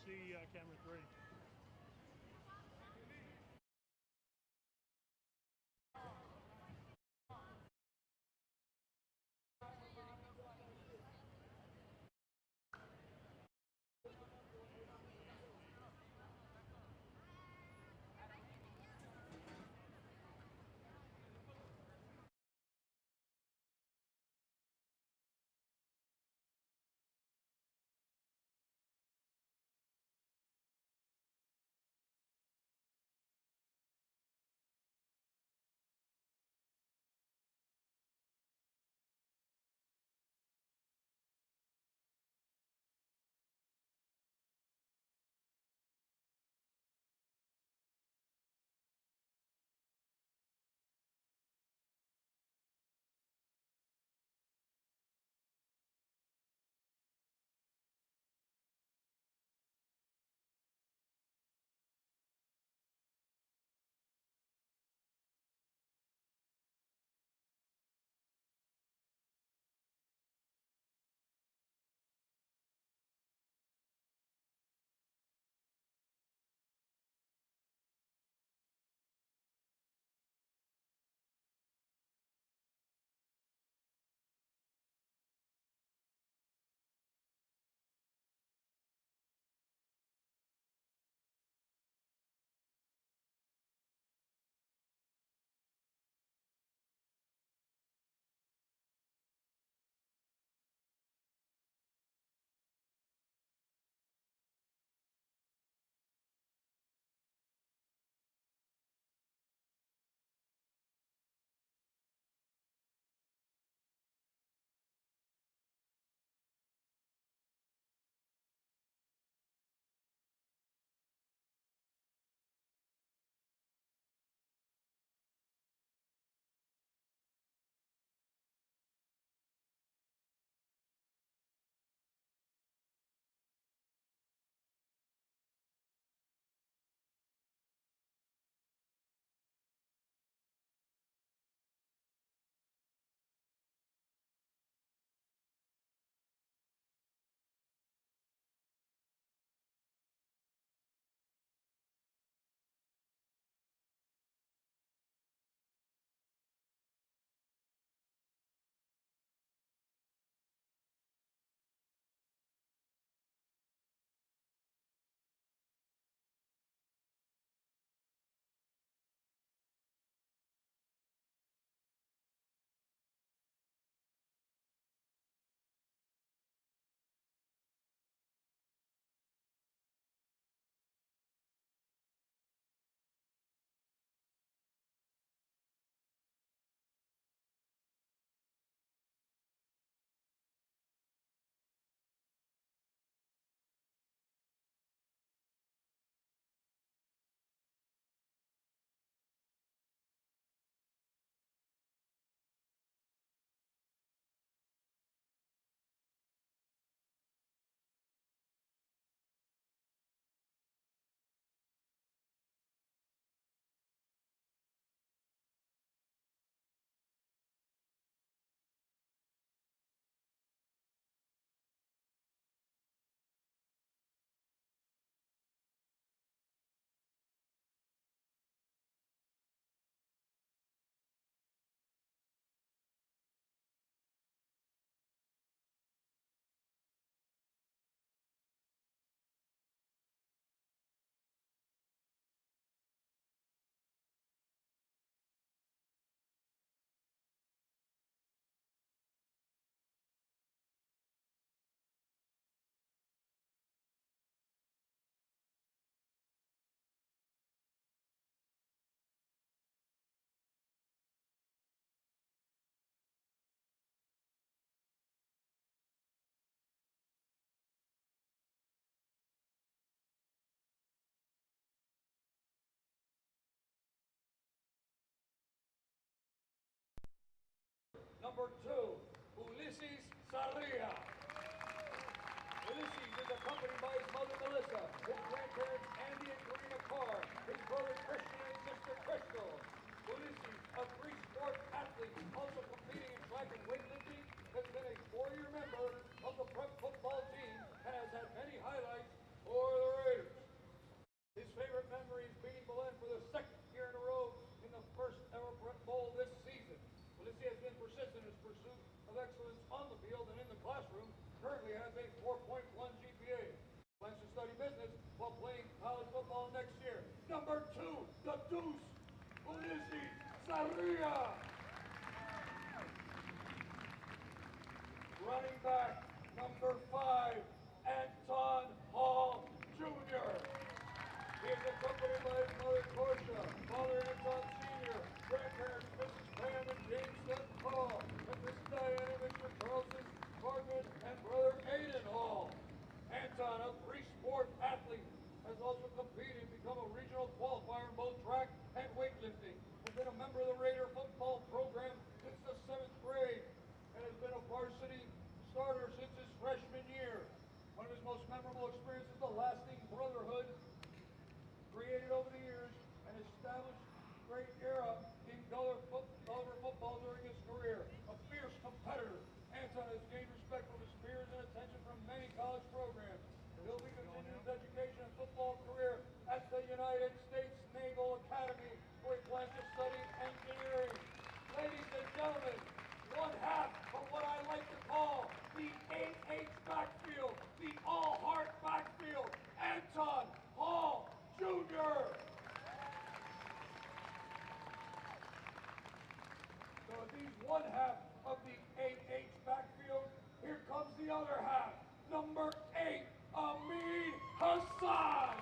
see camera 3. Number 2, Ulysses Sarria. Ulysses is accompanied by his mother Melissa, his grandparents Andy and Karina Carr, his brother Christian and sister Crystal. Ulysses, a three-sport athlete, also competing in track and weightlifting, has been a 4-year member of the prep football team and has had many highlights for the Maria. Running back, number 5, Anton Hall, Jr. He is accompanied by his mother, Portia, father Anton Sr., grandparents, Mrs. Pam and James Sutton Hall, and Mrs. Diana and Mr. Carlson Cartman, and brother Aiden Hall. Anton, a three-sport athlete, has also competed and become a regional qualifier in both track and weightlifting, has been a member of the Raider football program since the 7th grade, and has been a varsity starter since his freshman year. One of his most memorable experiences is the lasting brotherhood created over the years and established great era in Gulliver football during his career. A fierce competitor, Anton has gained respect from his peers and attention from many college programs. He'll be continuing his education and football career at the United States Naval Academy, where he plans to study engineering. Ladies and gentlemen, one half of what I like to call the 8H backfield, the all-heart backfield, Anton Hall Jr. So if he's one half of the 8H backfield, here comes the other half. Number 8, Amin Hassan.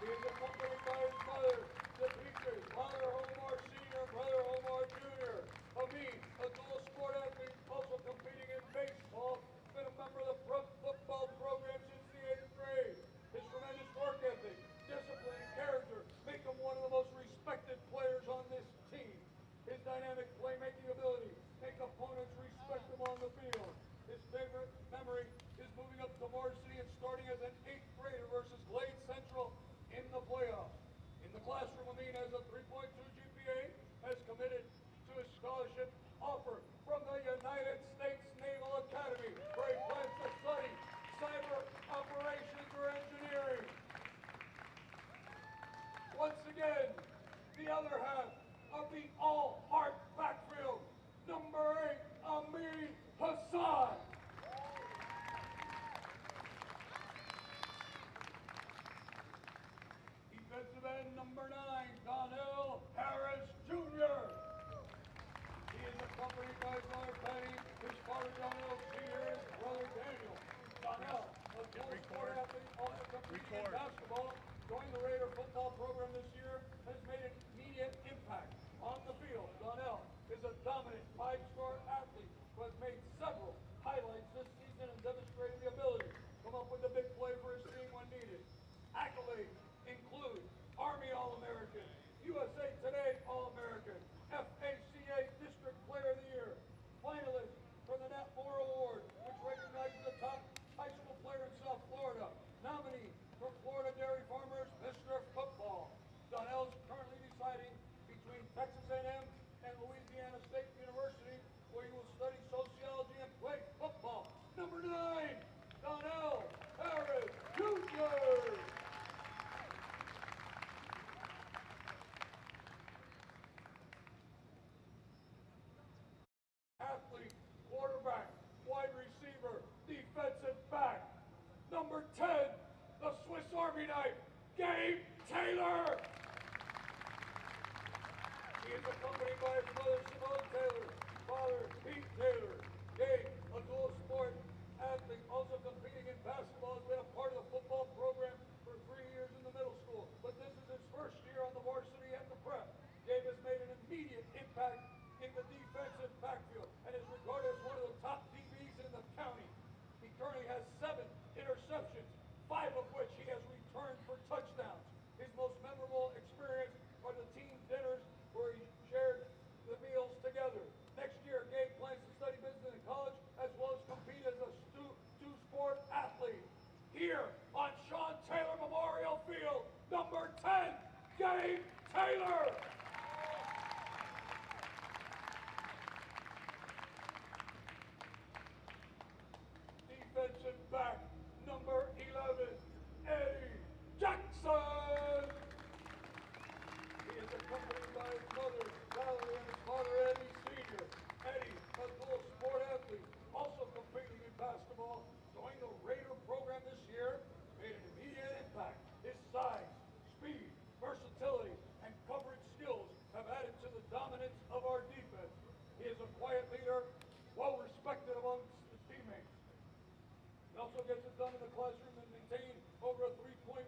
He is accompanied by his mother, the Petries, father Omar Sr., brother Omar Jr. Amin, a dual sport athlete, also competing in baseball, been a member of the football program since the 8th grade. His tremendous work ethic, discipline, and character make him one of the most respected players on this team. His dynamic playmaking ability make opponents respect him on the field. His favorite memory is moving up to varsity and starting as an 8th grader versus Glade Central in the playoffs. In the classroom, Amin has a 3.2 GPA, has committed to a scholarship offer from the United States Naval Academy, where he plans to study cyber operations or engineering. Once again, the other half of the all-heart backfield, number 8, Amin Hassan. Defensive end, number 9, Donnell Harris Jr. He is accompanied by his mother, Penny, his father, Donnell Sr., and his brother, Daniel. Donnell, a dual sport athlete, also competing in basketball, joined the Raider football program this year, has made an immediate impact on the field. Donnell is a dominant 5-star athlete who has made several highlights this season and demonstrated the ability to come up with a big play for his team when needed. Accolades include Army All-American, USA Today All-American, FACA District Player of the Year, finalist for the Nat Moore Award, which recognizes the top high school player in South Florida, nominee for Florida Dairy Farmers Mr. Football. Donnell is currently deciding between Texas A&M and Louisiana State University, where he will study sociology and play football. Number 9, Donnell Harris Jr. Athlete, quarterback, wide receiver, defensive back. Number 10, the Swiss Army knife, Gabe Taylor. He is accompanied by his mother, Simone Taylor, father, Pete Taylor. Gabe, a dual sport athlete, also competing in basketball, has been a part of the football program for 3 years in the middle school, but this is his first year on the varsity and the prep. Gabe has made an immediate impact in the defensive backfield and is regarded as one of the top DBs in the county. He currently has 7 interceptions, 5 of which he has returned for touchdowns. His most memorable experience are the team dinners where he shared the meals together. Next year, Gabe plans to study business in college as well as compete as a two-sport athlete. Here on Sean Taylor Memorial Field, number 10, Gabe Taylor. quiet leader, well respected amongst his teammates. He also gets it done in the classroom and maintains over a 3.1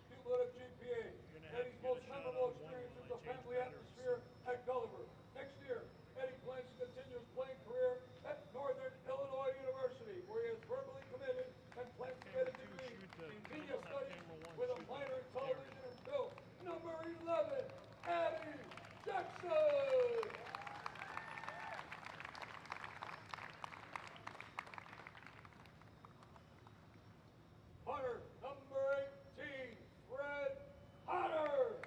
cumulative GPA. Eddie's most memorable experience is the family atmosphere at Gulliver. Next year, Eddie plans to continue his playing career at Northern Illinois University, where he has verbally committed and plans to get a degree in media studies with a minor in television and film. Number 11, Eddie Jackson. Hunter, number 18, Fred Hunter.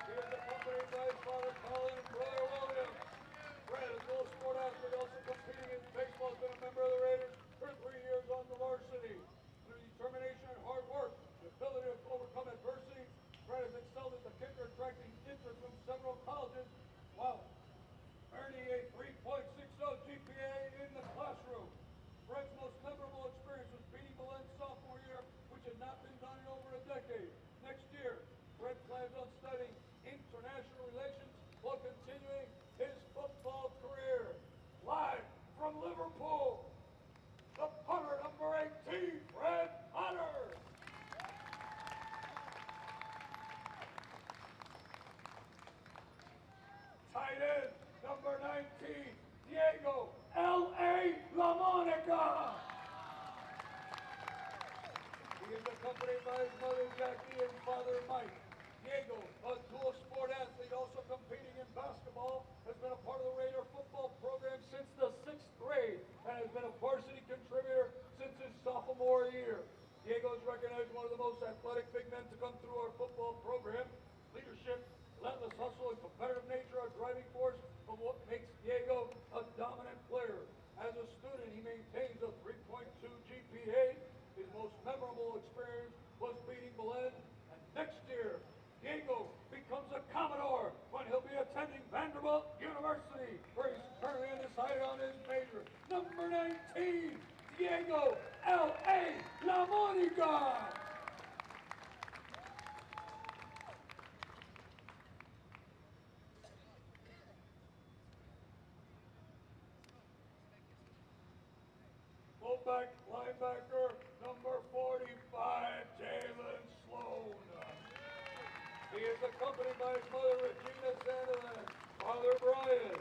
He is accompanied by his father, Colin, and brother, William. Fred, a dual sport athlete, also competing in baseball, has been a member of the Raiders for 3 years on the varsity. Through determination and hard work, the ability to overcome adversity, Fred has excelled as a kicker, attracting interest from several colleges, while earning a 3.60 GPA in the classroom. Fred's most memorable experience was beating Belen's sophomore year, which had not been done in over a decade. Next year, Fred plans on studying international relations while continuing his football career. Live from Liverpool, the punter, number 18, Fred Hunter. Tight end, number 19, Diego L.A. LaMonica. He is accompanied by his mother, Jackie, and father, Mike. Diego, a dual sport athlete, also competing in basketball, has been a part of the Raider football program since the 6th grade and has been a varsity contributor since his sophomore year. Diego is recognized as one of the most athletic big men to come through our football program. Leadership, relentless hustle, and competitive nature are driving force of what makes Diego a dominant player. As a student, he maintains a 3.2 GPA. His most memorable experience was beating Belen, and next year, Diego becomes a Commodore when he'll be attending Vanderbilt University, where he's currently undecided on his major. Number 19, Diego L.A. LaMonica. Fullback linebacker, number 45, Jalen Sloan. He is accompanied by his mother, Regina Sandeland, father, Brian.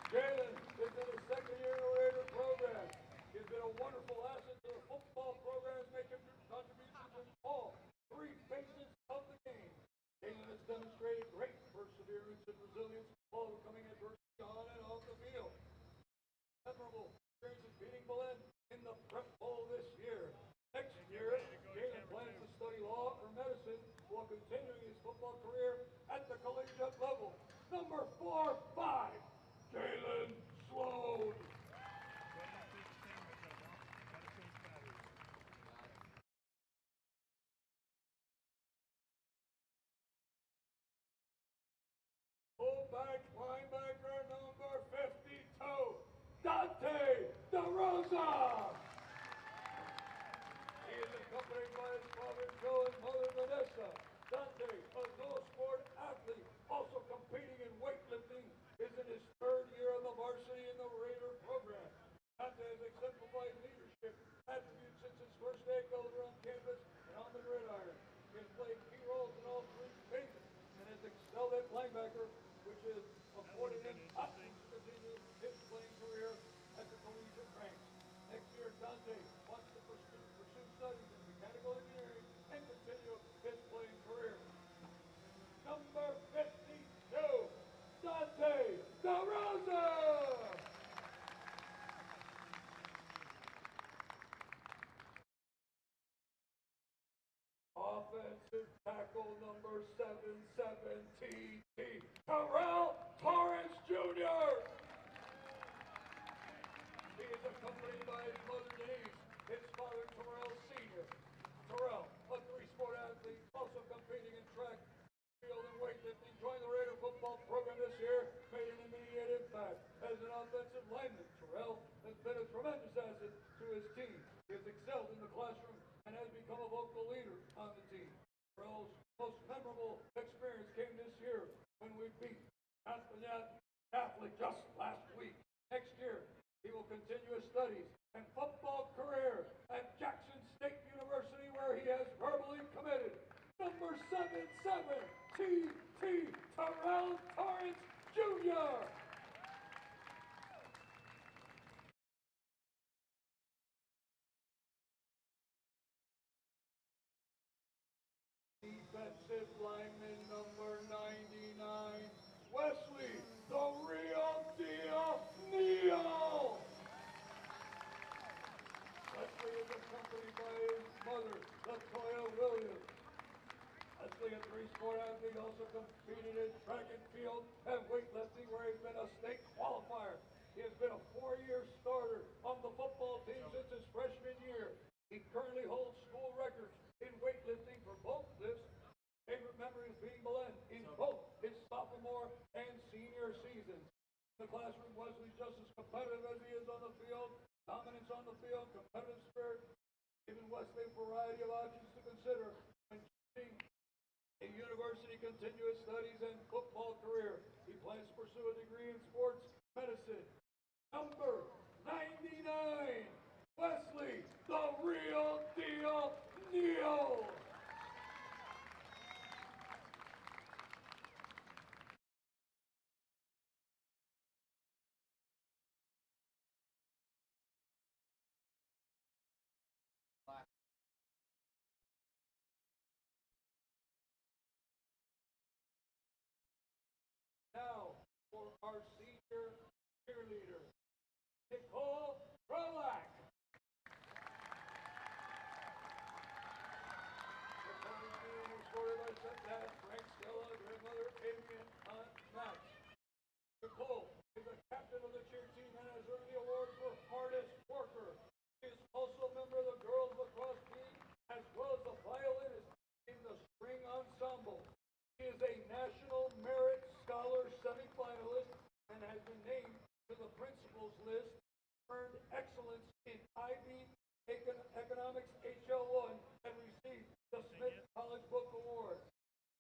Jalen is in his second year in the Raider program. He has been a wonderful asset to the football program, making contributions in all 3 phases of the game. Jalen has demonstrated great perseverance and resilience while overcoming adversity on and off the field. Memorable experiences beating Belen in the prep bowl this year. Next year, Jalen plans to study law or medicine while continuing his football career at the collegiate level. Number 4-5, Jalen Sloan. Fullback linebacker, number 52, Dante DeRosa. He is accompanied by his father, Joe, and mother, Vanessa. Dante, a dual sport athlete, also competing in weightlifting, is in his 3rd year on the varsity in the Raider program. Dante has exemplified leadership attributes since his first day at Gulliver on campus and on the gridiron. He has played key roles in all 3 phases and has excelled at linebacker, which is afforded him options to continue his playing career at the collegiate ranks. Next year, Dante wants to pursue studies in mechanical engineering and continue his playing career. Number 52, Dante DeRosa. Offensive tackle number 717, Terrell Torrance Jr. He is accompanied by his mother Denise, his father Terrell Sr. Terrell, a 3-sport athlete, also competing in track, field, and weightlifting, joined the Raider football program this year, made an immediate impact. As an offensive lineman, Terrell has been a tremendous asset to his team. He has excelled in the classroom and has become a vocal leader on the team. Terrell's most memorable experience Terrell Torrance Jr. Defensive lineman number 99, Wesley, the real deal, Neal. Wesley is accompanied by his mother, Latoya Williams. Wesley, a three-sport athlete, also competed in track and field and weightlifting, where he's been a state qualifier. He has been a 4-year starter on the football team since his freshman year. He currently holds school records in weightlifting for both lifts. Favorite memories being Belen in both his sophomore and senior seasons. In the classroom, Wesley's just as competitive as he is on the field. Dominance on the field, competitive spirit, giving Wesley a variety of options to consider when choosing a university continuous studies and football career. He plans to pursue a degree in sports medicine. Number 99, Wesley, the real deal, Neal. Now, for our senior cheerleader, Nicole Rolack. Nicole is being escorted by stepdad Frank Stella, grandmother Adrian, aunt Max. Nicole is the captain of the cheer team and has earned the award for hardest worker. She is also a member of the girls lacrosse team as well as the violinist in the string ensemble. She is a National Merit Scholar semifinalist and has been named to the principals list, earned excellence in IB Economics HL1, and received the Smith College Book Award.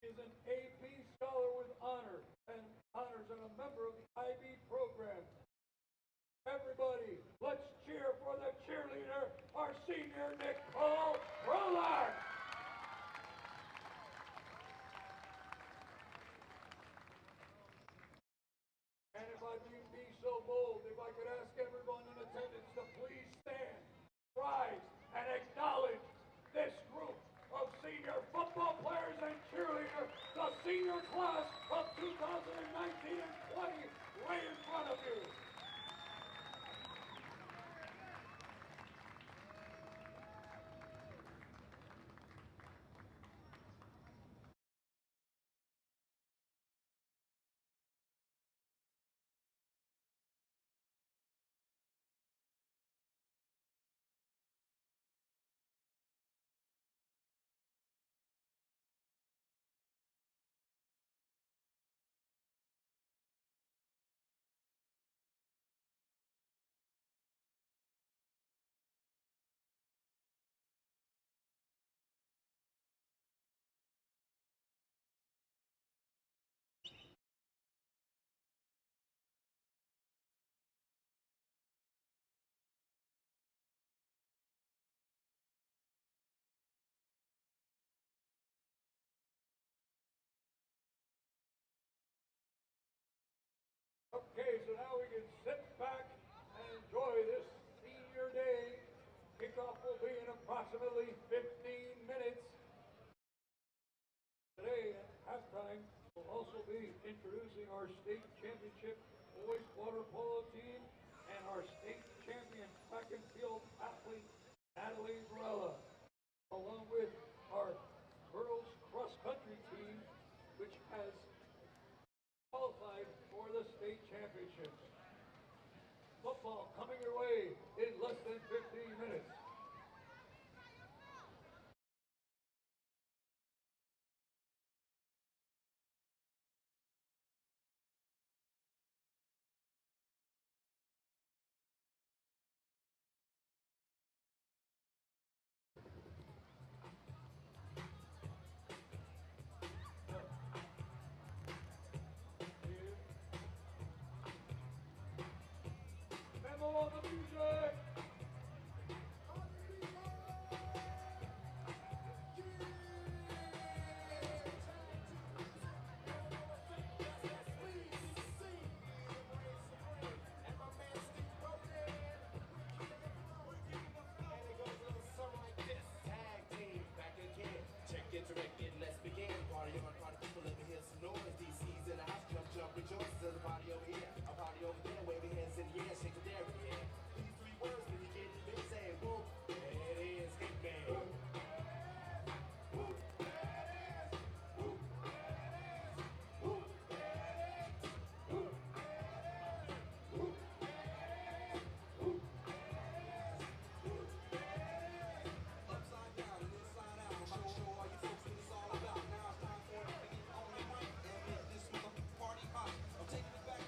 She is an AP Scholar with honors and a member of the IB program. Everybody, let's cheer for the cheerleader, our senior Nicole Rolack. And if I can be so bold, if I could ask everyone in attendance to please stand, rise, and acknowledge this group of senior football players and cheerleaders, the senior class of 2019 and 20, right in front of you. Okay, so now we can sit back and enjoy this senior day. Kickoff will be in approximately 15 minutes. Today at halftime, we'll also be introducing our state championship boys water polo team and our state champion track and field athlete, Natalie Varela, along with our girls cross country team, which has qualified for the state championships. Football coming your way in less than 15 minutes. Memo on the music. choices. There's a party over here, a party over there. Wave your hands in the air, shake the dairy. Yeah. These three words when you get big, say whoop. There it is, hit me. Upside down and inside out. I'm about to show all you folks what it's all about. Now it's time for it to get on the mic and make this party hot. I'm taking it back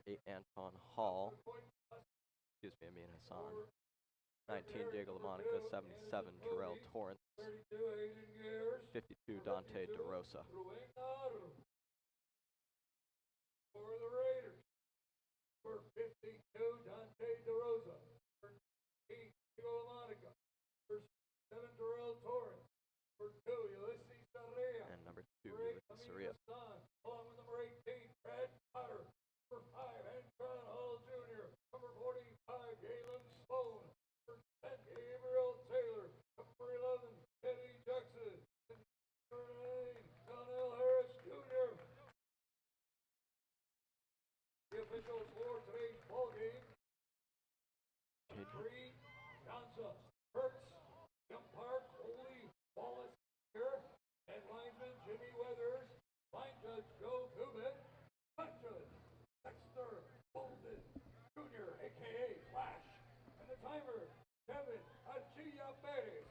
8, Anton Hall. Excuse me, Amin Hassan. 19, Diego LaMonica. 77, Terrell Torrance. 52, Dante DeRosa. For the Raiders, number 52, Dante DeRosa. Number 8, Diego LaMonica. Number 7, Terrell Torrance. Number 2, Ulysses Sarria. And number 2, Ulysses Sarria. Along with number 18, Brad Potter. Number 5, Anton Hall Jr. Number 45, Galen Sloan. Number 10, Gabriel Taylor. Number 11, Teddy Jackson. And number 9, Donnell Harris Jr. The officials for today's ball game: Bree Johnson, Hertz, umpire Coley Wallace here, and linesman Jimmy Weathers, line judge Joe Kubit, punt judge Dexter Bolden Jr., aka Flash, and the timer Kevin Achilla Perez.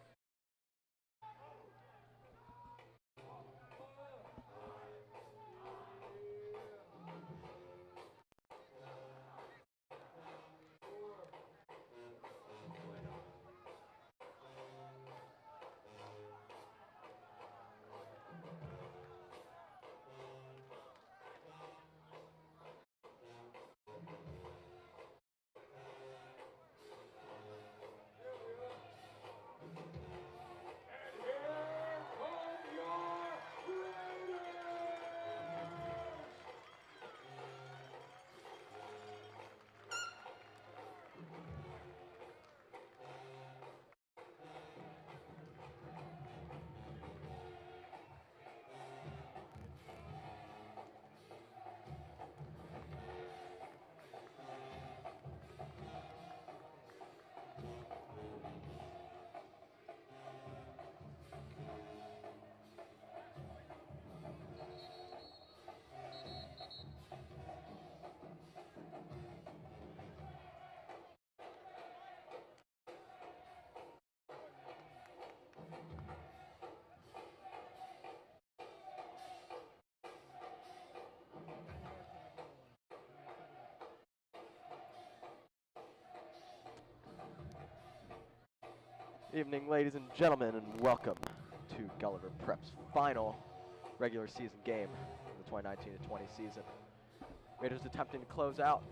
Evening, ladies and gentlemen, and welcome to Gulliver Prep's final regular season game of the 2019-20 season. Raiders attempting to close out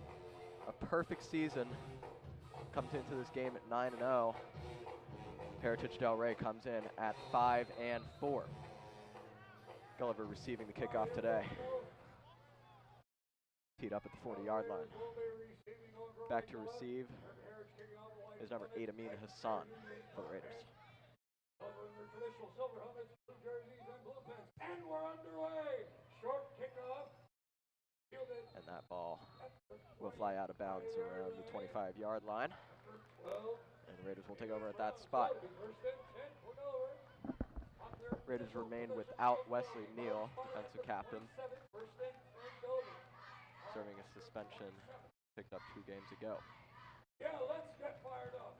a perfect season, comes into this game at 9-0. Heritage Delray comes in at 5-4. Gulliver receiving the kickoff today. Teed up at the 40-yard line. Back to receive is number 8, Amin Hassan for the Raiders. Their traditional silver helmets, blue jerseys, and blue pants. And we're underway. Short kickoff. Fielded. And that ball will fly out of bounds around the 25-yard line. And the Raiders will take over at that spot. Raiders remain without Wesley Neal, defensive captain, serving a suspension picked up 2 games ago. Yeah, let's get fired up.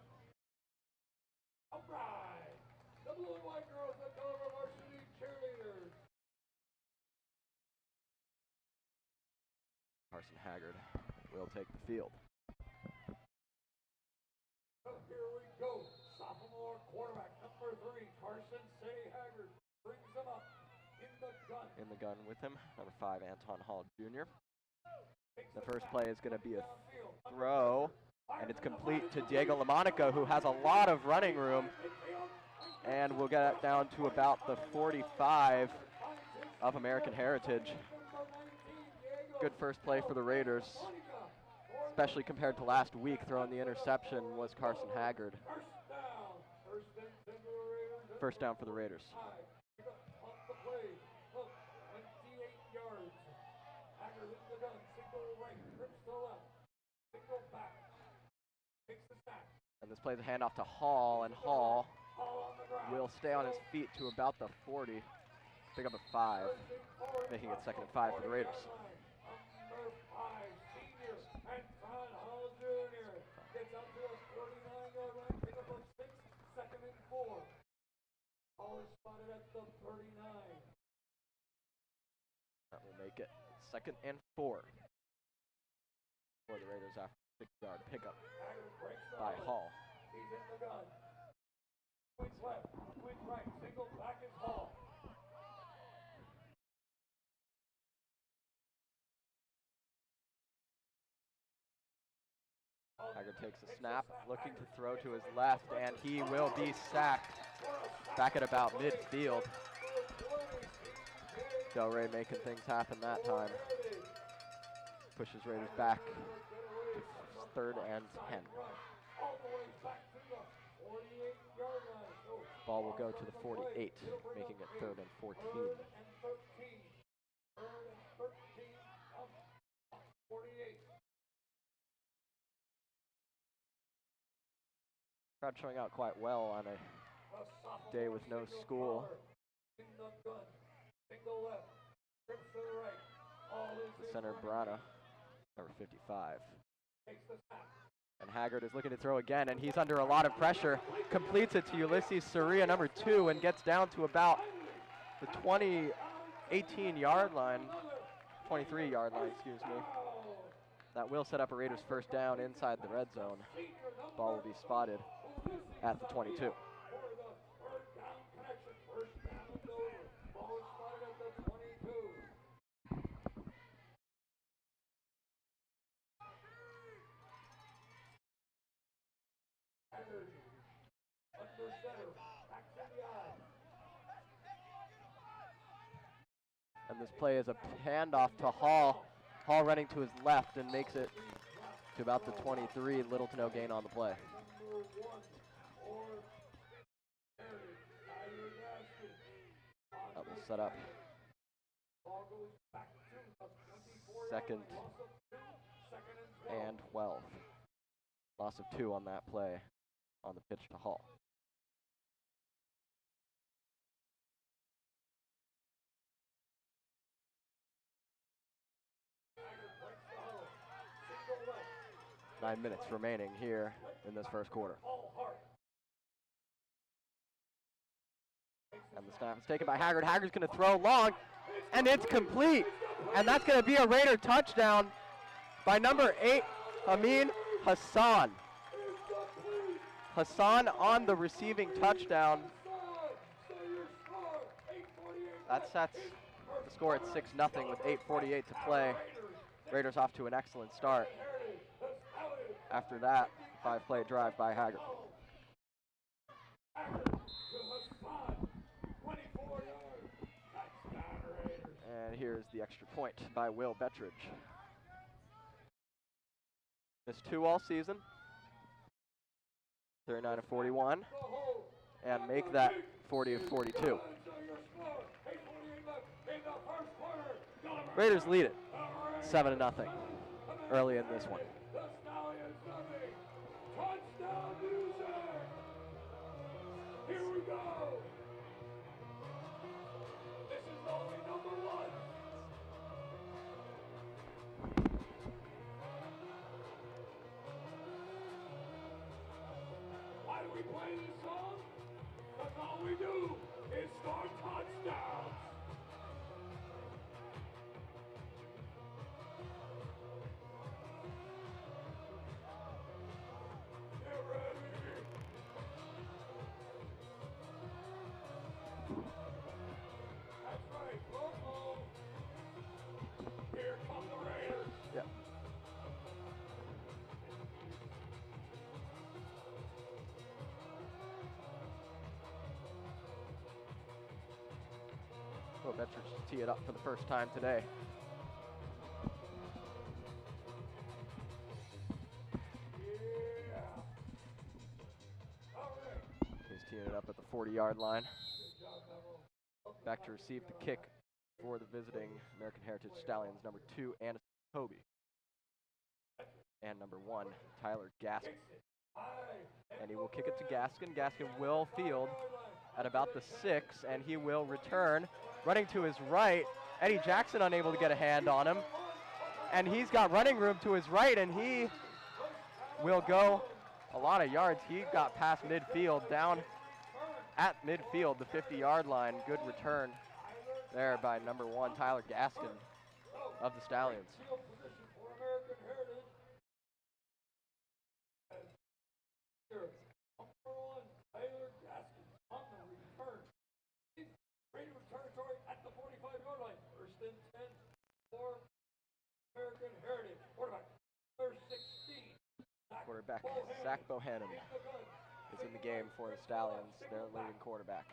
All right. The blue and white girls, the Gulliver Varsity cheerleaders. Carson Haggard will take the field. Here we go. Sophomore quarterback, number 3, Carson Haggard, brings him up in the gun. In the gun with him, number 5, Anton Hall Jr. The first play is going to be a throw, and it's complete to Diego LaMonica, who has a lot of running room, and we'll get it down to about the 45 of American Heritage. Good first play for the Raiders, especially compared to last week. Throwing the interception was Carson Haggard. First down for the Raiders. And this plays a handoff to Hall, and Hall will stay on his feet to about the 40, pick up a 5, making it 2nd and 5 for the Raiders. Number 5, senior Anton Hall Jr. gets up to a 49-yard line, pick up a 6, 2nd and 4. Hall is spotted at the 39. That will make it 2nd and 4. for the Raiders after 6-yard pickup by Hall. He's in the gun. Swings left, swings right, single back is Hall. Haggard takes a snap, looking to throw to his left, and he will be sacked back at about midfield. Delray making things happen that time. Pushes Raiders back to 3rd and 10. Ball will go to the 48, making it 3rd and 14. Crowd showing out quite well on a day with no school. The center, Brana, number 55. And Haggard is looking to throw again, and he's under a lot of pressure. Completes it to Ulysses Soria, number 2, and gets down to about the 18-yard line, 23-yard line, excuse me. That will set up a Raiders first down inside the red zone. Ball will be spotted at the 22. And this play is a handoff to Hall. Hall running to his left and makes it to about the 23. Little to no gain on the play. That will set up 2nd and 12. Loss of 2 on that play on the pitch to Hall. Nine minutes remaining here in this first quarter. And the snap is taken by Haggard. Haggard's going to throw long, and it's complete. And that's going to be a Raider touchdown by number 8, Amin Hassan. Hassan on the receiving touchdown. That sets the score at 6-0 with 8:48 to play. Raiders off to an excellent start. After that, 5-play drive by Haggard. And here's the extra point by Will Bettridge. Missed 2 all season. 39 of 41. And make that 40 of 42. Raiders lead it 7-0 early in this one. Here we go. This is only number 1. Why do we play this song? Because all we do is score touchdowns. Will Bettridge tee it up for the first time today. He's teeing it up at the 40-yard line. Back to receive the kick for the visiting American Heritage Stallions, number 2, Anderson Toby. And number 1, Tyler Gaskin. And he will kick it to Gaskin. Gaskin will field at about the 6, and he will return. Running to his right, Eddie Jackson unable to get a hand on him. And he's got running room to his right, and he will go a lot of yards. He got past midfield, down at midfield, the 50-yard line. Good return there by number 1, Tyler Gaskin of the Stallions. Quarterback Zach Bohannon is in the game for the Stallions, their leading quarterback.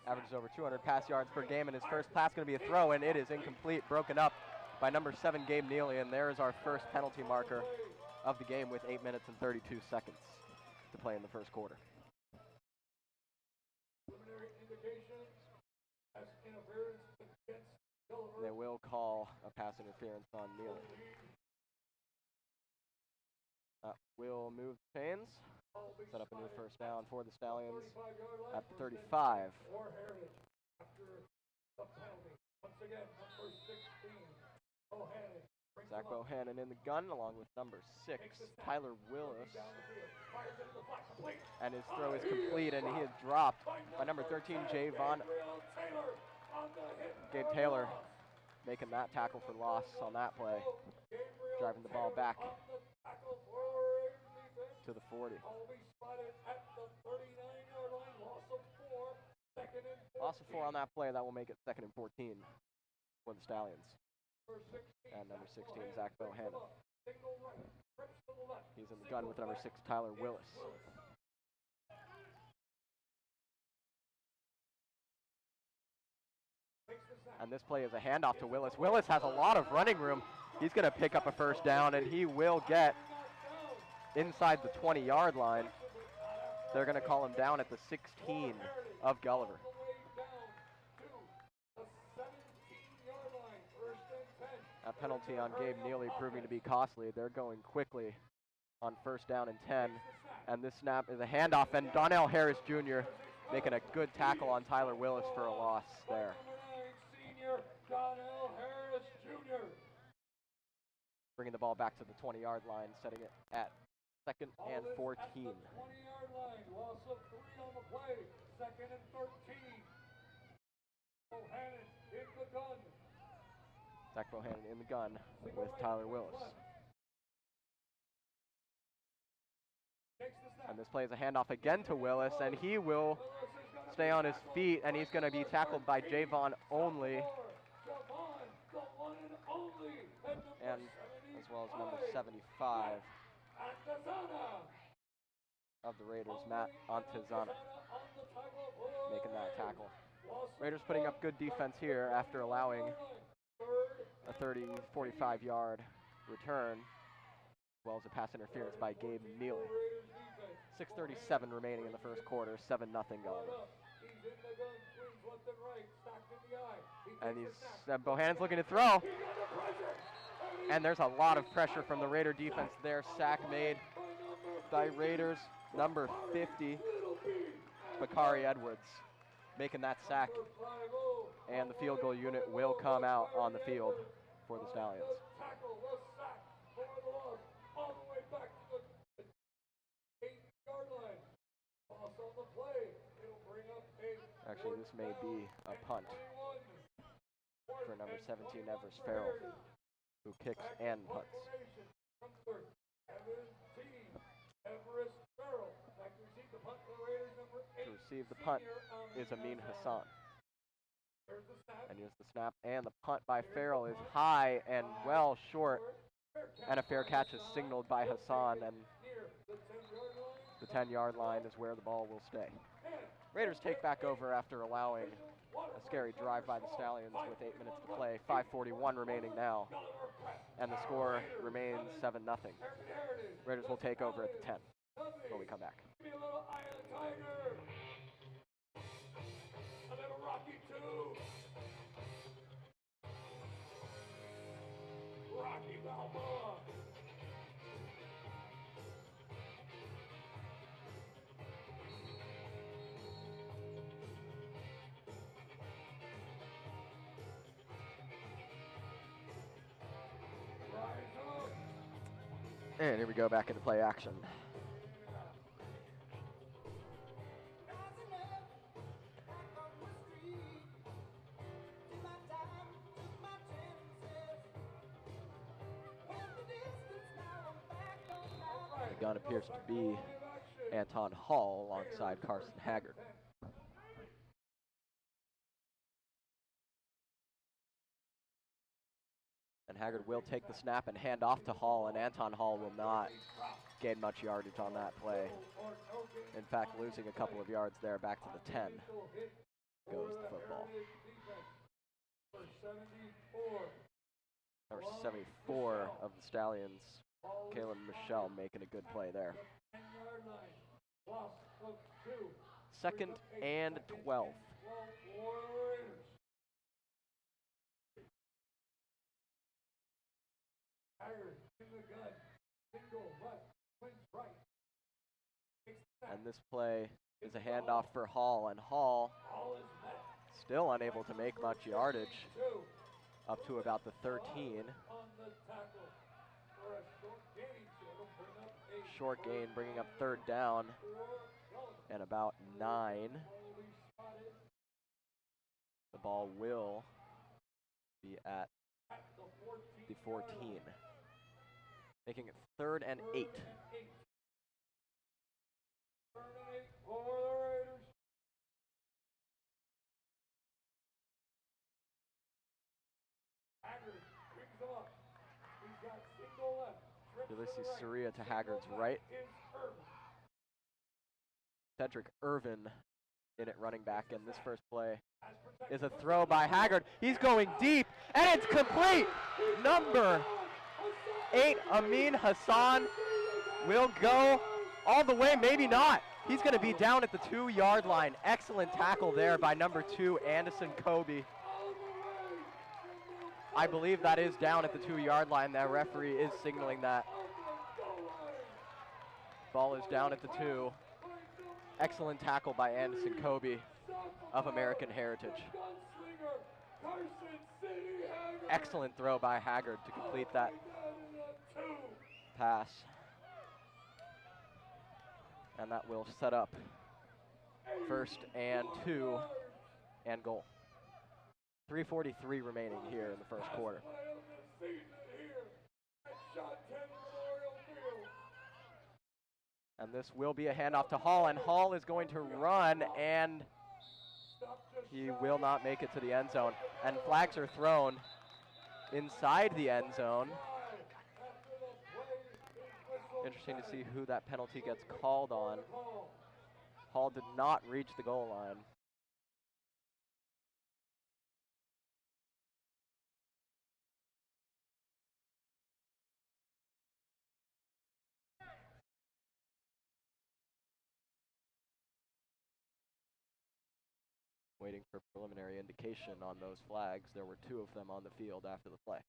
Averages over 200 pass yards per game, and his first pass going to be a throw, and it is incomplete, broken up by number 7, Gabe Neely, and there is our first penalty marker of the game with 8 minutes and 32 seconds to play in the first quarter. They will call a pass interference on Neely. Will move the chains, set up a new first down for the Stallions at the 35. Zach Bohannon in the gun along with number 6, Tyler Willis. And his throw is complete, and he is dropped by number 13, Gabe Taylor, making that tackle for loss on that play, driving the ball back to the 40. Loss of 4 on that play. That will make it 2nd and 14 for the Stallions. And number 16, Zach Bohannon. He's in the gun with number 6, Tyler Willis. And this play is a handoff to Willis. Willis has a lot of running room. He's going to pick up a first down, and he will get inside the 20-yard line. They're going to call him down at the 16 of Gulliver. That penalty on Gabe Neely proving to be costly. They're going quickly on first down and 10. And this snap is a handoff, and Donnell Harris Jr. making a good tackle on Tyler Willis for a loss there. Bringing the ball back to the 20-yard line, setting it at 2nd and 14. Loss of 3 on the play, 2nd and 13. Bohannon in the gun. Zach Bohannon in the gun with Tyler Willis. And this play is a handoff again to Willis, and he will stay on his feet, and he's going to be tackled by Javon Only, and as well as number 75 of the Raiders, Matt Antezana, making that tackle. Raiders putting up good defense here after allowing a 45-yard return, as well as a pass interference by Gabe Neely. 6:37 remaining in the first quarter, 7-0 Gulliver. And Bohannon's looking to throw. And there's a lot of pressure from the Raider defense there. Sack made by Raiders, number 50, Bakari Edwards, making that sack. And the field goal unit will come out on the field for the Stallions. Actually, this may be a punt for number 17, Everest Farrell, who kicks and punts. To receive the punt is Amin Hassan. And here's the snap, and the punt by Farrell is high and well short, and a fair catch is signaled by Hassan, and the 10-yard line is where the ball will stay. Raiders take back over after allowing a scary drive by the Stallions with 8 minutes to play, 5:41 remaining now, and the score remains 7-0. Raiders will take over at the 10 when we come back. And here we go back into play action. The gun appears to be Anton Hall alongside Carson Haggard. And Haggard will take the snap and hand off to Hall, and Anton Hall will not gain much yardage on that play. In fact, losing a couple of yards there back to the 10 goes the football. Number 74 of the Stallions, Caleb Michelle, making a good play there. 2nd and 12. And this play is a handoff for Hall, and Hall still unable to make much yardage up to about the 13. Short gain, bringing up 3rd down and about 9. The ball will be at the 14, making it 3rd and 8. Ulysses Soria to Haggard's right. Cedric Irvin in at running back, and this first play is a throw by Haggard. He's going deep, and it's complete. Number 8, Amin Hassan, will go all the way, maybe not. He's going to be down at the 2-yard line. Excellent tackle there by number 2, Anderson Kobe. I believe that is down at the 2-yard line. That referee is signaling that. Ball is down at the 2. Excellent tackle by Anderson Kobe of American Heritage. Excellent throw by Haggard to complete that pass. And that will set up 1st and 2 and goal. 3:43 remaining here in the first quarter. And this will be a handoff to Hall, and Hall is going to run, and he will not make it to the end zone. And flags are thrown inside the end zone. Interesting to see who that penalty gets called on. Hall did not reach the goal line. Waiting for preliminary indication on those flags. There were 2 of them on the field after the play.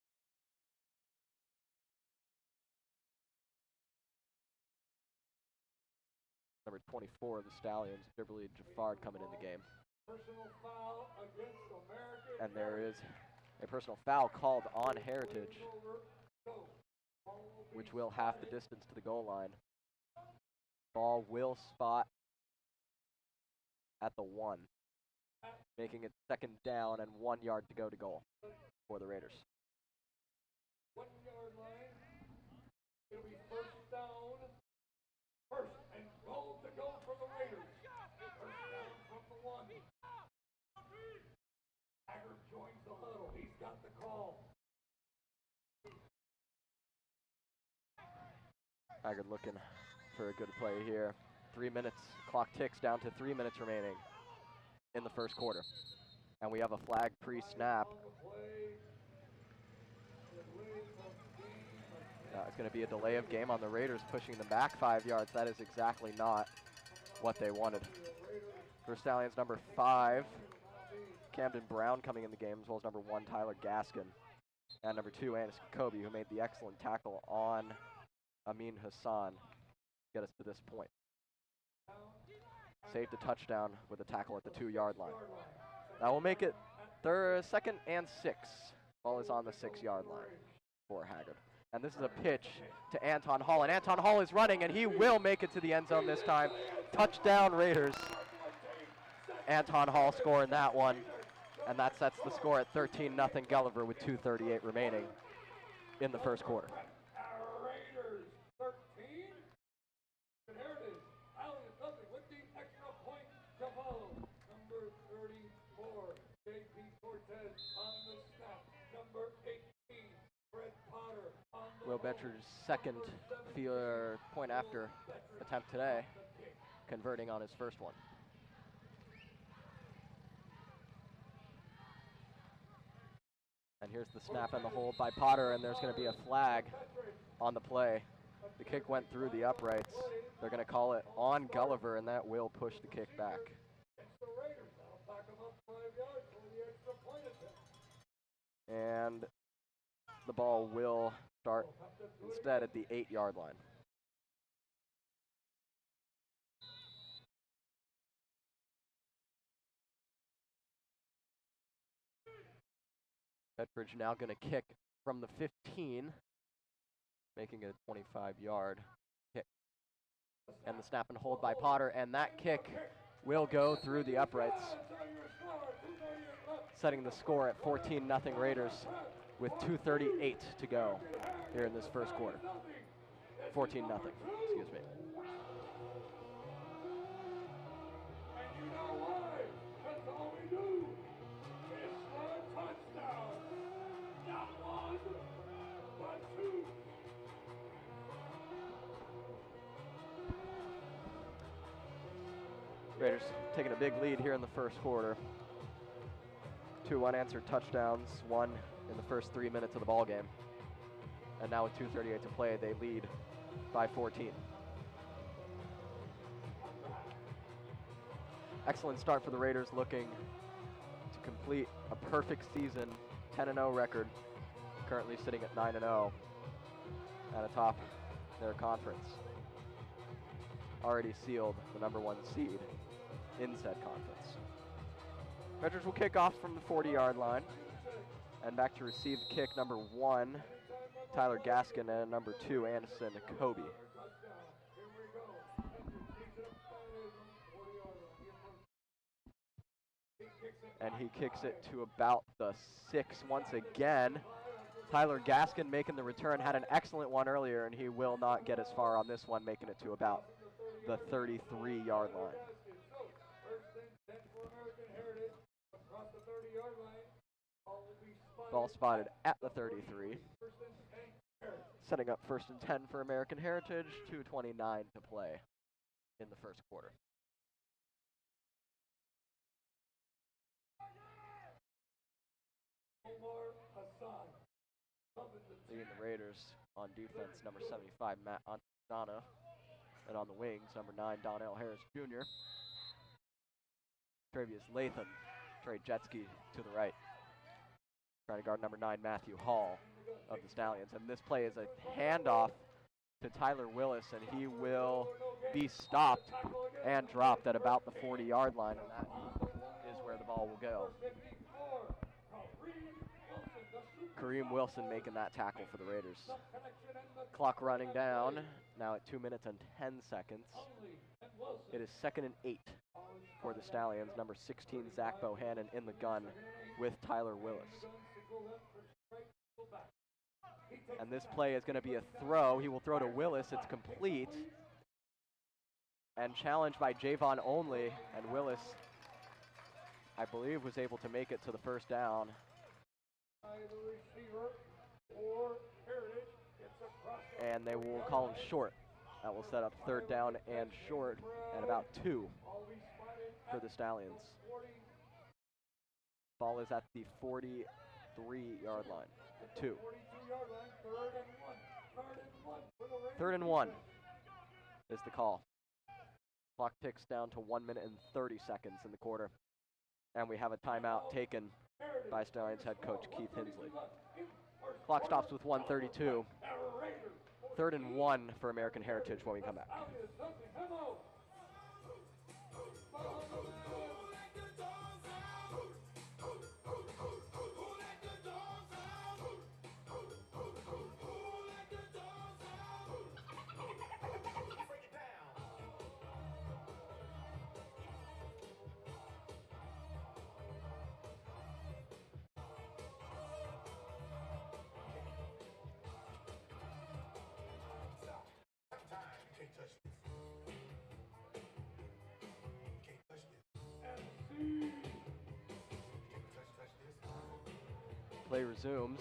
Number 24 of the Stallions, Beverly Jaffard, coming in the game. And there is a personal foul called on Heritage, which will half the distance to the goal line. Ball will spot at the 1. Making it 2nd down and 1 yard to go to goal for the Raiders. 1 yard line. It'll be 1st down. 1st and goal to go for the Raiders. 1st down from the 1. Haggard joins the huddle. He's got the call. Haggard looking for a good play here. 3 minutes. Clock ticks down to 3 minutes remaining in the first quarter. And we have a flag pre-snap. It's going to be a delay of game on the Raiders, pushing them back 5 yards. That is exactly not what they wanted. For Stallions, number 5, Camden Brown coming in the game, as well as number 1, Tyler Gaskin. And number 2, Anderson Kobe, who made the excellent tackle on Amin Hassan to get us to this point. Saved a touchdown with a tackle at the 2-yard line. That will make it 2nd and 6. Ball is on the 6-yard line for Haggard. And this is a pitch to Anton Hall. And Anton Hall is running, and he will make it to the end zone this time. Touchdown Raiders. Anton Hall scoring that one. And that sets the score at 13-0 Gulliver with 2:38 remaining in the first quarter. Although Betcher's second point after attempt today, converting on his first one. And here's the snap and the hold by Potter, and there's going to be a flag on the play. The kick went through the uprights. They're going to call it on Gulliver, and that will push the kick back. And the ball will start instead at the 8-yard line. Bedford's now going to kick from the 15, making it a 25-yard kick. And the snap and hold by Potter, and that kick will go through the uprights, setting the score at 14-0 Raiders with 2:38 to go here in this first quarter. 14-0, excuse me. Raiders taking a big lead here in the first quarter. 2 unanswered touchdowns, 1 in the first 3 minutes of the ball game. And now with 2:38 to play, they lead by 14. Excellent start for the Raiders, looking to complete a perfect season, 10-0 record, currently sitting at 9-0 at atop their conference. Already sealed the #1 seed in said conference. Redgers will kick off from the 40-yard line, and back to receive the kick, #1, Tyler Gaskin, and #2, Anderson Kobe. And he kicks it to about the 6 once again. Tyler Gaskin making the return, had an excellent one earlier, and he will not get as far on this one, making it to about the 33-yard line. Ball spotted at the 33. Setting up 1st and 10 for American Heritage, 2:29 to play in the first quarter. Leading the Raiders on defense, #75, Matt Antona. And on the wings, #9, Donnell Harris Jr. Travius Latham, Trey Jetski to the right. Trying to guard #9, Matthew Hall of the Stallions. And this play is a handoff to Tyler Willis, and he will be stopped and dropped at about the 40-yard line, and that is where the ball will go. Kareem Wilson making that tackle for the Raiders. Clock running down, now at 2 minutes and 10 seconds. It is 2nd and 8 for the Stallions. #16, Zach Bohannon in the gun with Tyler Willis. And this play is going to be a throw. He will throw to Willis. It's complete. And challenged by Javon Only. And Willis, I believe, was able to make it to the first down. And they will call him short. That will set up 3rd down and short at about 2 for the Stallions. Ball is at the 43-yard line. 2. 3rd and 1 is the call. Clock ticks down to 1 minute and 30 seconds in the quarter. And we have a timeout taken by Stallions head coach Keith Hensley. Clock stops with 1:32. 3rd and 1 for American Heritage when we come back. Play resumes.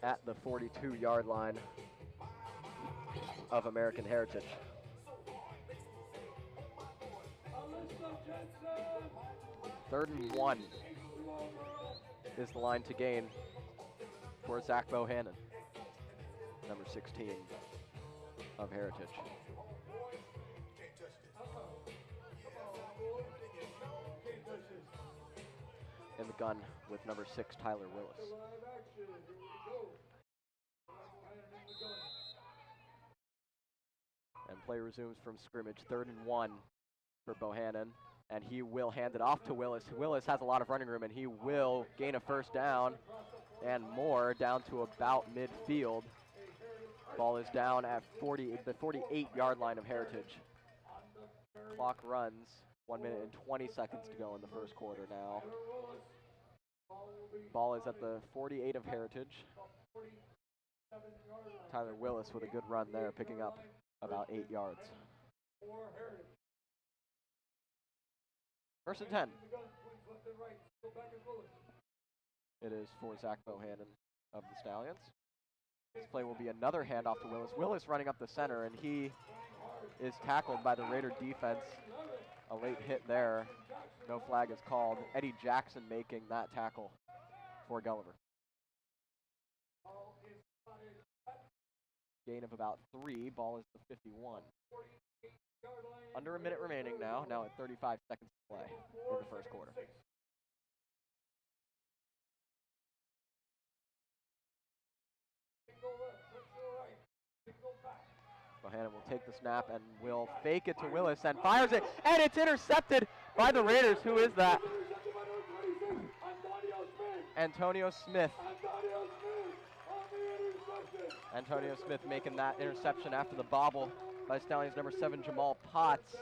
at the 42-yard line of American Heritage. Third and 1 is the line to gain for Zach Bohannon, number 16 of Heritage. In the gun with number 6, Tyler Willis. And play resumes from scrimmage, 3rd and 1 for Bohannon. And he will hand it off to Willis. Willis has a lot of running room, and he will gain a first down and more down to about midfield. Ball is down at the 48-yard line of Heritage. Clock runs, 1 minute and 20 seconds to go in the first quarter now. Ball is at the 48 of Heritage. Tyler Willis with a good run there, picking up about 8 yards. 1st and 10. It is for Zach Bohannon of the Stallions. This play will be another handoff to Willis. Willis running up the center, and he is tackled by the Raider defense. A late hit there. No flag is called. Eddie Jackson making that tackle for Gulliver. Gain of about 3. Ball is the 51. Under a minute remaining now at 35 seconds to play in the first quarter. Bohannon will take the snap and will fake it to Willis and fires it, and it's intercepted by the Raiders. Who is that? Antonio Smith. Antonio Smith making that interception after the bobble by Stallions number 7, Jamal Potts.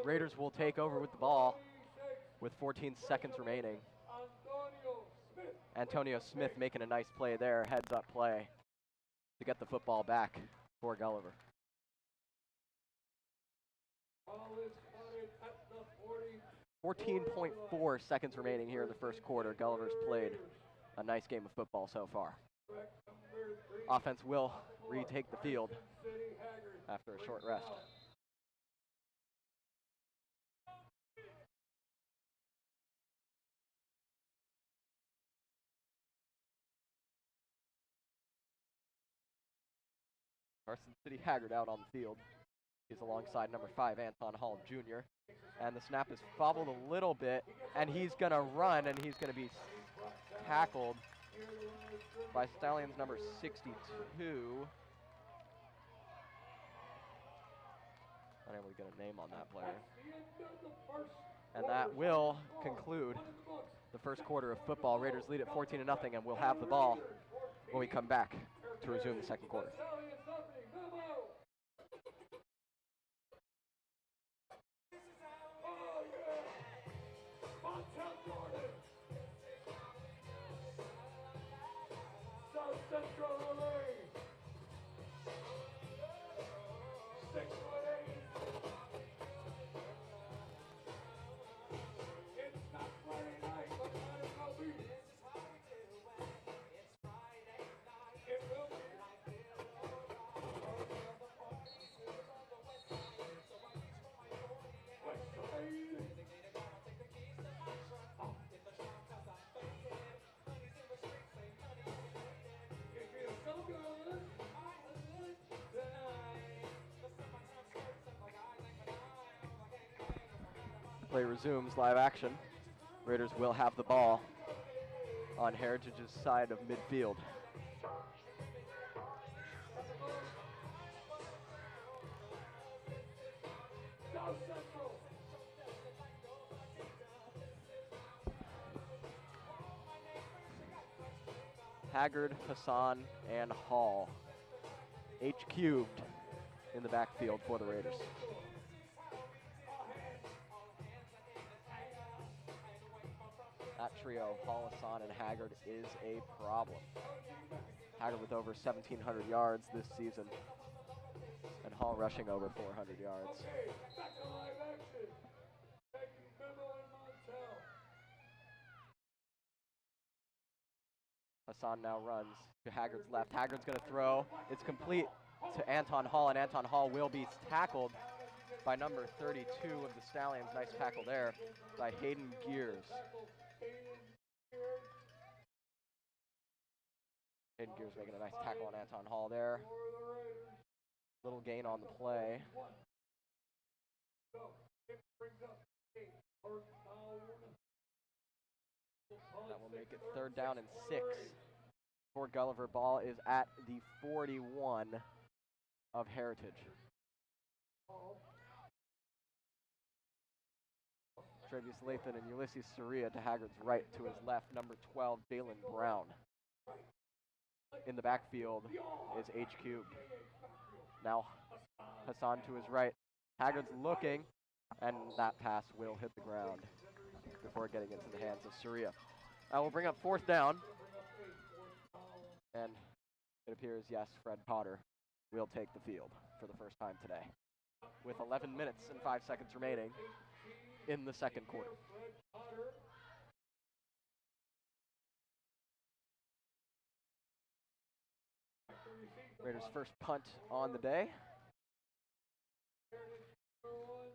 Raiders will take over with the ball with 14 seconds remaining. Antonio Smith making a nice play there, heads up play to get the football back for Gulliver. 14.4 seconds remaining here in the first quarter. Gulliver's played a nice game of football so far. Offense will retake the field after a short rest. Varsity Haggard out on the field. He's alongside number 5, Anton Hall Jr. And the snap is fobbled a little bit, and he's going to run, and he's going to be tackled by Stallions number 62. Unable to get a name on that player. And that will conclude the first quarter of football. Raiders lead at 14-0, and we'll have the ball when we come back to resume the second quarter. Play resumes, live action. Raiders will have the ball on Heritage's side of midfield. Haggard, Hassan, and Hall. H cubed in the backfield for the Raiders. That trio, Hall, Hassan, and Haggard, is a problem. Haggard with over 1,700 yards this season, and Hall rushing over 400 yards. Hassan now runs to Haggard's left. Haggard's going to throw. It's complete to Anton Hall, and Anton Hall will be tackled by number 32 of the Stallions. Nice tackle there by Hayden Gears. Hayden Gears making a nice tackle on Anton Hall there. Little gain on the play. That will make it 3rd down and 6 for Gulliver. Ball is at the 41 of Heritage. Travis Lathan and Ulysses Soria to Haggard's right. To his left, number 12, Jalen Brown. In the backfield is H Cube. Now Hassan to his right. Haggard's looking, and that pass will hit the ground before getting into the hands of Soria. That will bring up 4th down. And it appears, yes, Fred Potter will take the field for the first time today, with 11 minutes and 5 seconds remaining in the second quarter. Raiders' first punt on the day.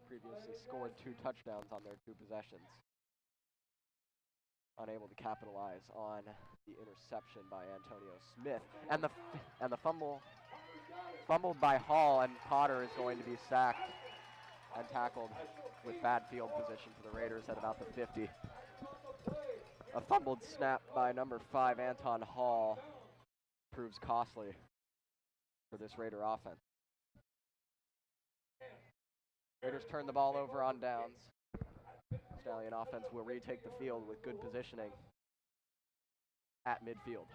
Previously scored 2 touchdowns on their 2 possessions. Unable to capitalize on the interception by Antonio Smith. And the fumbled by Hall, and Potter is going to be sacked and tackled with bad field position for the Raiders at about the 50. A fumbled snap by number 5, Anton Hall, proves costly for this Raider offense. Raiders turn the ball over on downs. Stallion offense will retake the field with good positioning at midfield.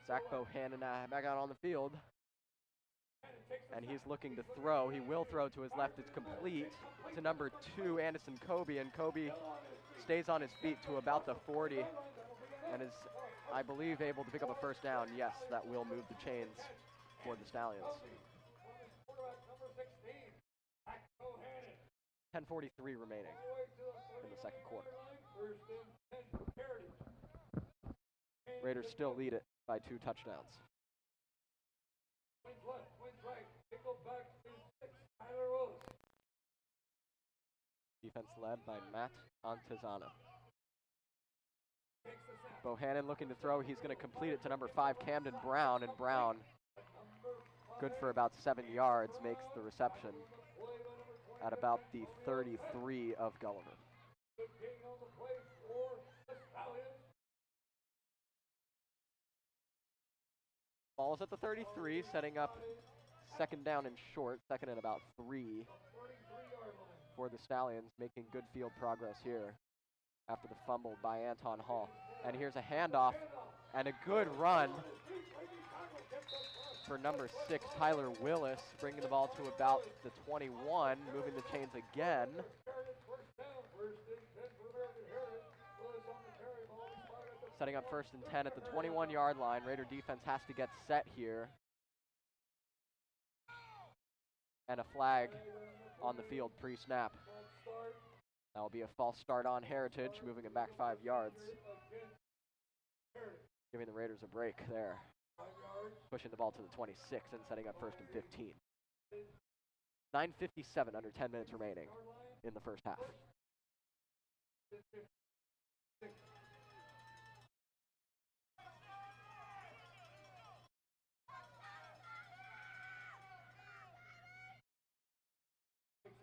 Zach Bohannon back out on the field. And he's looking to throw. He will throw to his left. It's complete to number 2, Anderson Kobe. And Kobe stays on his feet to about the 40 and is, I believe, able to pick up a first down. Yes, that will move the chains for the Stallions. 10:43 remaining in the second quarter. Raiders still lead it by 2 touchdowns. Defense led by Matt Antezana. Bohannon looking to throw. He's going to complete it to number 5, Camden Brown. And Brown, good for about 7 yards, makes the reception at about the 33 of Gulliver. Ball is at the 33, setting up 2nd down and short, 2nd and about 3 for the Stallions, making good field progress here after the fumble by Anton Hall. And here's a handoff and a good run for number 6, Tyler Willis, bringing the ball to about the 21, moving the chains again. Setting up 1st and 10 at the 21-yard line. Raider defense has to get set here. And a flag on the field pre-snap. That will be a false start on Heritage, moving it back 5 yards. Giving the Raiders a break there. Pushing the ball to the 26 and setting up 1st and 15. 9:57, under 10 minutes remaining in the first half.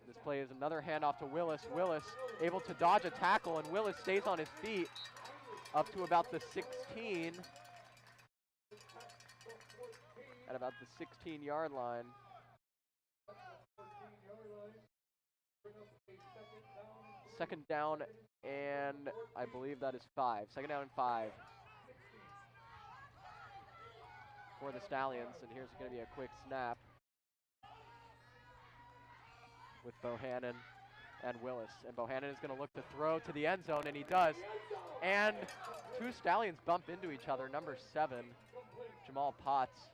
This play is another handoff to Willis. Willis able to dodge a tackle, and Willis stays on his feet up to about the 16. At about the 16-yard line. Second down, and I believe that is 5. 2nd down and 5 for the Stallions. And here's going to be a quick snap with Bohannon and Willis. And Bohannon is going to look to throw to the end zone, and he does. And 2 Stallions bump into each other. Number 7, Jamal Potts,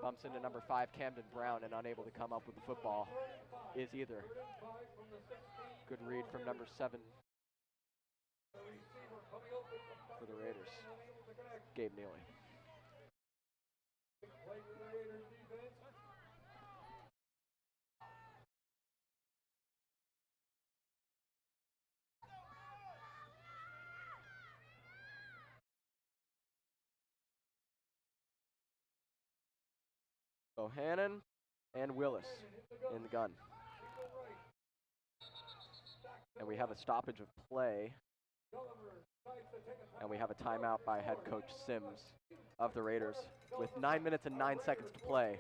Bumps into number 5, Camden Brown, and unable to come up with the football is either. Good read from number 7 for the Raiders, Gabe Neely. Bohannon and Willis in the gun. And we have a stoppage of play. And we have a timeout by head coach Sims of the Raiders with 9 minutes and 9 seconds to play.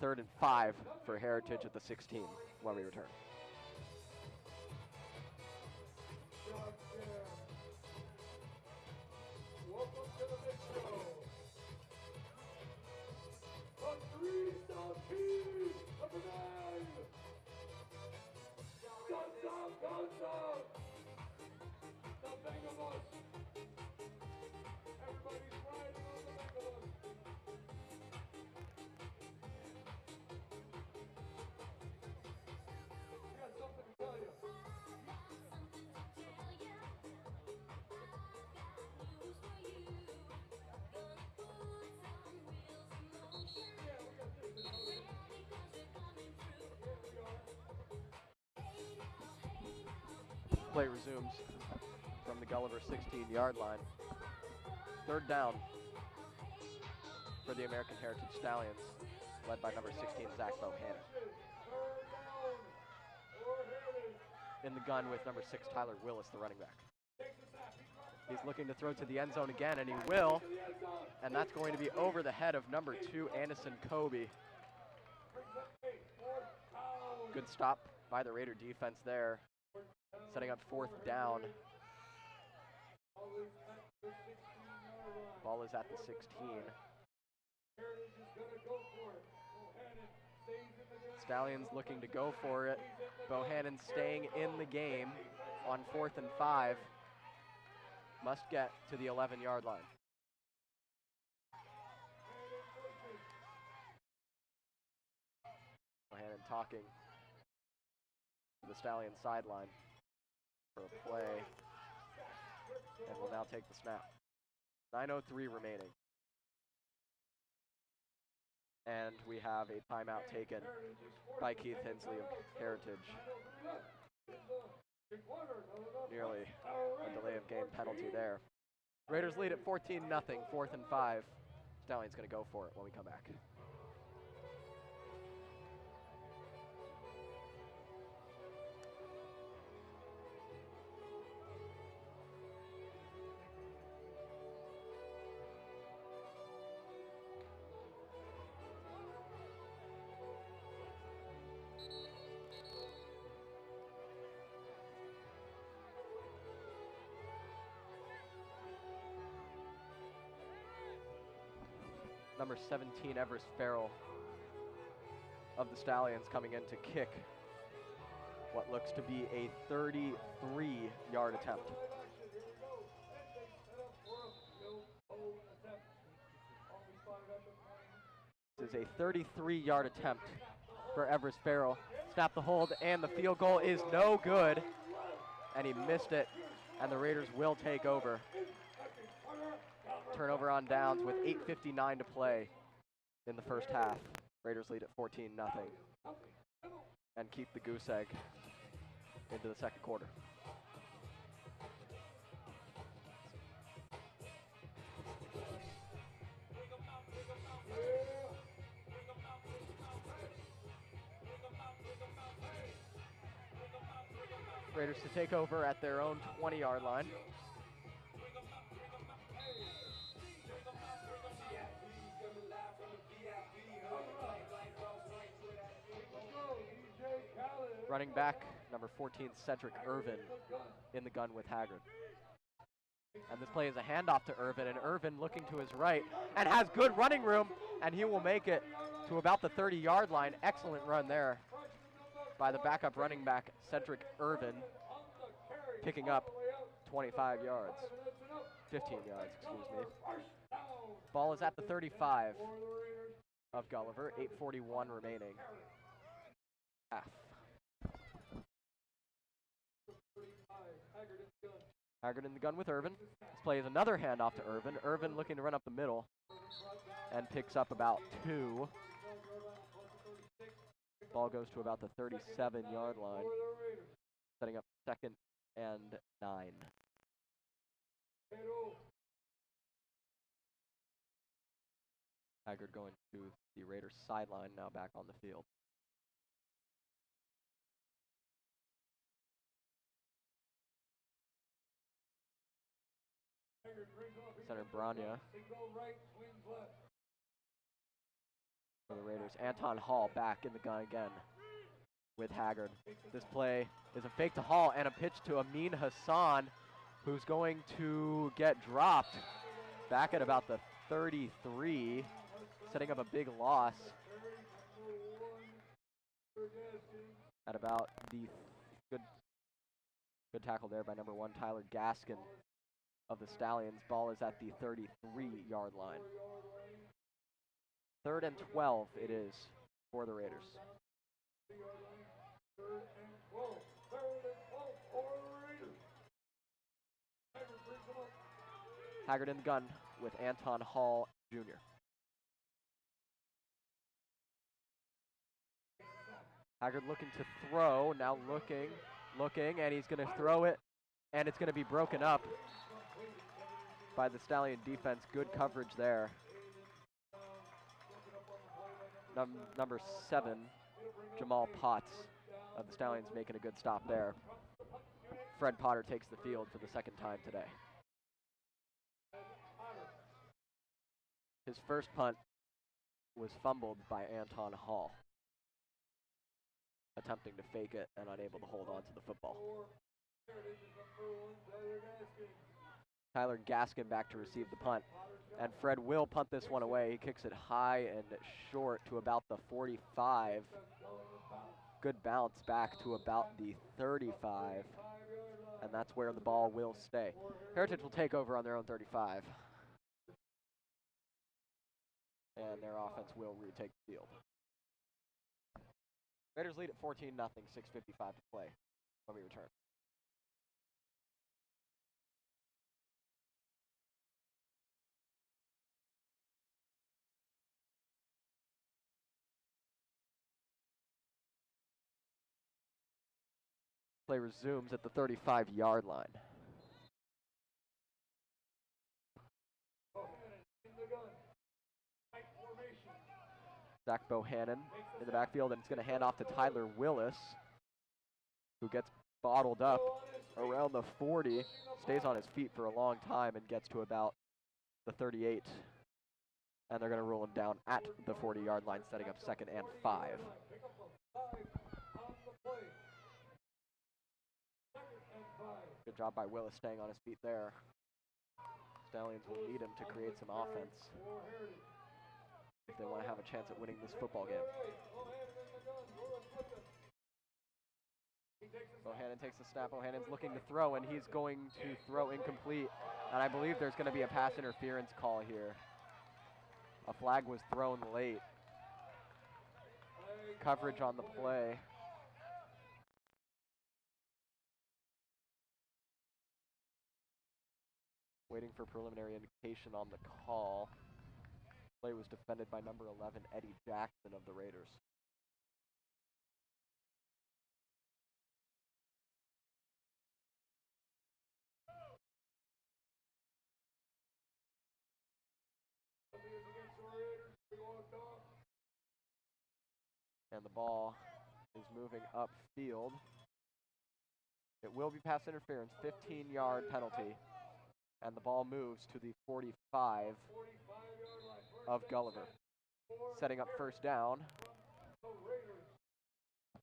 3rd and 5 for Heritage at the 16 when we return. Play resumes from the Gulliver 16-yard line. 3rd down for the American Heritage Stallions, led by number 16, Zach Bohannon. In the gun with number 6, Tyler Willis, the running back. He's looking to throw to the end zone again, and he will. And that's going to be over the head of number 2, Anderson Kobe. Good stop by the Raider defense there, setting up 4th down. Ball is at the 16. Stallions looking to go for it. Bohannon staying in the game on 4th and 5. Must get to the 11-yard line. Bohannon talking to the Stallions sideline for a play, and will now take the snap. 9:03 remaining. And we have a timeout taken by Keith Hensley of Heritage. Nearly a delay of game penalty there. Raiders lead at 14-0, 4th and 5. Stallions going to go for it when we come back. Number 17, Everest Farrell of the Stallions coming in to kick what looks to be a 33-yard attempt. This is a 33-yard attempt for Everest Farrell. Snap the hold, and the field goal is no good. And he missed it, and the Raiders will take over. Turnover on downs with 8:59 to play in the first half. Raiders lead at 14-0 and keep the goose egg into the second quarter. Raiders to take over at their own 20-yard line. Running back, number 14, Cedric Irvin, in the gun with Haggard. And this play is a handoff to Irvin, and Irvin looking to his right, and has good running room, and he will make it to about the 30-yard line. Excellent run there by the backup running back, Cedric Irvin, picking up 25 yards, 15 yards, excuse me. Ball is at the 35. of Gulliver. 8:41 remaining. Half. Haggard in the gun with Irvin. This play is another handoff to Irvin. Irvin looking to run up the middle and picks up about 2. Ball goes to about the 37-yard line, setting up 2nd and 9. Haggard going to the Raiders sideline, now back on the field. Center Branya for the Raiders. Anton Hall back in the gun again with Haggard. This play is a fake to Hall and a pitch to Amin Hassan, who's going to get dropped back at about the 33, setting up a big loss at about the good tackle there by number 1 Tyler Gaskin of the Stallions. Ball is at the 33-yard line. 3rd and 12 it is for the Raiders. Haggard in the gun with Anton Hall Jr. Haggard looking to throw, now looking, and he's going to throw it, and it's going to be broken up by the Stallion defense. Good coverage there. Number 7, Jamal Potts of the Stallions making a good stop there. Fred Potter takes the field for the 2nd time today. His first punt was fumbled by Anton Hall, attempting to fake it and unable to hold on to the football. Tyler Gaskin back to receive the punt, and Fred will punt this one away. He kicks it high and short to about the 45. Good bounce back to about the 35, and that's where the ball will stay. Heritage will take over on their own 35, and their offense will retake the field. Raiders lead at 14-0, 6:55 to play when we return. Play resumes at the 35-yard line. Zach Bohannon in the backfield, and it's going to hand off to Tyler Willis, who gets bottled up around the 40, stays on his feet for a long time and gets to about the 38. And they're going to rule him down at the 40-yard line, setting up 2nd and 5. Good job by Willis staying on his feet there. Stallions will need him to create some offense if they want to have a chance at winning this football game. Bohannon takes the snap. Bohannon's looking to throw, and he's going to throw incomplete. And I believe there's going to be a pass interference call here. A flag was thrown late. Coverage on the play. Waiting for preliminary indication on the call. Play was defended by number 11, Eddie Jackson of the Raiders. And the ball is moving upfield. It will be pass interference, 15-yard penalty. And the ball moves to the 45 of Gulliver. Setting up 1st down.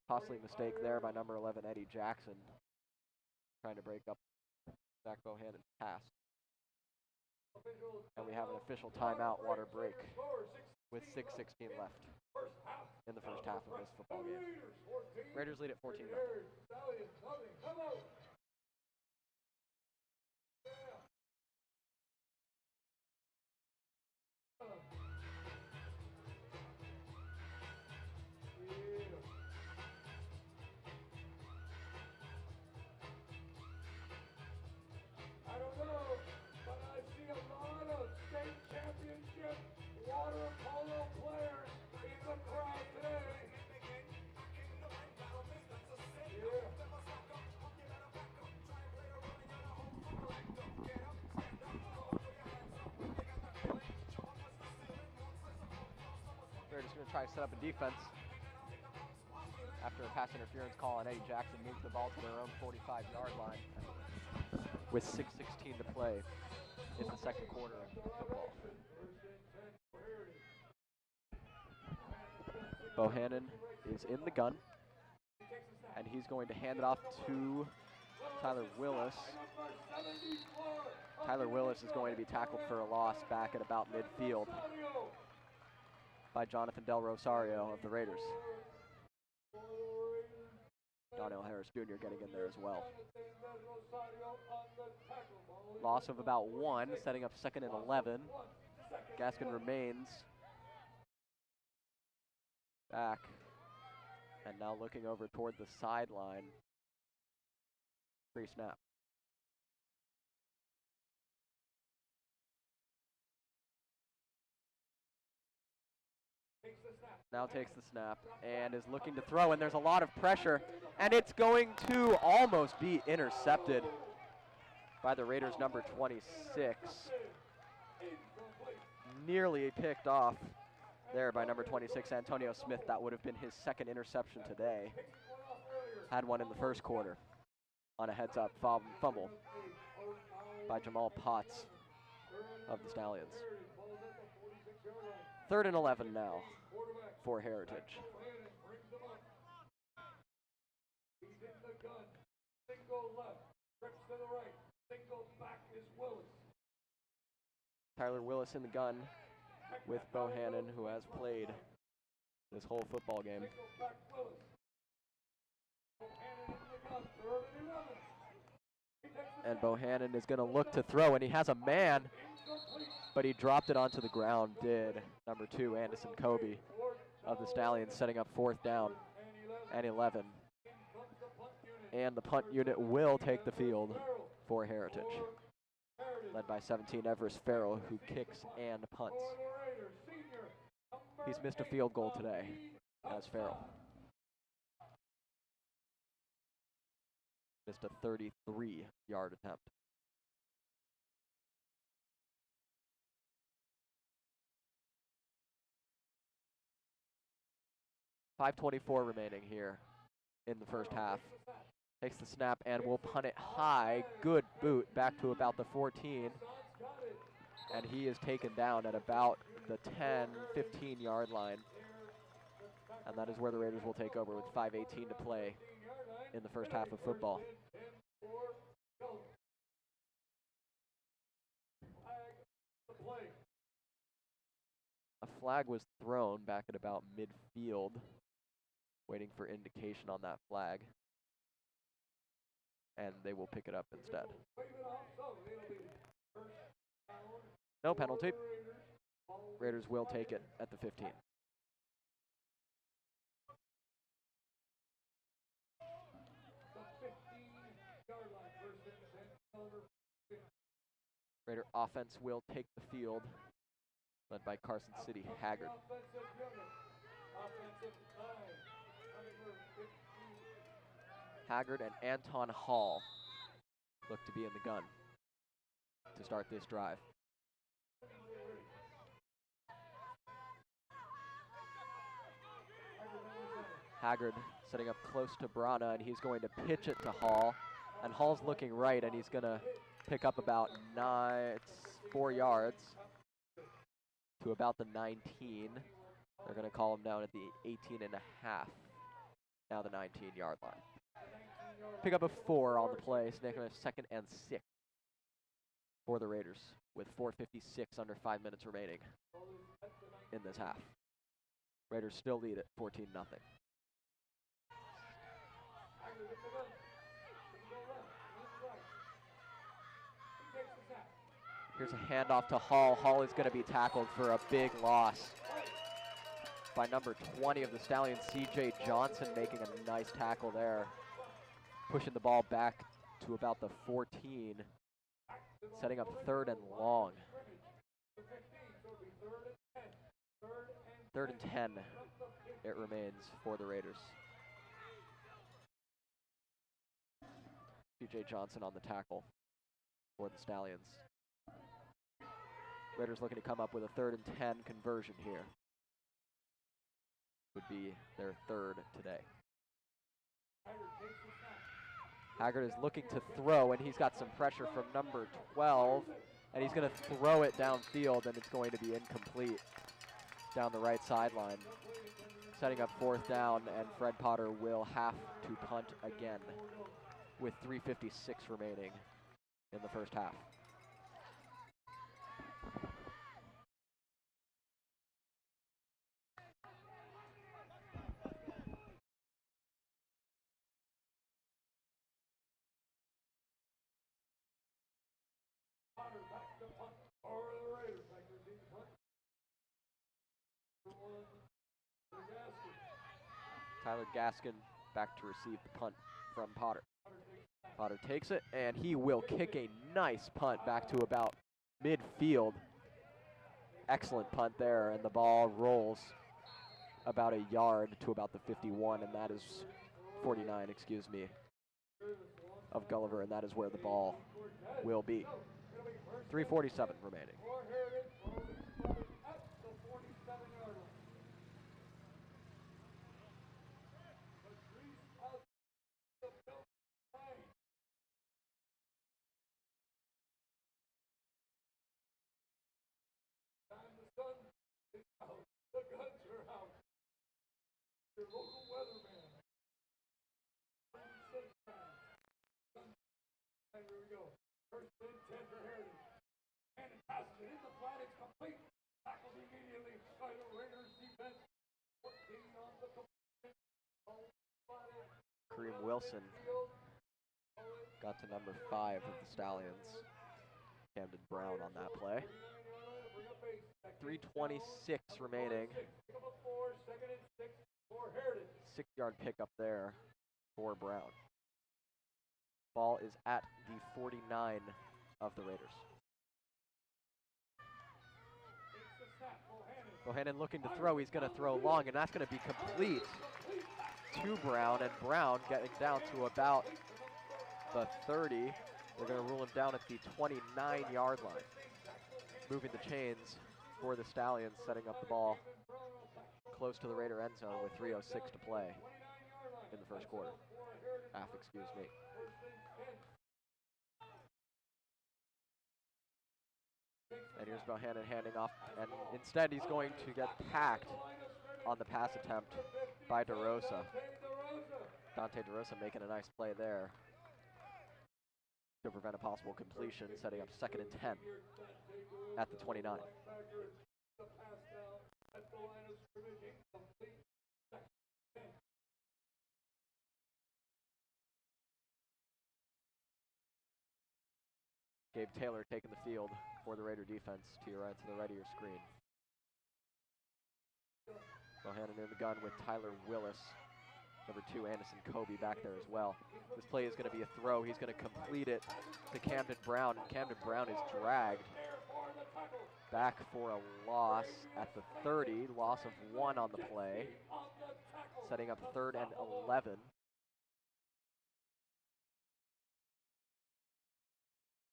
Costly mistake there by number 11, Eddie Jackson, trying to break up Zach Bohannon's pass. And we have an official timeout, water break, with 6:16 left in the first half of this football game. Raiders lead at 14-0. try to set up a defense after a pass interference call on Eddie Jackson moves the ball to their own 45-yard line with 6:16 to play in the second quarter of football. Bohannon is in the gun, and he's going to hand it off to Tyler Willis. Tyler Willis is going to be tackled for a loss back at about midfield by Jonathan Del Rosario of the Raiders. Donnell Harris Jr. getting in there as well. Loss of about 1, setting up 2nd and 11. Gaskin remains back and now looking over toward the sideline. Free snap. Now takes the snap and is looking to throw, and there's a lot of pressure, and it's going to almost be intercepted by the Raiders' number 26. Nearly picked off there by number 26, Antonio Smith. That would have been his 2nd interception today. Had one in the first quarter on a heads-up fumble by Jamal Potts of the Stallions. 3rd and 11 now for Heritage. Tyler Willis in the gun with Bohannon, who has played this whole football game. And Bohannon is going to look to throw, and he has a man, but he dropped it onto the ground, did number 2, Anderson Kobe of the Stallions, setting up 4th down and 11. And the punt unit will take the field for Heritage, led by 17, Everest Farrell, who kicks and punts. He's missed a field goal today as Farrell. Missed a 33-yard attempt. .5:24 remaining here in the first half. Takes the snap and will punt it high. Good boot back to about the 14. And he is taken down at about the 10, 15-yard line. And that is where the Raiders will take over with 5:18 to play in the first half of football. A flag was thrown back at about midfield, waiting for indication on that flag. And they will pick it up instead. No penalty. Raiders will take it at the 15. Raider offense will take the field, led by Carson City Haggard. Haggard and Anton Hall look to be in the gun to start this drive. Haggard setting up close to Brana, and he's going to pitch it to Hall. And Hall's looking right, and he's going to pick up about 4 yards to about the 19. They're going to call him down at the 18 and a half. Now the 19-yard line. Pick up a 4 on the play, snaking a 2nd and 6 for the Raiders with 4:56 under 5 minutes remaining in this half. Raiders still lead at 14-0. Here's a handoff to Hall. Hall is going to be tackled for a big loss by number 20 of the Stallions, C.J. Johnson, making a nice tackle there, pushing the ball back to about the 14, setting up 3rd and long. 3rd and 10 it remains for the Raiders. C.J. Johnson on the tackle for the Stallions. Raiders looking to come up with a 3rd and 10 conversion here. would be their third today. Haggard is looking to throw, and he's got some pressure from number 12, and he's going to throw it downfield, and it's going to be incomplete down the right sideline, setting up 4th down, and Fred Potter will have to punt again with 3:56 remaining in the first half. Tyler Gaskin back to receive the punt from Potter. Potter takes it, and he will kick a nice punt back to about midfield. Excellent punt there, and the ball rolls about a yard to about the 51, and that is 49, excuse me, of Gulliver, and that is where the ball will be. 3:47 remaining. Kareem Wilson got to number 5 of the Stallions. Camden Brown on that play. 3:26 remaining. 6-yard pickup there for Brown. Ball is at the 49 of the Raiders. Bohannon looking to throw. He's going to throw long, and that's going to be complete to Brown, and Brown getting down to about the 30. They're going to rule him down at the 29-yard line. Moving the chains for the Stallions, setting up the ball close to the Raider end zone with 3:06 to play in the first quarter. Half, excuse me. And here's Bohannon handing off, and instead he's going to get packed on the pass attempt by DeRosa. Dante DeRosa making a nice play there to prevent a possible completion, setting up 2nd and 10 at the 29. Gabe Taylor taking the field for the Raider defense to your right, to the right of your screen. Bohannon in the gun with Tyler Willis. Number 2, Anderson Kobe back there as well. This play is going to be a throw. He's going to complete it to Camden Brown, and Camden Brown is dragged back for a loss at the 30. Loss of 1 on the play, setting up 3rd and 11.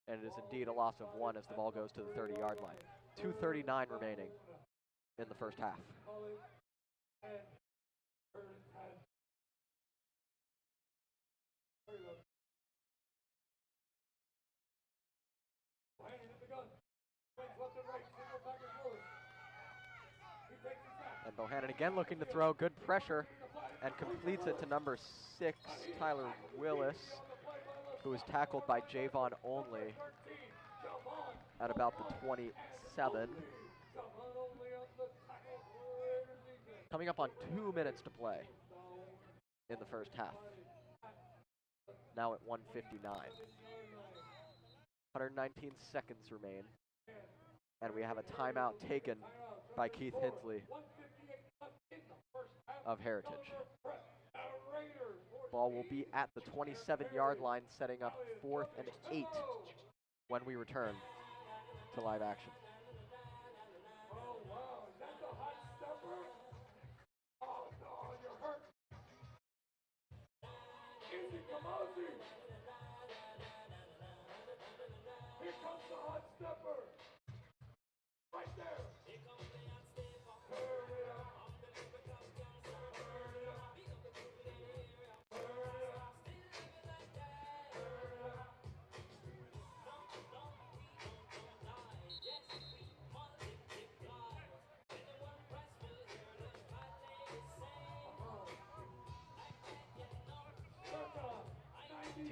And it is indeed a loss of 1 as the ball goes to the 30-yard line. 2:39 remaining in the first half. And Bohannon again looking to throw. Good pressure, and completes it to number 6, Tyler Willis, who was tackled by Javon Only at about the 27. Coming up on 2 minutes to play in the first half. Now at 1:59. 119 seconds remain. And we have a timeout taken by Keith Hensley of Heritage. Ball will be at the 27-yard line, setting up 4th and 8 when we return to live action. Here comes the hot stepper. Right there. Here comes the hot stepper. Hurry up.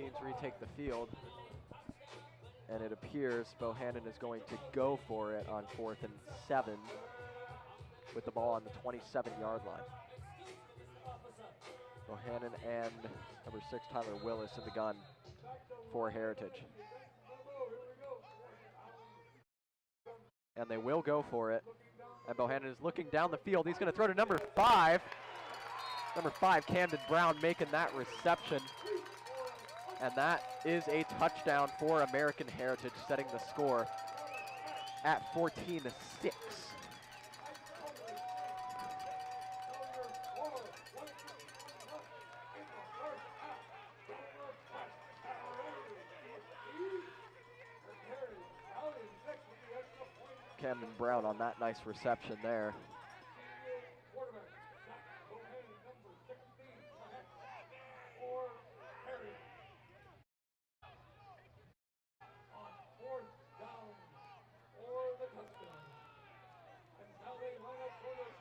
teams retake the field. And it appears Bohannon is going to go for it on 4th and 7 with the ball on the 27-yard line. Bohannon and number 6, Tyler Willis in the gun for Heritage. And they will go for it. And Bohannon is looking down the field. He's going to throw to number 5. Number 5, Camden Brown, making that reception. And that is a touchdown for American Heritage, setting the score at 14-6. Camden Brown on that nice reception there.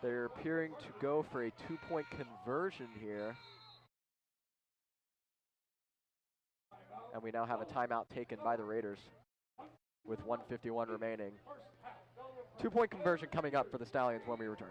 They're appearing to go for a 2-point conversion here. And we now have a timeout taken by the Raiders with 1:51 remaining. 2-point conversion coming up for the Stallions when we return.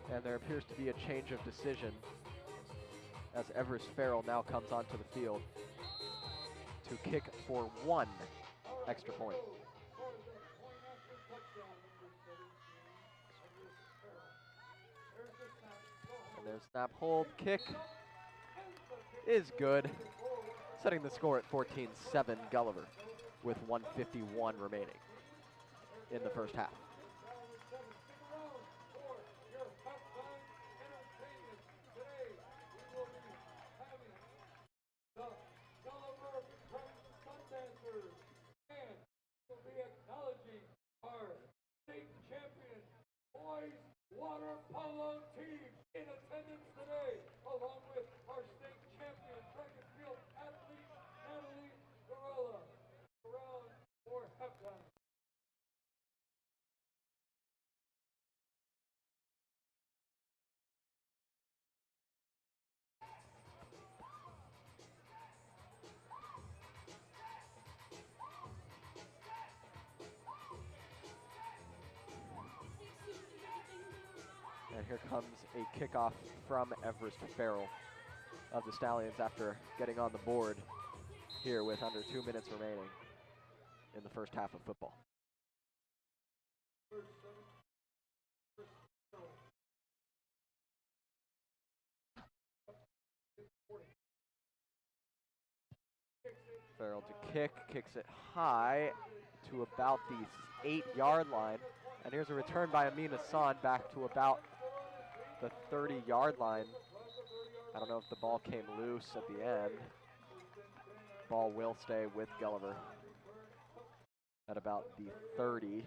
And there appears to be a change of decision as Everest Farrell now comes onto the field to kick for 1 extra point. And there's snap, hold, kick is good, setting the score at 14-7 Gulliver with 1:51 remaining in the first half. Water polo team in attendance today, along with our state champion track and field athlete, Natalie Gorilla. Around for halftime. And here comes a kickoff from Everest Farrell of the Stallions after getting on the board here with under 2 minutes remaining in the first half of football. Farrell to kick, kicks it high to about the 8-yard line. And here's a return by Amin Hassan back to about the 30-yard line. I don't know if the ball came loose at the end. Ball will stay with Gulliver at about the 30.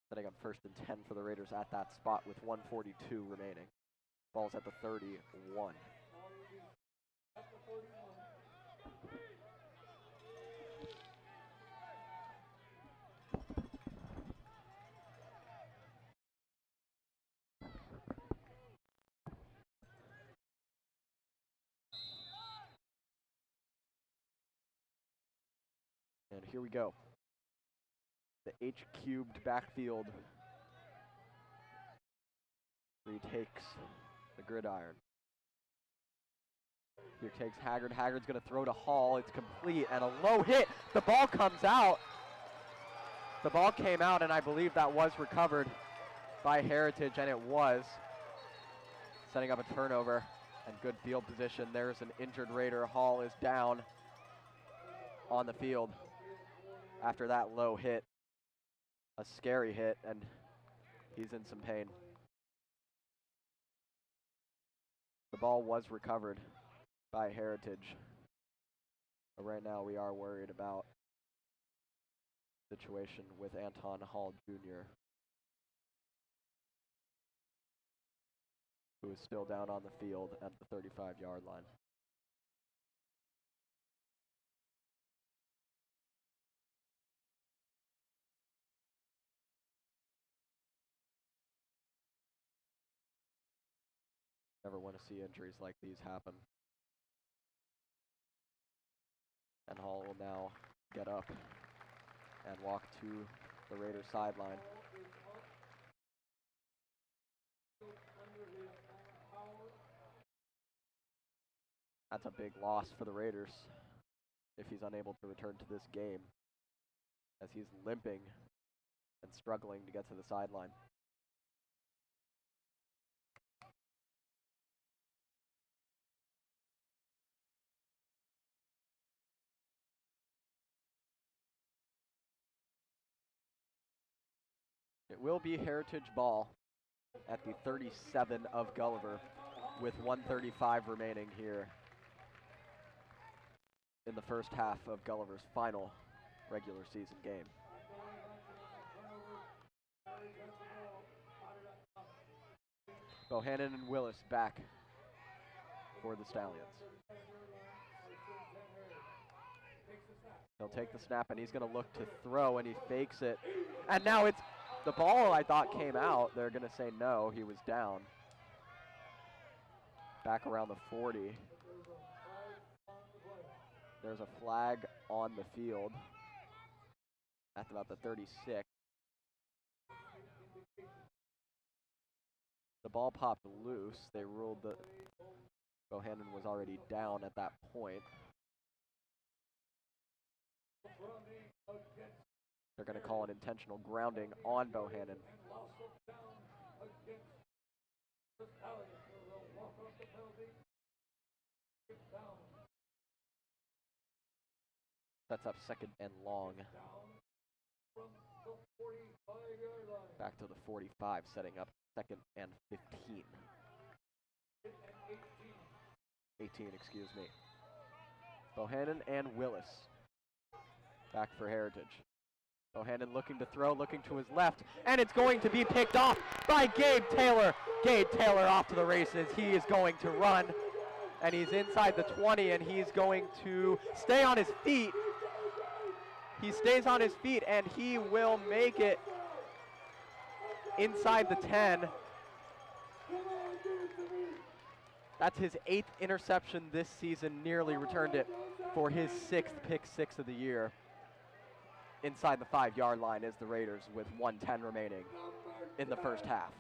Setting up 1st and 10 for the Raiders at that spot with 1:42 remaining. Ball's at the 31. And here we go. The H-cubed backfield retakes the gridiron. Here takes Haggard. Haggard's going to throw to Hall. It's complete and a low hit. The ball comes out. The ball came out, and I believe that was recovered by Heritage, and it was, setting up a turnover and good field position. There's an injured Raider. Hall is down on the field after that low hit, a scary hit, and he's in some pain. The ball was recovered by Heritage, but right now we are worried about the situation with Anton Hall Jr., who is still down on the field at the 35-yard line. Never want to see injuries like these happen. And Hall will now get up and walk to the Raiders sideline. That's a big loss for the Raiders if he's unable to return to this game, as he's limping and struggling to get to the sideline. It will be Heritage ball at the 37 of Gulliver with 1:35 remaining here in the first half of Gulliver's final regular season game. Bohannon and Willis back for the Stallions. He'll take the snap, and he's going to look to throw, and he fakes it. And now it's the ball I thought came out. They're going to say no, he was down. Back around the 40. There's a flag on the field at about the 36. The ball popped loose. They ruled that Bohannon was already down at that point. They're going to call an intentional grounding on Bohannon. Sets up second and long. Back to the 45, setting up second and 15. 18, excuse me. Bohannon and Willis back for Heritage. Bohannon looking to throw, looking to his left, and it's going to be picked off by Gabe Taylor. Gabe Taylor off to the races. He is going to run, and he's inside the 20, and he's going to stay on his feet. He stays on his feet, and he will make it inside the 10. That's his 8th interception this season, nearly returned it for his 6th pick six of the year. Inside the 5-yard line is the Raiders with 1:10 remaining in the first half.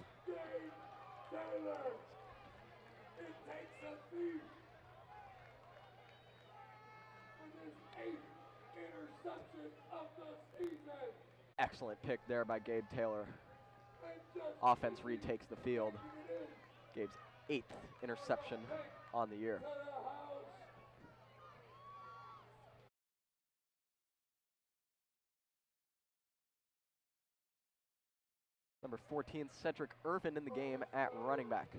Excellent pick there by Gabe Taylor. Offense retakes the field. Gabe's 8th interception on the year. Number 14, Cedric Irvin in the game at running back.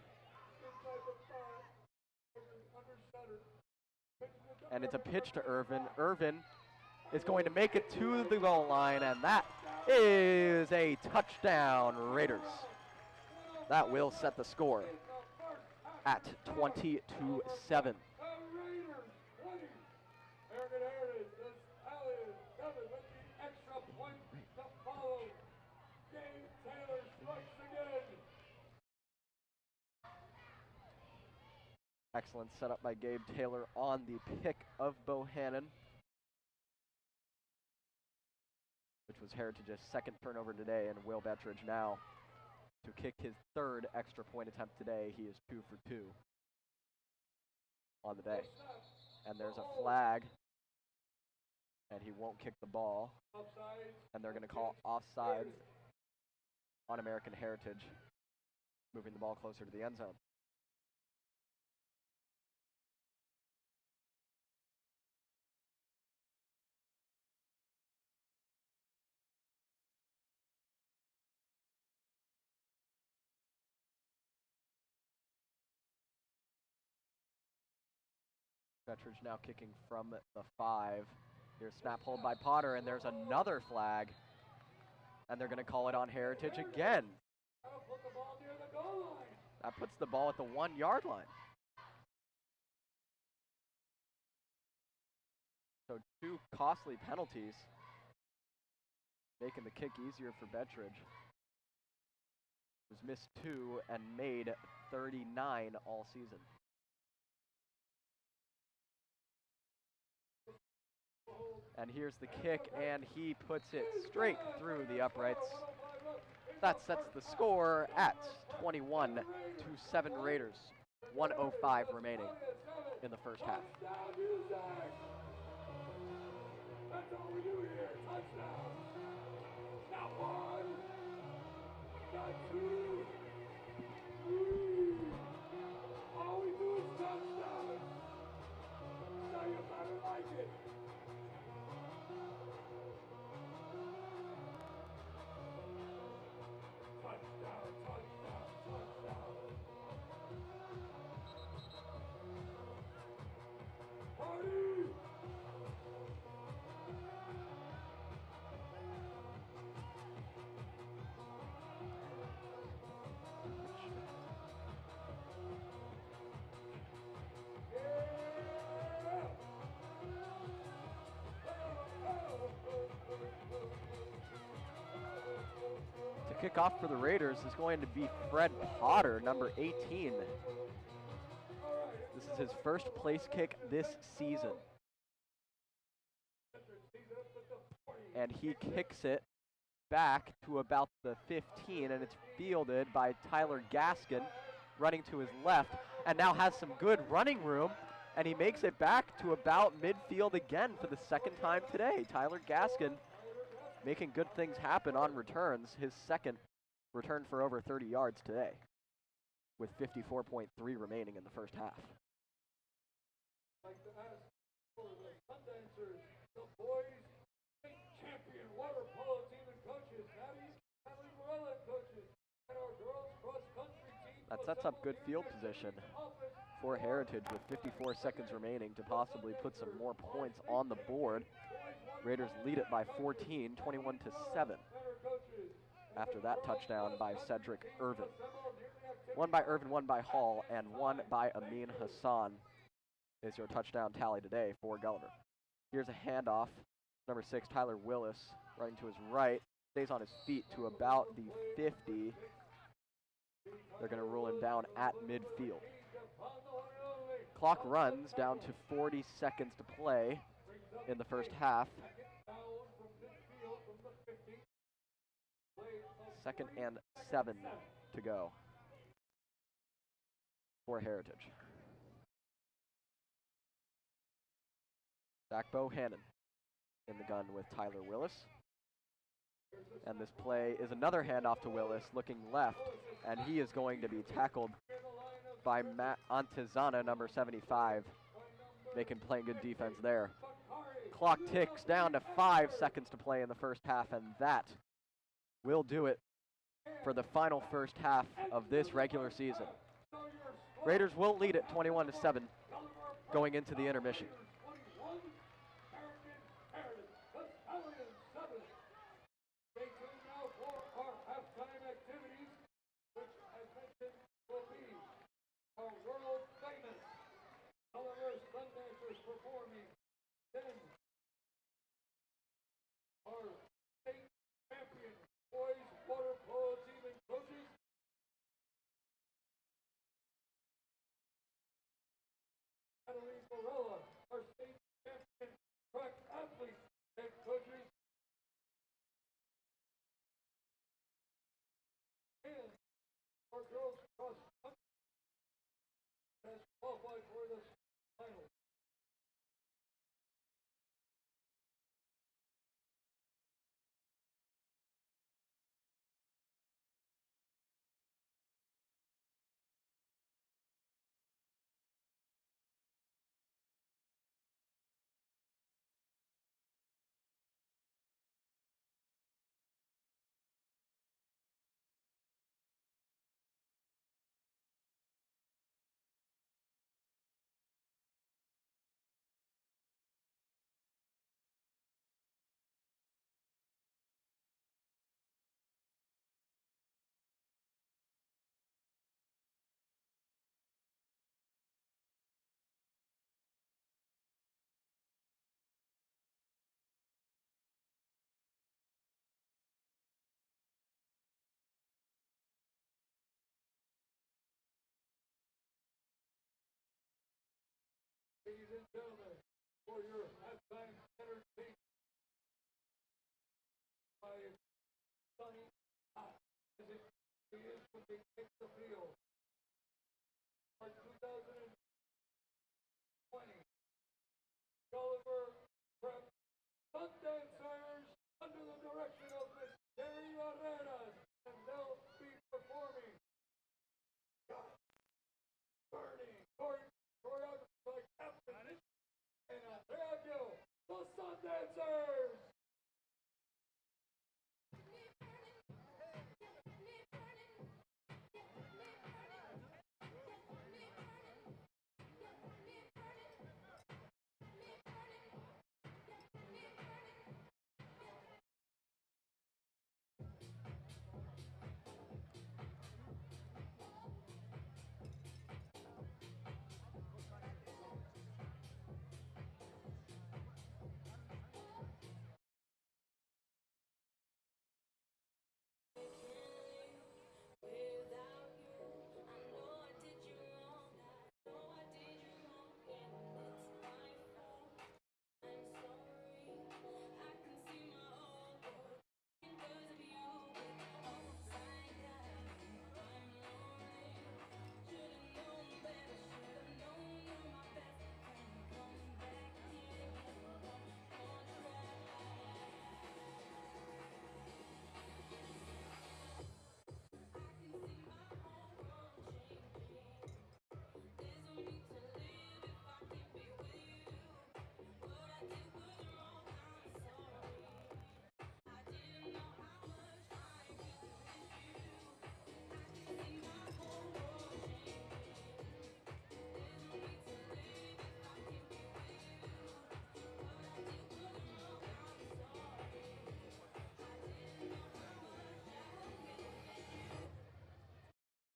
And it's a pitch to Irvin. Irvin is going to make it to the goal line, and that is a touchdown, Raiders. That will set the score at 22-7. Excellent setup by Gabe Taylor on the pick of Bohannon, which was Heritage's second turnover today, and Will Bettridge now to kick his 3rd extra point attempt today. He is 2 for 2 on the day. And there's a flag, and he won't kick the ball. And they're going to call offsides on American Heritage, moving the ball closer to the end zone. Betridge now kicking from the 5. Here's snap hold by Potter, and there's another flag. And they're going to call it on Heritage again. That puts the ball at the 1-yard line. So 2 costly penalties, making the kick easier for Betridge. Was missed 2 and made 39 all season. And here's the kick, and he puts it straight through the uprights. That sets the score at 21-7 Raiders. 1:05 remaining in the first half. That's all we do here. Touchdown. Not 1, not 2, 3. All we do is touchdown. Now you better like it. Touchdown, touchdown, touchdown. Party! To kick off for the Raiders is going to be Fred Potter, number 18. This is his first place kick this season. And he kicks it back to about the 15, and it's fielded by Tyler Gaskin, running to his left, and now has some good running room, and he makes it back to about midfield again for the second time today. Tyler Gaskin making good things happen on returns, his second return for over 30 yards today, with 54.3 remaining in the first half. Like to ask for the Sundancers, the boys state champion water polo team and coaches, Natalie Morella coaches, and our girls cross country team. That sets up good field position for Heritage with 54 seconds remaining to possibly put some more points on the board. Raiders lead it by 14, 21-7. After that touchdown by Cedric Irvin. One by Irvin, one by Hall, and one by Amin Hassan is your touchdown tally today for Gulliver. Here's a handoff. Number 6, Tyler Willis, running to his right, stays on his feet to about the 50. They're going to rule him down at midfield. Clock runs down to 40 seconds to play in the first half. 2nd and 7 to go for Heritage. Zach Bohannon in the gun with Tyler Willis. And this play is another handoff to Willis, looking left, and he is going to be tackled by Matt Antizana, number 75, playing good defense there. Clock ticks down to 5 seconds to play in the first half, and that will do it for the final first half of this regular season. Raiders will lead it 21-7 going into the intermission. Performing, then our state champion boys water polo team and coaches. Natalie Morella, our state champion track athletes and coaches. And our girls cross country has qualified for the finals. gentlemen, for your halftime entertainment, by sunny hot as it is when they take the field. Our 2020 Gulliver Prep Sundancers under the direction of Miss Jerry Herrera, and they'll be performing burning choreography by Captain and Andrea Gill, the Sundancers.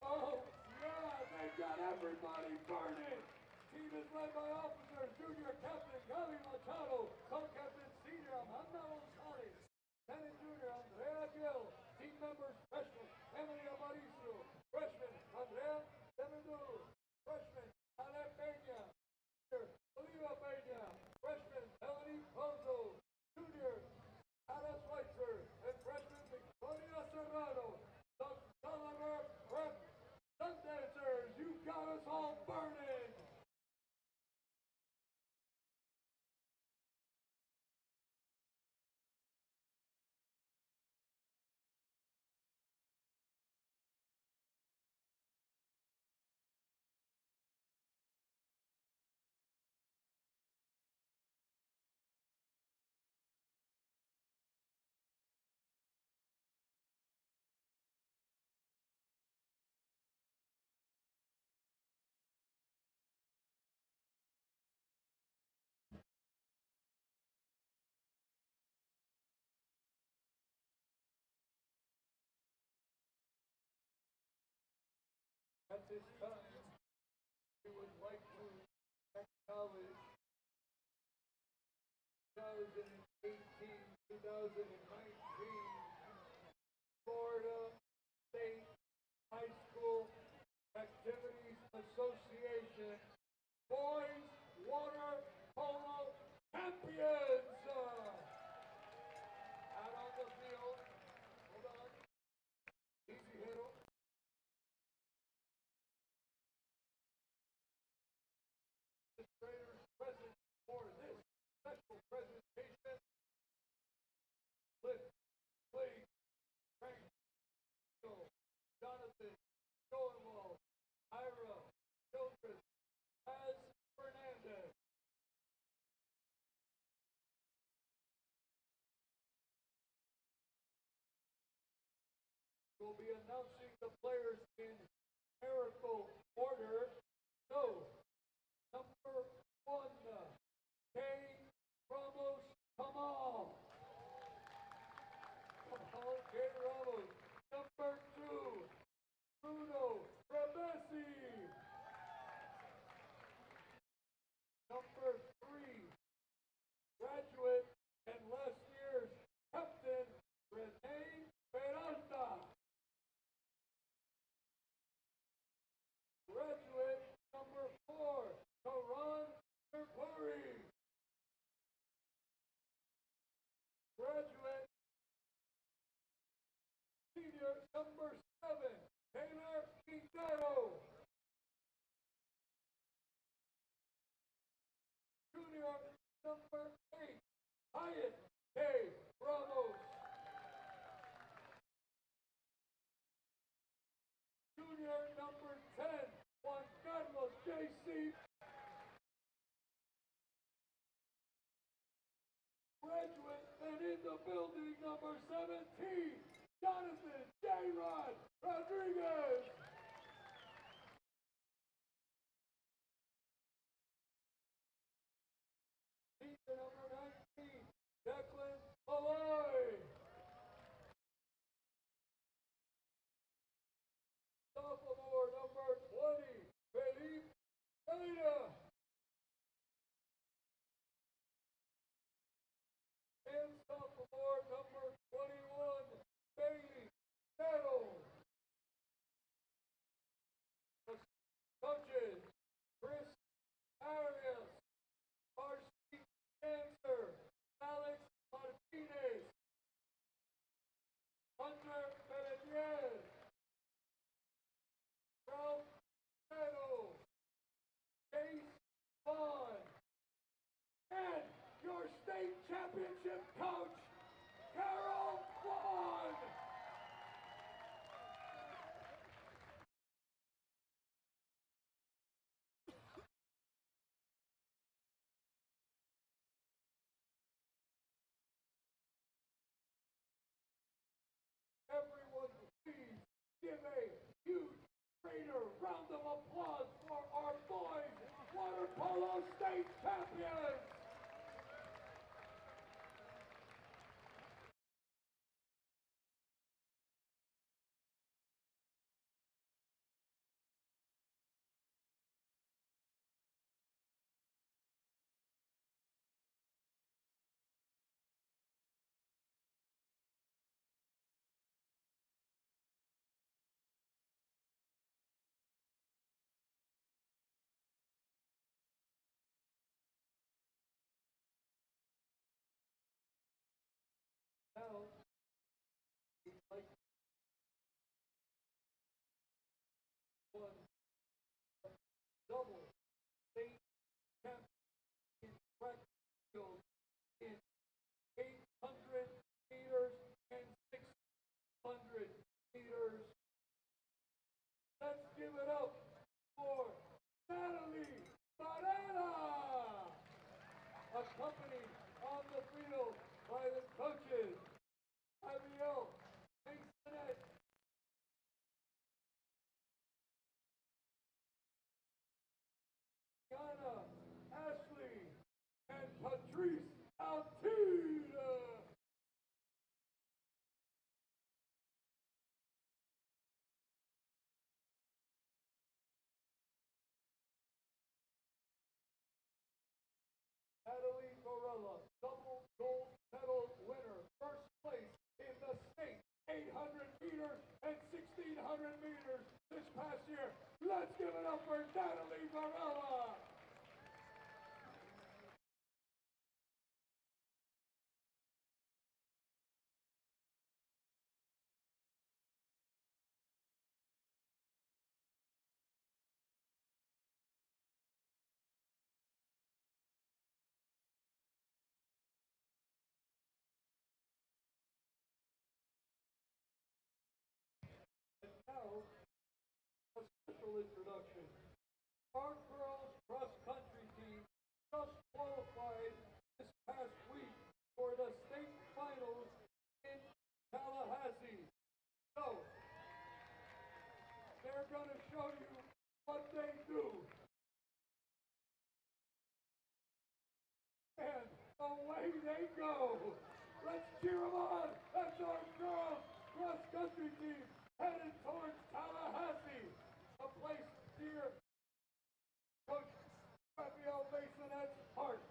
Oh, yeah, they got everybody burning. Team is led by officers Junior Captain Gaby Machado, Co-Captain Senior Amanda Gonzalez, Lieutenant Junior Andrea Gill, team members Freshman Emily Aparicio, Freshman Andrea Demedu, Freshman Ale Peña, Junior Oliva Peña, Freshman Melanie Pozo, Junior Ada Schweitzer, and Freshman Victoria Serrano. The Gulliver Prep Sundancers, you got us all burning! At this time, we would like to acknowledge 2018-2019 Florida State High School Activities Association Boys Water Polo Champions! Out on the field, hold on, easy hiddle. Administrators present for this special presentation. Lift, Blake, Frank, Jonathan, Joel, Ira, Childress, Az Fernandez. We'll be announcing the players in numerical order. So, number 1, Kay Ramos Kamal. Kamal K. Ramos. Number 2, Bruno Rebesi. Number 3, graduate and last year's captain, Renee Peralta. number 8, Hyatt K. Ramos. Junior number 10, Juan Carlos J.C. Graduate and in the building, number 17, Jonathan J. Rod Rodriguez. Teacher number 19, Declan Malloy. Sophomore number 20, Felipe Pereira. And sophomore number 21, Bailey Nettle. Coaches, Chris Arias, Varsity Dancer, Alex Martinez, Hunter Pelletier, Ralph Nettle, Chase Vaughn, and your state championship coach, Carol Vaughn. Everyone, please give a huge greater round of applause for our boys water polo state champions. Now, we'd like one double state champion track field in 800 meters and 600 meters. Let's give it up for Natalie Varela, accompanied on the field by the coaches, Javier Masonette, Yana Ashley, and Patrice Altida. Natalie Varela, double gold medal winner, first place in the state 800 meters and 1600 meters this past year. Let's give it up for Natalie Varela. And now, a special introduction. Our girls cross-country team just qualified this past week for the state finals in Tallahassee. So, they're going to show you what they do. And away they go. Let's cheer them on. That's our girls cross-country team headed towards Tallahassee, a place dear Coach Raphael Masonette's heart.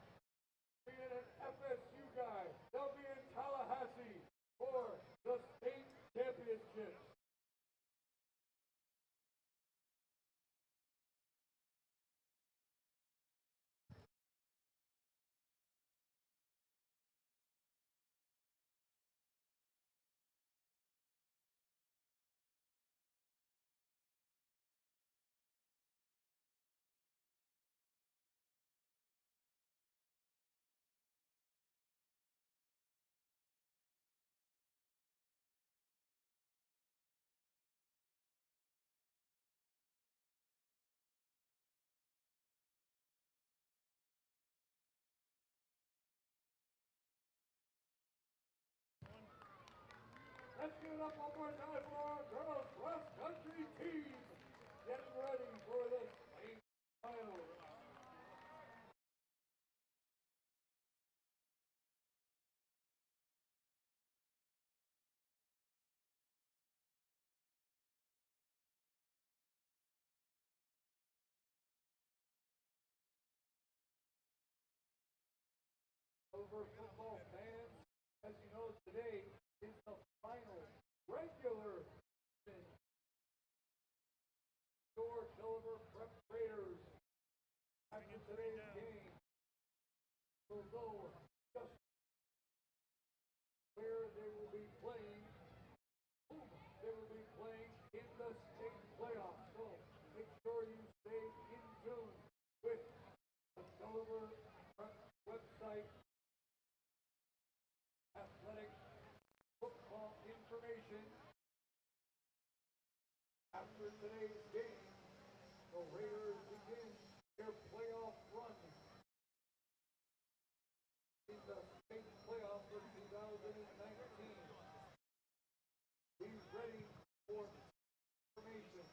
Being an FSU guy, they'll be in Tallahassee for the state championships. Give it up one more time for our girls cross country team. Getting ready for the state finals. Over football fans, as you know, today is the final regular season. Your Gulliver Prep Raiders, after today's game, will go just where they will be playing, whom they will be playing in the state playoffs. So make sure you stay in tune with the Gulliver Prep website. Athletic football information. After today's game, the Raiders begin their playoff run in the state playoff for 2019. Be ready for information.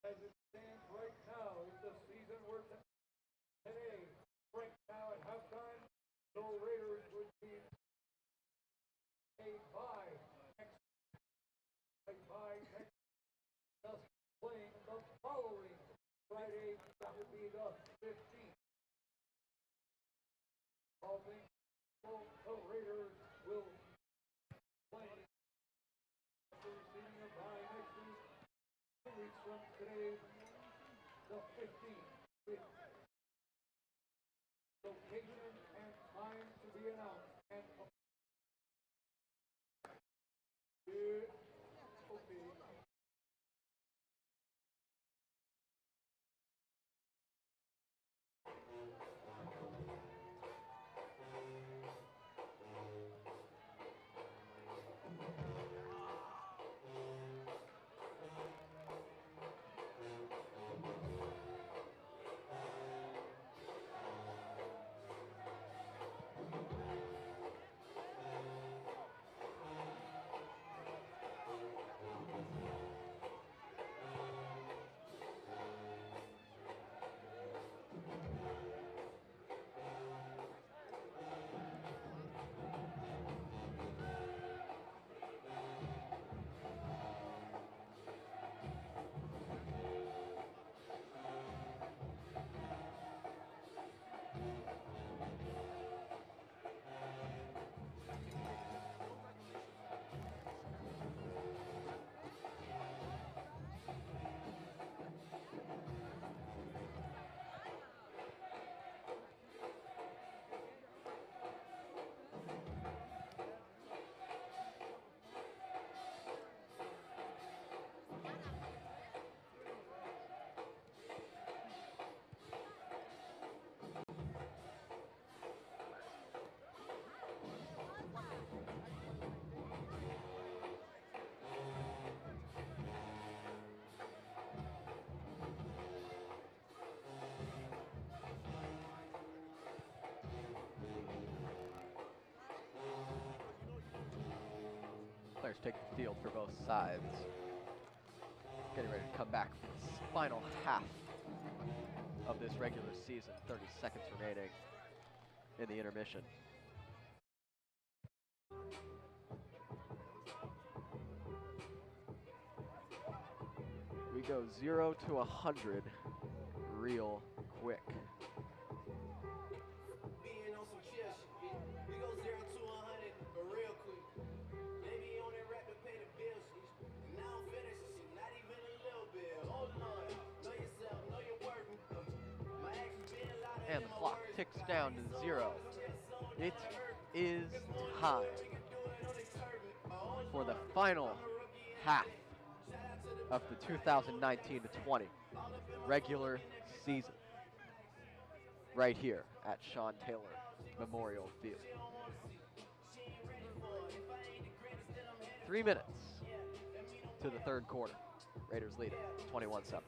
As it stands right now, if the season were to today, right now at halftime, the Raiders would be a bye next, just playing the following Friday. That would be the 15th. All things well, the Raiders will play after receiving a bye next week. 2 weeks from today, the 15th. With location and time to be announced. And okay. Players take the field for both sides. Getting ready to come back for this final half of this regular season. 30 seconds remaining in the intermission. We go 0 to 100 real quick. Being on some chill shit, bitch. We go 0 to 100, but real quick. Maybe on that rap to pay the bills, shit. And now I'm finished, shit. Not even a little bit. Hold on. Know yourself, know your worth. My actions being louder And than the my clock words. ticks down to 0. It is time for the final half of the 2019 to 20 regular season right here at Sean Taylor Memorial Field. 3 minutes to the third quarter. Raiders lead it 21-7.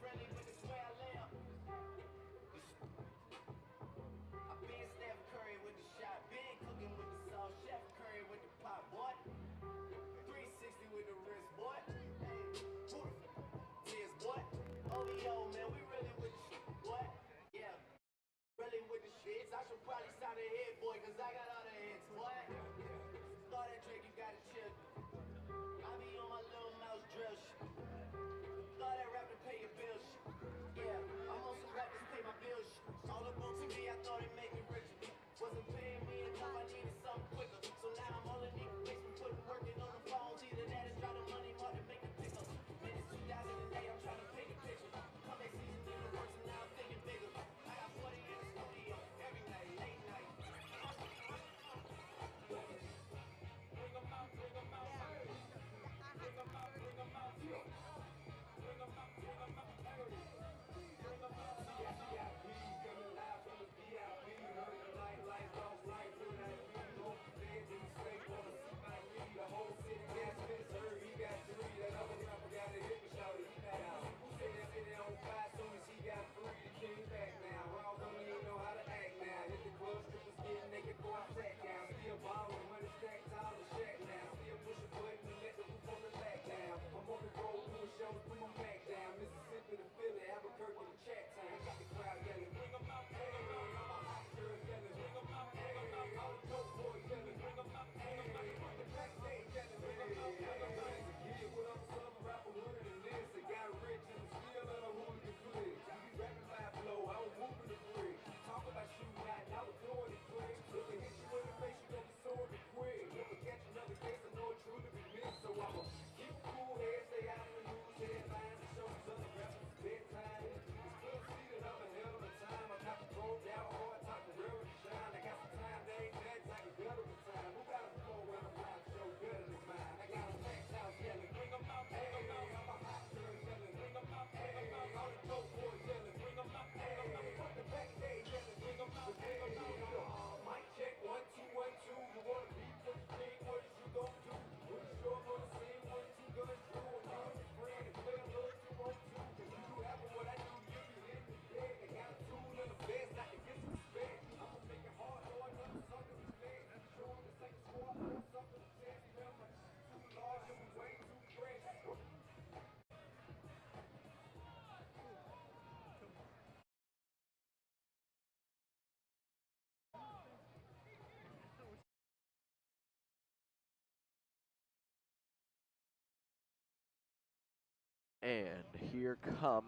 And here come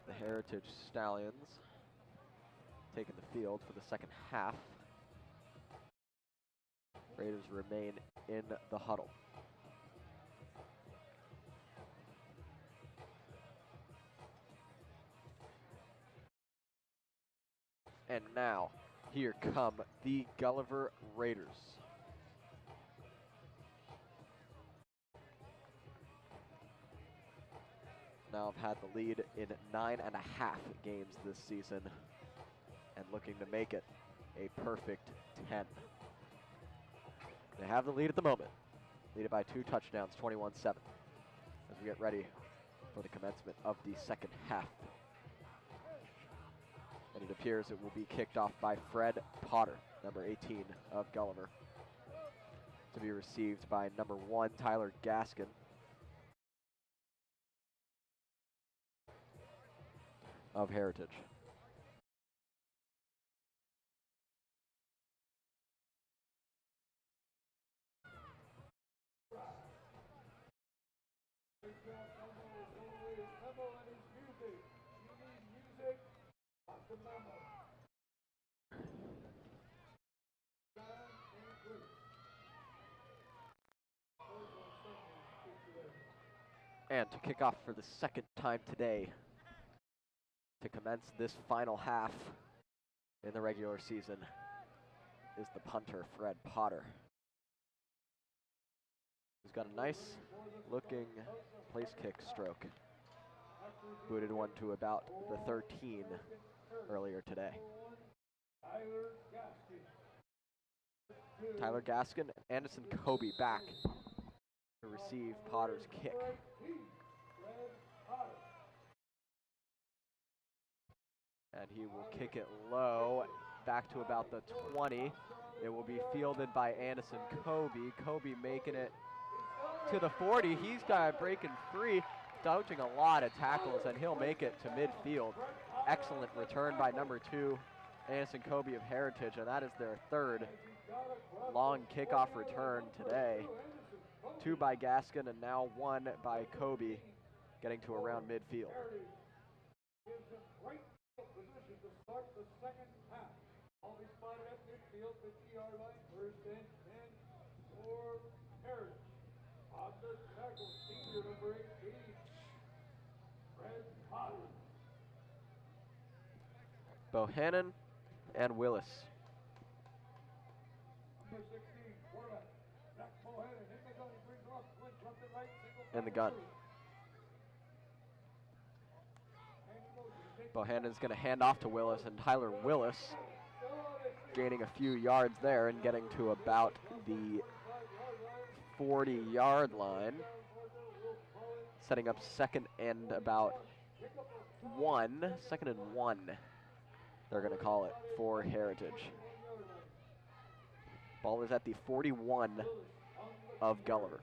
the Heritage Stallions, taking the field for the second half. Raiders remain in the huddle. And now, here come the Gulliver Raiders. Now have had the lead in 9.5 games this season and looking to make it a perfect 10. They have the lead at the moment, leaded by 2 touchdowns, 21-7, as we get ready for the commencement of the second half. And it appears it will be kicked off by Fred Potter, number 18 of Gulliver, to be received by number 1, Tyler Gaskin. Of Heritage. And to kick off for the second time today, to commence this final half in the regular season, is the punter, Fred Potter. He's got a nice looking place kick stroke. Booted one to about the 13 earlier today. Tyler Gaskin, Anderson Kobe back to receive Potter's kick. And he will kick it low, back to about the 20. It will be fielded by Anderson Kobe. Kobe making it to the 40. He's breaking free, dodging a lot of tackles, and he'll make it to midfield. Excellent return by number 2, Anderson Kobe of Heritage, and that is their third long kickoff return today. 2 by Gaskin, and now 1 by Kobe, getting to around midfield. Start the second half. All be spotted at midfield, 50-yard line, first and 10 for Heritage. On the tackle, senior number 18, Fred Potter. Bohannon and Willis. Number 16, quarterback, Zach Bohannon. In the gun, he brings off, twins left and right, single In the gun. Bohannon's going to hand off to Willis, and Tyler Willis gaining a few yards there and getting to about the 40-yard line, setting up second and 1, they're going to call it for Heritage. Ball is at the 41 of Gulliver.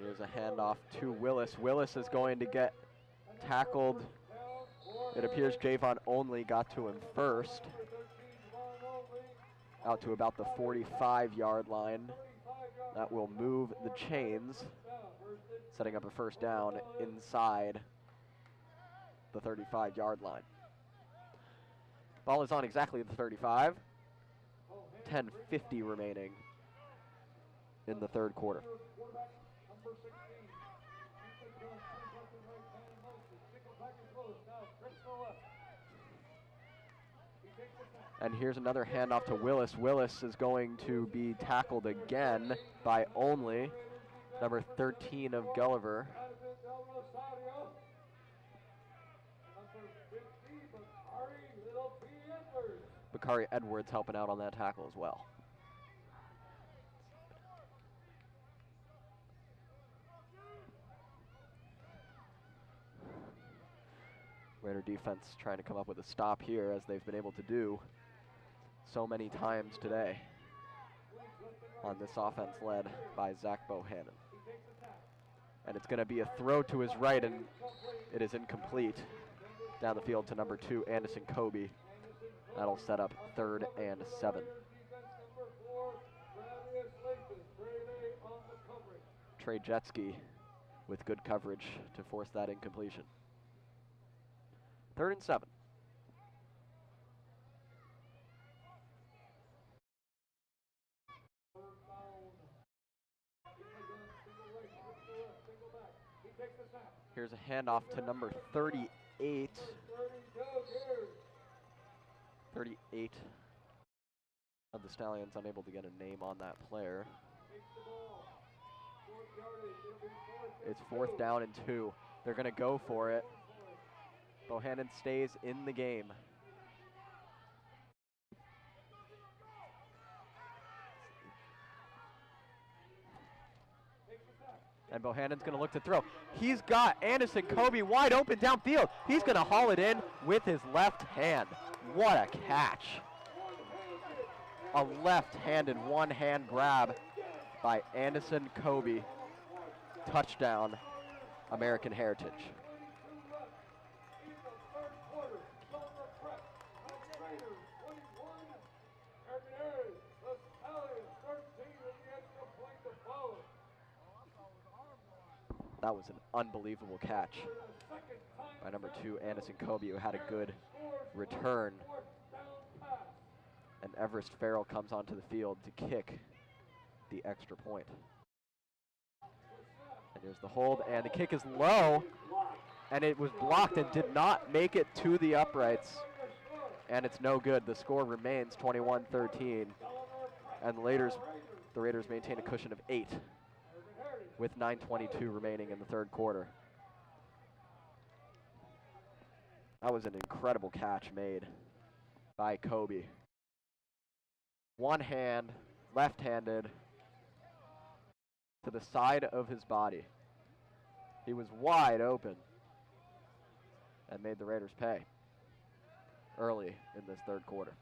Here's a handoff to Willis. Willis is going to get tackled. It appears Javon Only got to him first. Out to about the 45-yard line. That will move the chains, setting up a first down inside the 35-yard line. Ball is on exactly the 35. 10:50 remaining in the third quarter. And here's another handoff to Willis. Willis is going to be tackled again by Only, number 13 of Gulliver. Bakari Edwards helping out on that tackle as well. Raider defense trying to come up with a stop here, as they've been able to do so many times today on this offense led by Zach Bohannon. And it's going to be a throw to his right, and it is incomplete. down the field to number 2, Anderson Kobe. That'll set up 3rd and 7. Trey Jetski with good coverage to force that incompletion. 3rd and 7. Here's a handoff to number 38. 38 of the Stallions unable to get a name on that player. It's 4th down and 2. They're going to go for it. Bohannon stays in the game. And Bohannon's going to look to throw. He's got Anderson Kobe wide open downfield. He's going to haul it in with his left hand. What a catch. A left-handed one-hand grab by Anderson Kobe. Touchdown, American Heritage. That was an unbelievable catch by number 2, Anderson Kobe, who had a good return. And Everest Farrell comes onto the field to kick the extra point. And here's the hold, and the kick is low, and it was blocked and did not make it to the uprights. And it's no good. The score remains 21-13, and the Raiders maintain a cushion of 8 with 9:22 remaining in the 3rd quarter. That was an incredible catch made by Kobe. One hand, left-handed, to the side of his body. He was wide open and made the Raiders pay early in this 3rd quarter.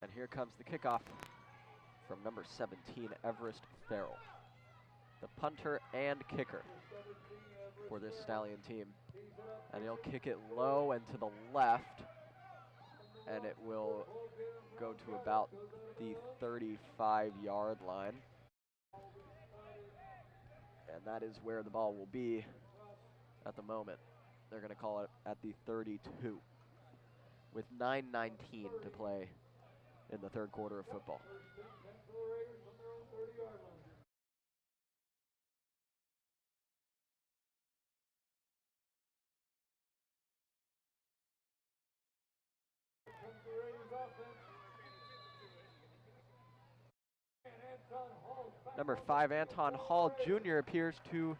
And here comes the kickoff from number 17, Everest Farrell, the punter and kicker for this Stallion team. And he'll kick it low and to the left, and it will go to about the 35-yard line. And that is where the ball will be at the moment. They're going to call it at the 32 with 9:19 to play in the 3rd quarter of football. Number 5, Anton Hall Jr. appears to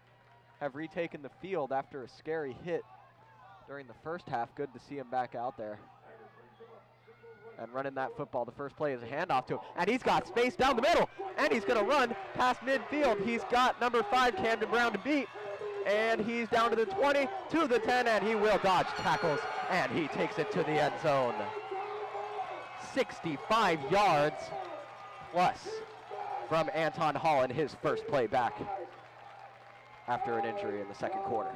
have retaken the field after a scary hit during the first half. Good to see him back out there and running that football. The first play is a handoff to him, and he's got space down the middle, and he's going to run past midfield. He's got number 5, Camden Brown, to beat, and he's down to the 20, to the 10, and he will dodge tackles, and he takes it to the end zone. 65 yards plus from Anton Hall in his first play back after an injury in the 2nd quarter.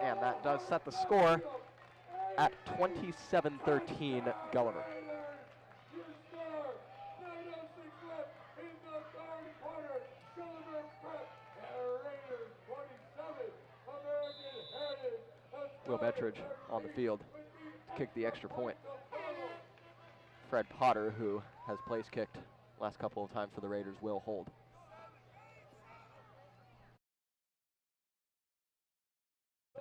And that does set the score at 27-13 Gulliver. Will Bettridge on the field to kick the extra point. Fred Potter, who has place kicked last couple of times for the Raiders, will hold.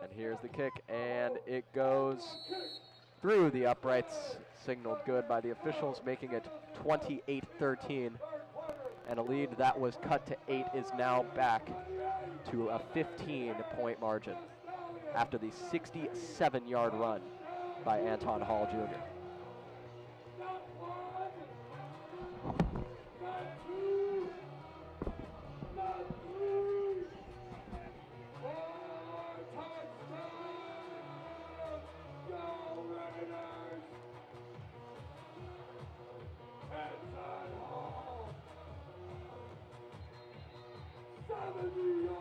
And here's the kick, and it goes through the uprights. Signaled good by the officials, making it 28-13. And a lead that was cut to 8 is now back to a 15-point margin after the 67-yard run by Anton Hall Jr. 70 yards.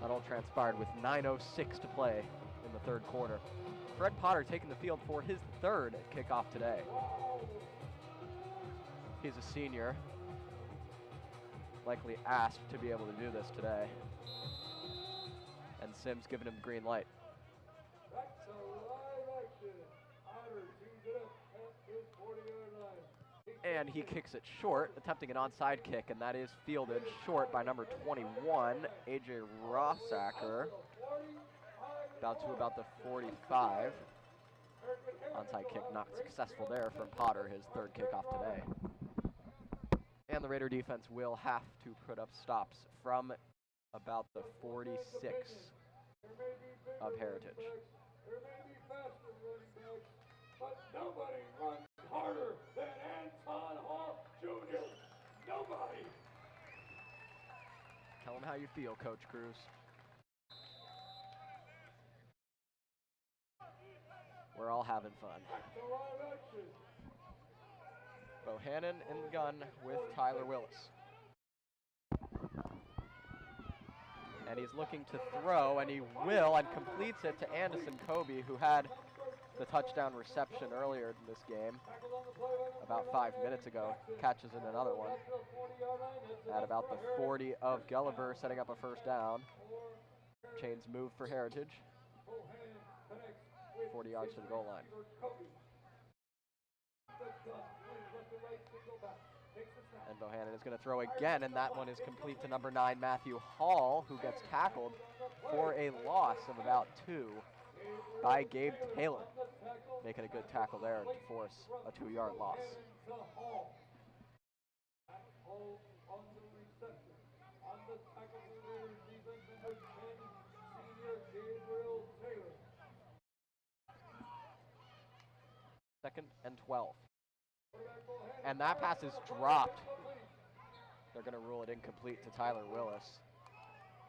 That all transpired with 9:06 to play in the third quarter. Fred Potter taking the field for his third kickoff today. He's a senior, likely asked to be able to do this today. And Sims giving him the green light. That's a live action. Potter tees it up at his 40-yard line. And he kicks it short, attempting an onside kick, and that is fielded short by number 21, AJ Rossacker, about the 45. Onside kick not successful there from Potter, his third kickoff today. And the Raider defense will have to put up stops from about the 46 of Heritage. There may be faster running backs, but nobody runs harder than Anton Hall Jr. Nobody. Tell him how you feel, Coach Cruz. We're all having fun. Bohannon in the gun with Tyler Willis. And he's looking to throw, and he will, and completes it to Anderson Kobe, who had the touchdown reception earlier in this game, about 5 minutes ago. Catches in another one at about the 40 of Gulliver, setting up a first down. Chains move for Heritage. 40 yards to the goal line. And Bohannon is going to throw again, and that one is complete to number 9, Matthew Hall, who gets tackled for a loss of about 2 by Gabe Taylor, making a good tackle there to force a 2-yard loss. Second and 12. And that pass is dropped. They're going to rule it incomplete to Tyler Willis.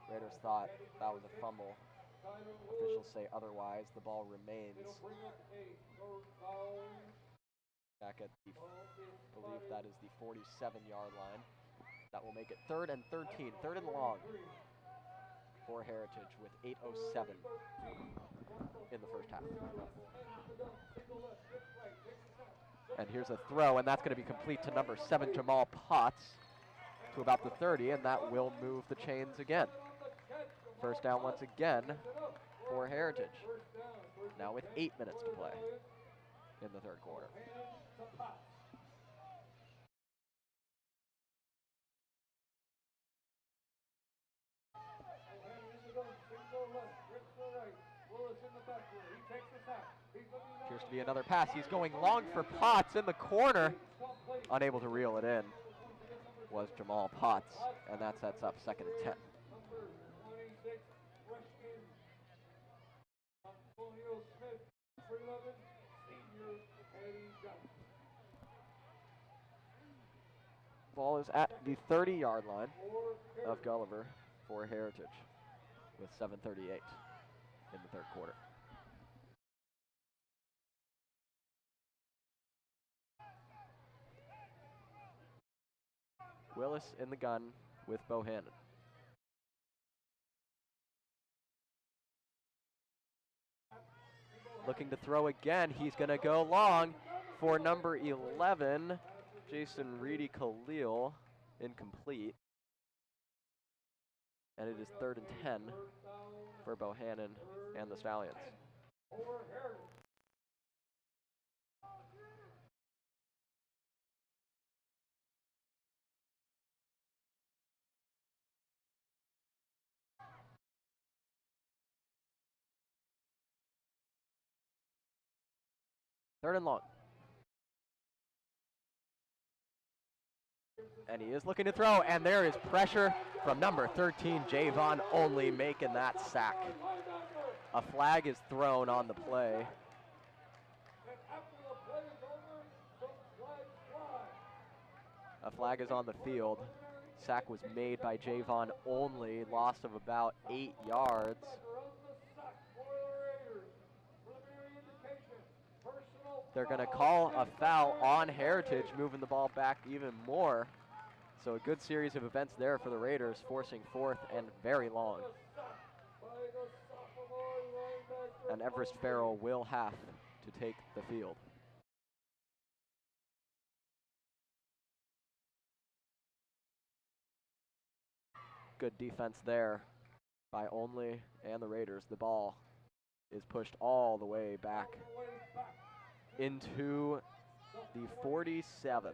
Raiders thought that was a fumble. Officials say otherwise. The ball remains back at the, I believe that is the 47-yard line. That will make it 3rd and 13, 3rd and long for Heritage with 8:07 in the first half. And here's a throw, and that's going to be complete to number 7, Jamal Potts, to about the 30, and that will move the chains again. First down once again for Heritage, now with 8 minutes to play in the third quarter. Appears to be another pass. He's going long for Potts in the corner. Unable to reel it in was Jamal Potts, and that sets up 2nd and 10. Ball is at the 30-yard line of Gulliver for Heritage with 7:38 in the third quarter. Willis in the gun with Bohannon. Looking to throw again. He's going to go long for number 11, Jason Reedy Khalil, incomplete. And it is 3rd and 10 for Bohannon and the Stallions. Third and long. And he is looking to throw, and there is pressure from number 13, Javon Only, making that sack. A flag is thrown on the play. A flag is on the field. Sack was made by Javon Only, loss of about 8 yards. They're going to call a foul on Heritage, moving the ball back even more. So a good series of events there for the Raiders, forcing fourth and very long. And Everest Farrell will have to take the field. Good defense there by Only and the Raiders. The ball is pushed all the way back into the 47.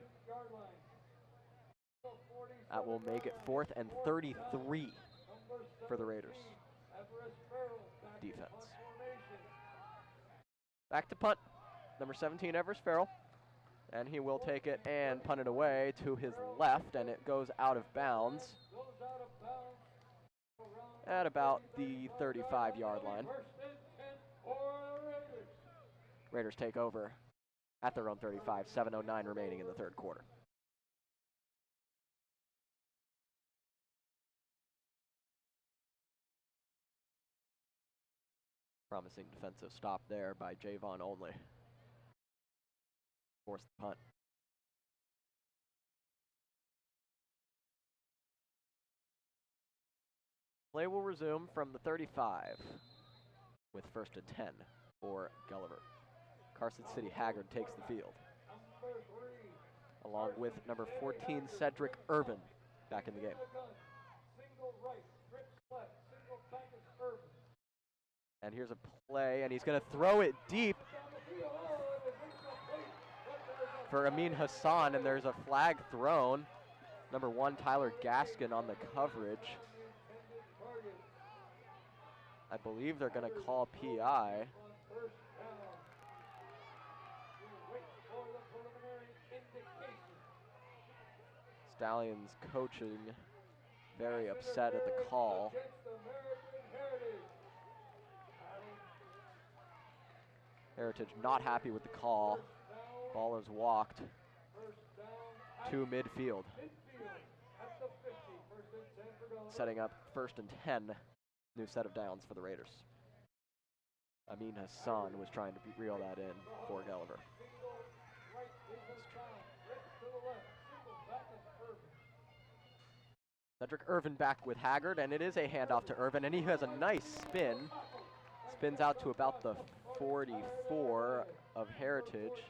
That will make it 4th and 33 for the Raiders. Defense. Back to punt. Number 17, Everest Farrell. And he will take it and punt it away to his left, and it goes out of bounds at about the 35-yard line. Raiders take over at their own 35, 7:09 remaining in the third quarter. Promising defensive stop there by Javon Only. Force the punt. Play will resume from the 35 with 1st and 10 for Gulliver. Carson City Haggard takes the field, along with number 14, Cedric Irvin, back in the game. And here's a play, and he's going to throw it deep for Amin Hassan, and there's a flag thrown. Number 1, Tyler Gaskin on the coverage. I believe they're going to call PI. Stallions coaching very upset at the call. Heritage not happy with the call. Ball is walked to midfield. Setting up 1st and 10. New set of downs for the Raiders. Amin Hassan was trying to reel that in for Gulliver. Cedric Irvin back with Haggard, and it is a handoff to Irvin, and he has a nice spin. Spins out to about the 44 of Heritage.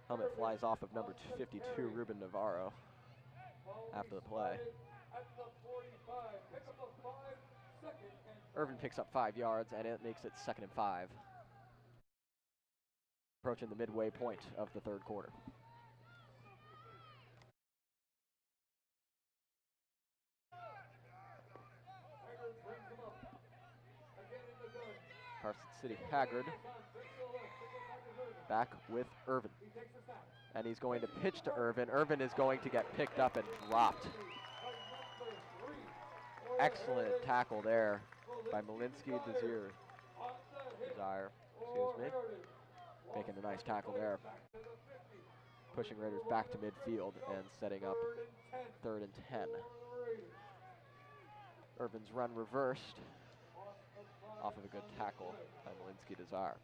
Helmet flies off of number 52, Ruben Navarro, after the play. Irvin picks up 5 yards, and it makes it 2nd and 5. Approaching the midway point of the third quarter. Carson City Haggard back with Irvin. And he's going to pitch to Irvin. Irvin is going to get picked up and dropped. Excellent tackle there by Malinsky Desire. Making a nice tackle there. Pushing Raiders back to midfield and setting up 3rd and 10. Irvin's run reversed off of a good tackle by Malinsky Desire.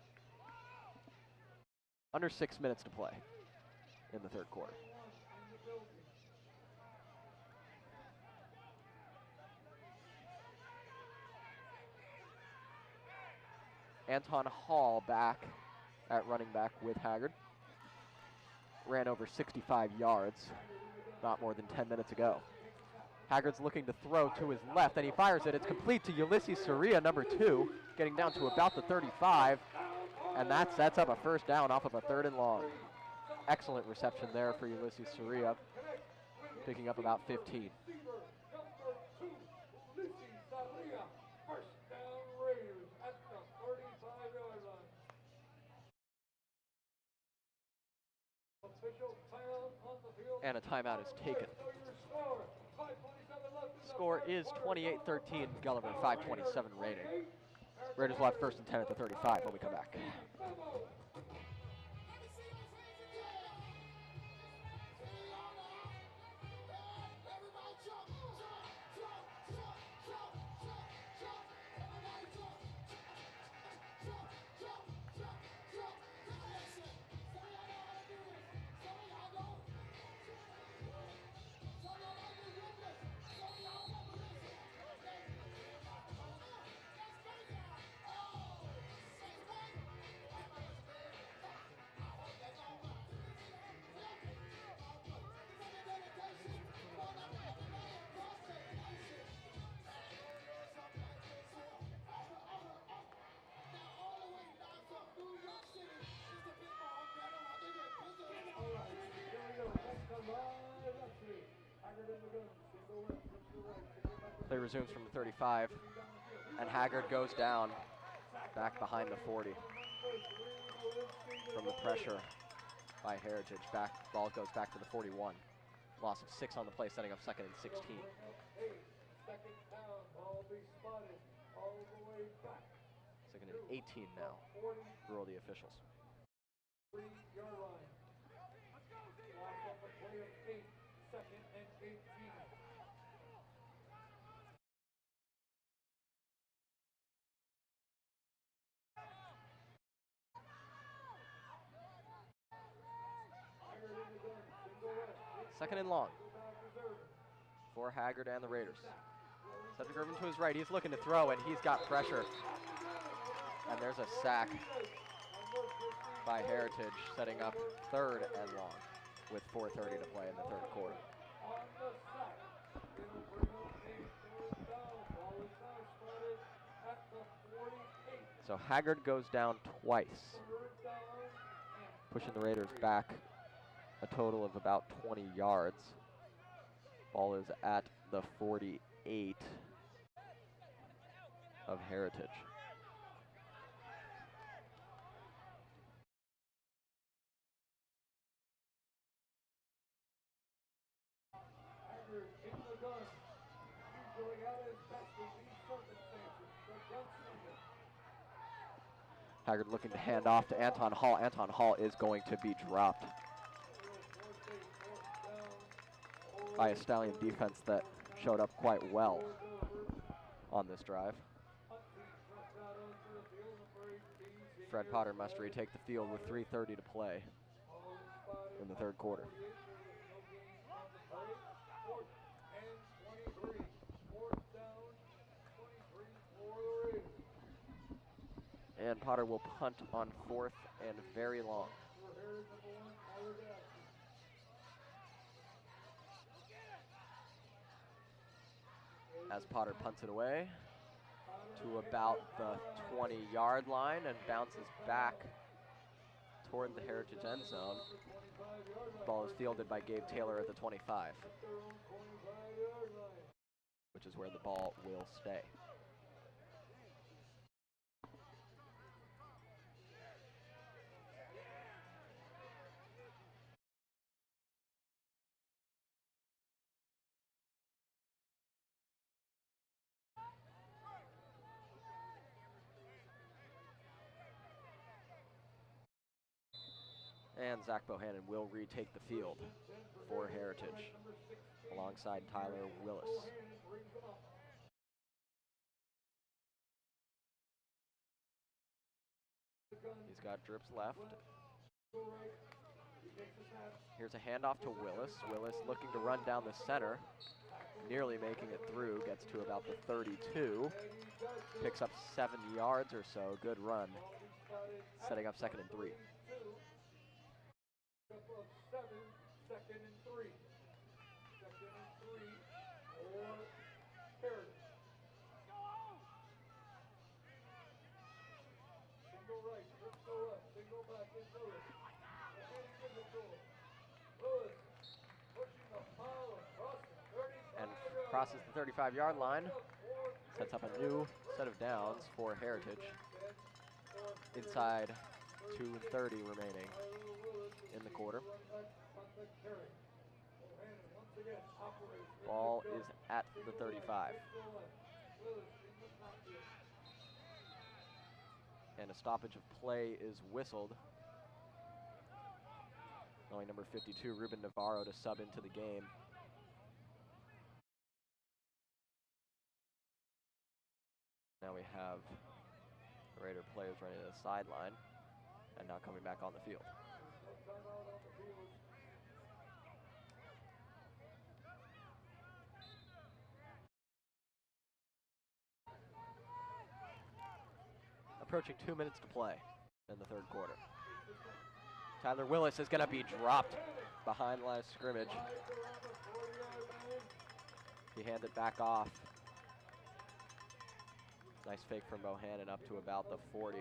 Under 6 minutes to play in the third quarter. Anton Hall back at running back with Haggard. Ran over 65 yards not more than 10 minutes ago. Haggard's looking to throw to his left, and he fires it. It's complete to Ulysses Soria, number 2, getting down to about the 35, and that sets up a 1st down off of a 3rd and long. Excellent reception there for Ulysses Soria, picking up about 15. And a timeout is taken. Score is 28-13, Gulliver, 5:27 remaining. Raiders will have 1st and 10 at the 35 when we come back. Play resumes from the 35, and Haggard goes down back behind the 40 from the pressure by Heritage. Ball goes back to the 41. Loss of 6 on the play, setting up 2nd and 16. Second and 18 now. Rule the officials. 3-yard line. Loss on the play of 8, 2nd and 18. Second and long for Haggard and the Raiders. Cedric Irvin to his right. He's looking to throw, and he's got pressure. And there's a sack by Heritage, setting up 3rd and long with 4:30 to play in the 3rd quarter. So Haggard goes down twice, pushing the Raiders back a total of about 20 yards. Ball is at the 48 of Heritage. Haggard looking to hand off to Anton Hall. Anton Hall is going to be dropped by a Stallion defense that showed up quite well on this drive. Fred Potter must retake the field with 3:30 to play in the 3rd quarter. And Potter will punt on 4th and very long. As Potter punts it away to about the 20-yard line and bounces back toward the Heritage end zone. Ball is fielded by Gabe Taylor at the 25, which is where the ball will stay. And Zach Bohannon will retake the field for Heritage alongside Tyler Willis. He's got drips left. Here's a handoff to Willis. Willis looking to run down the center, nearly making it through, gets to about the 32, picks up 7 yards or so. Good run, setting up 2nd and 3. And crosses the 35-yard line, sets up a new set of downs for Heritage. Inside 2:30 remaining in the quarter. Ball is at the 35. And a stoppage of play is whistled. Only number 52, Ruben Navarro, to sub into the game. Now we have the Raider players running to the sideline and now coming back on the field. Approaching 2 minutes to play in the 3rd quarter. Tyler Willis is going to be dropped behind line of scrimmage. He handed it back off. Nice fake from Bohannon up to about the 40.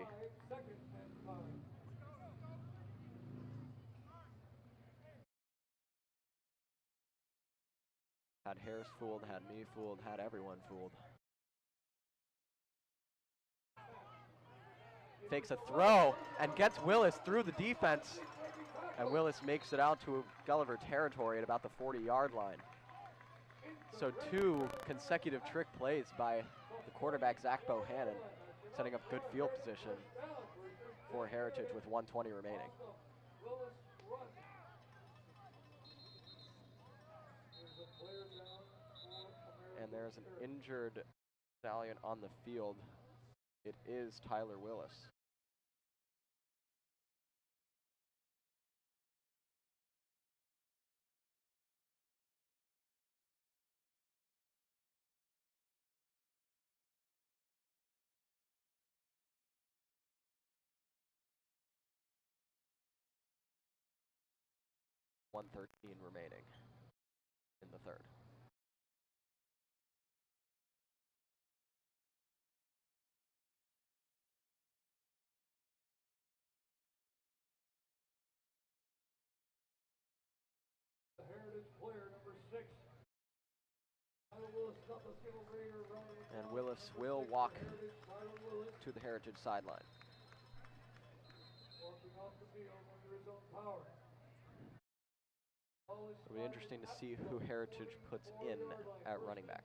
Had Harris fooled, had me fooled, had everyone fooled. Fakes a throw and gets Willis through the defense. And Willis makes it out to Gulliver territory at about the 40-yard line. So 2 consecutive trick plays by the quarterback, Zach Bohannon, setting up good field position for Heritage with 1:20 remaining. And there's an injured stallion on the field. It is Tyler Willis. .113 remaining in the third. And Willis will walk to the Heritage sideline. It'll be interesting to see who Heritage puts in at running back.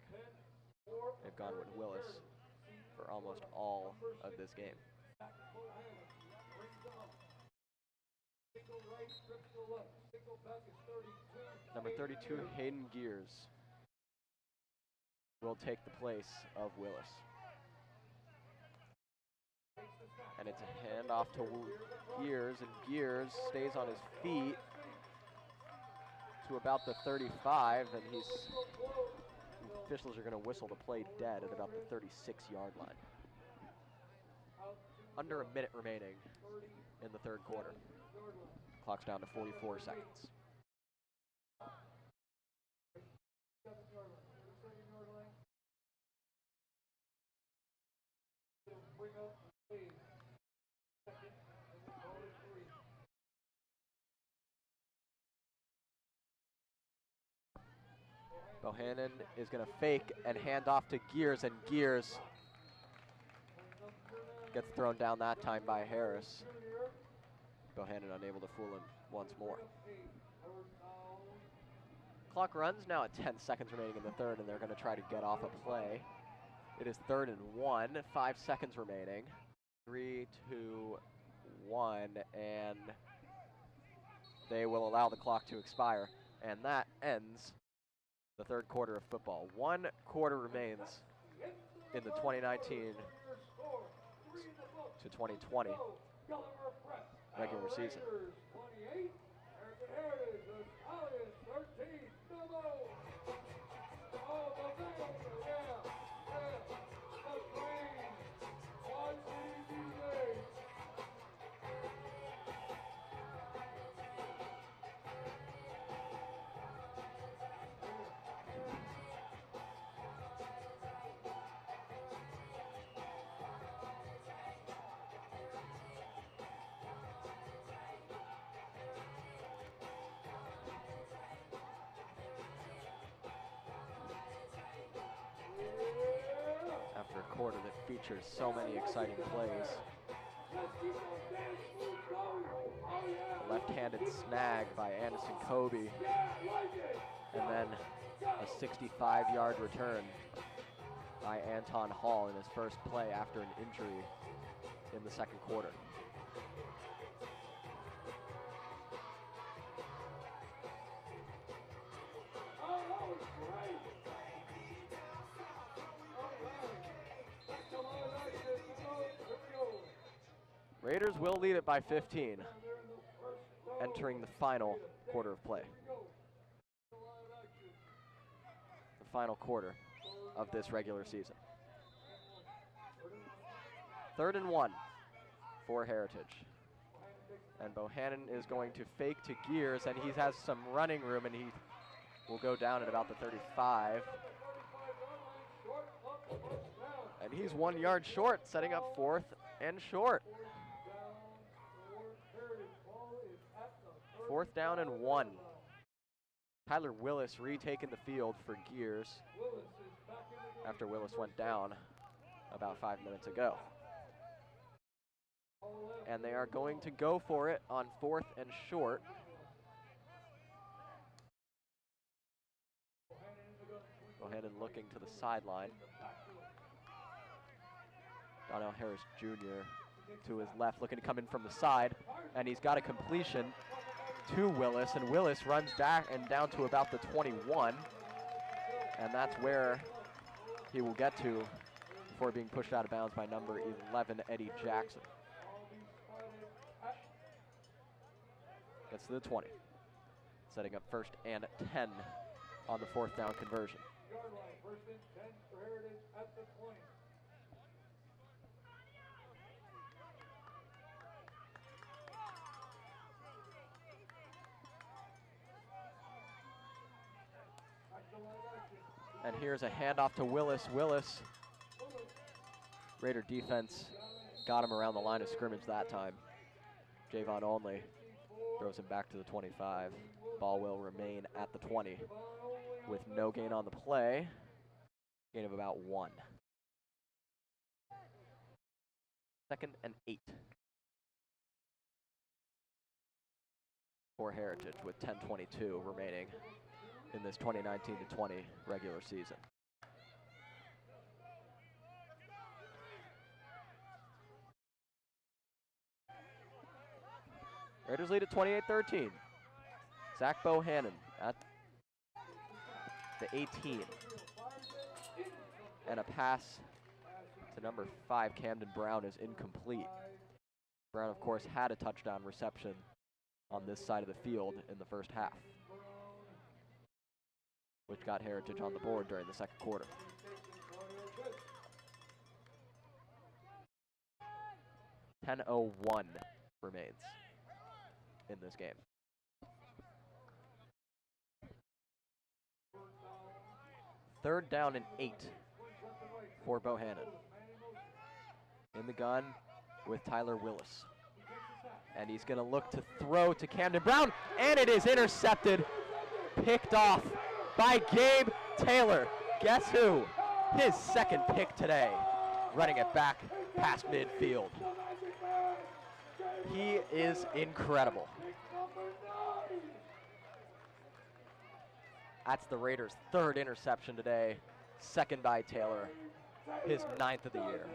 They've gone with Willis for almost all of this game. Number 32, Hayden Gears, will take the place of Willis. And it's a handoff to Gears, and Gears stays on his feet to about the 35, and the officials are going to whistle the play dead at about the 36-yard line. Under a minute remaining in the third quarter. Clock's down to 44 seconds. Bohannon is going to fake and hand off to Gears, and Gears gets thrown down that time by Harris. Bohannon unable to fool him once more. Clock runs now at 10 seconds remaining in the third, and they're going to try to get off a play. It is 3rd and 1, 5 seconds remaining. 3, 2, 1, and they will allow the clock to expire, and that ends the third quarter of football. 1 quarter remains in the 2019 to 2020 regular season. After a quarter that features so many exciting plays. A left-handed snag by Anderson Kobe, and then a 65-yard return by Anton Hall in his first play after an injury in the second quarter. Raiders will lead it by 15, entering the final quarter of play. The final quarter of this regular season. 3rd and 1 for Heritage. And Bohannon is going to fake to Gears, and he has some running room, and he will go down at about the 35. And he's 1 yard short, setting up 4th and short. 4th down and 1. Tyler Willis retaking the field for Gears after Willis went down about 5 minutes ago. And they are going to go for it on 4th and short. Bohannon looking to the sideline. Donnell Harris Jr. to his left, looking to come in from the side, and he's got a completion to Willis, and Willis runs back and down to about the 21, and that's where he will get to before being pushed out of bounds by number 11, Eddie Jackson. Gets to the 20, setting up 1st and 10 on the 4th down conversion. And here's a handoff to Willis. Willis, Raider defense got him around the line of scrimmage that time. Javon Only throws him back to the 25. Ball will remain at the 20 with no gain on the play. Gain of about 1. 2nd and 8 for Heritage with 10:22 remaining in this 2019-20 regular season. Raiders lead at 28-13. Zach Bohannon at the 18. And a pass to number 5, Camden Brown, is incomplete. Brown, of course, had a touchdown reception on this side of the field in the first half, which got Heritage on the board during the second quarter. .10:01 remains in this game. Third down and 8 for Bohannon. In the gun with Tyler Willis. And he's going to look to throw to Camden Brown, and it is intercepted, picked off by Gabe Taylor. Guess who? His second pick today, running it back past midfield. He is incredible. That's the Raiders' 3rd interception today, 2nd by Taylor, his 9th of the year.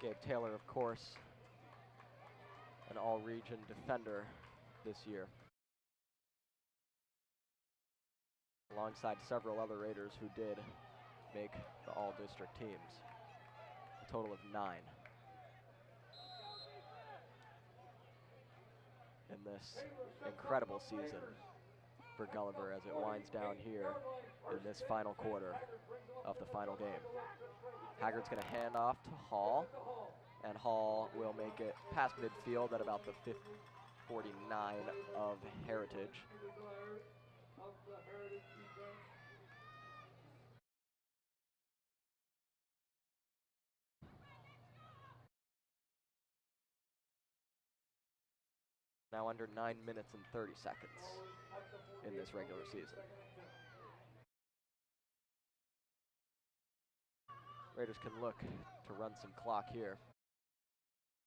Gabe Taylor, of course, an all-region defender this year, alongside several other Raiders who did make the all-district teams, a total of 9 in this incredible season for Gulliver as it winds down here in this final quarter of the final game. Haggard's going to hand off to Hall, and Hall will make it past midfield at about the 49 of Heritage. Now under 9 minutes and 30 seconds in this regular season. Raiders can look to run some clock here,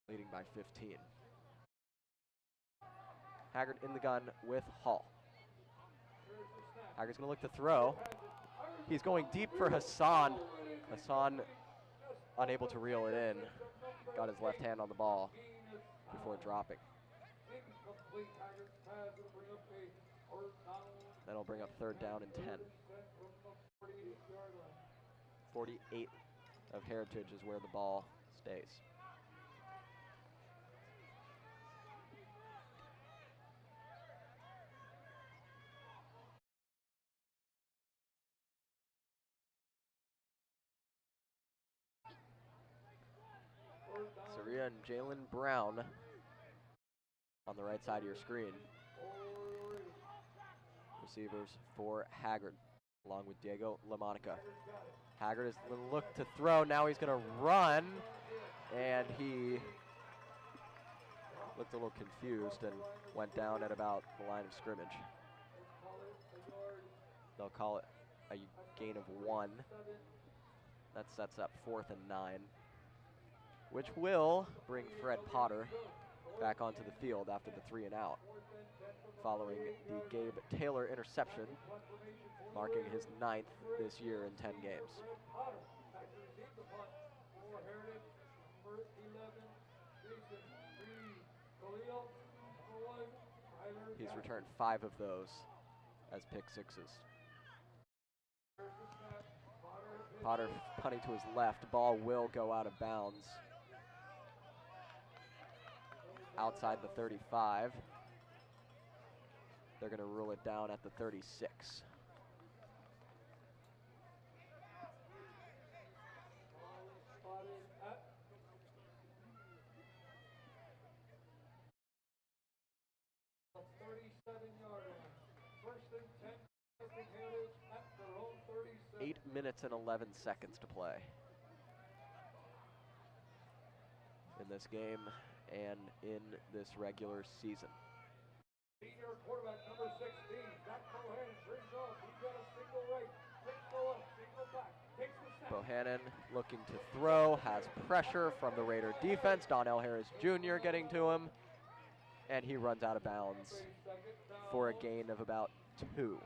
leading by 15. Haggard in the gun with Hall. Haggard's going to look to throw. He's going deep for Hassan. Hassan unable to reel it in. Got his left hand on the ball before dropping. That'll bring up 3rd down and 10. 48 of Heritage is where the ball stays. Saria and Jalen Brown on the right side of your screen. Receivers for Haggard, along with Diego LaMonica. Haggard is going to look to throw. Now he's going to run, and he looked a little confused and went down at about the line of scrimmage. They'll call it a gain of 1. That sets up 4th and 9, which will bring Fred Potter back onto the field after the 3 and out, following the Gabe Taylor interception, marking his 9th this year in 10 games. He's returned 5 of those as pick sixes. Potter punting to his left. Ball will go out of bounds outside the 35. They're going to rule it down at the 36. At 8 minutes and 11 seconds to play in this game and in this regular season. Senior quarterback number 16, Zach Bohannon brings off. He's got a single right, single up, single back, takes the snap. Bohannon looking to throw, has pressure from the Raider defense. Donnell Harris Jr. getting to him, and he runs out of bounds for a gain of about 2.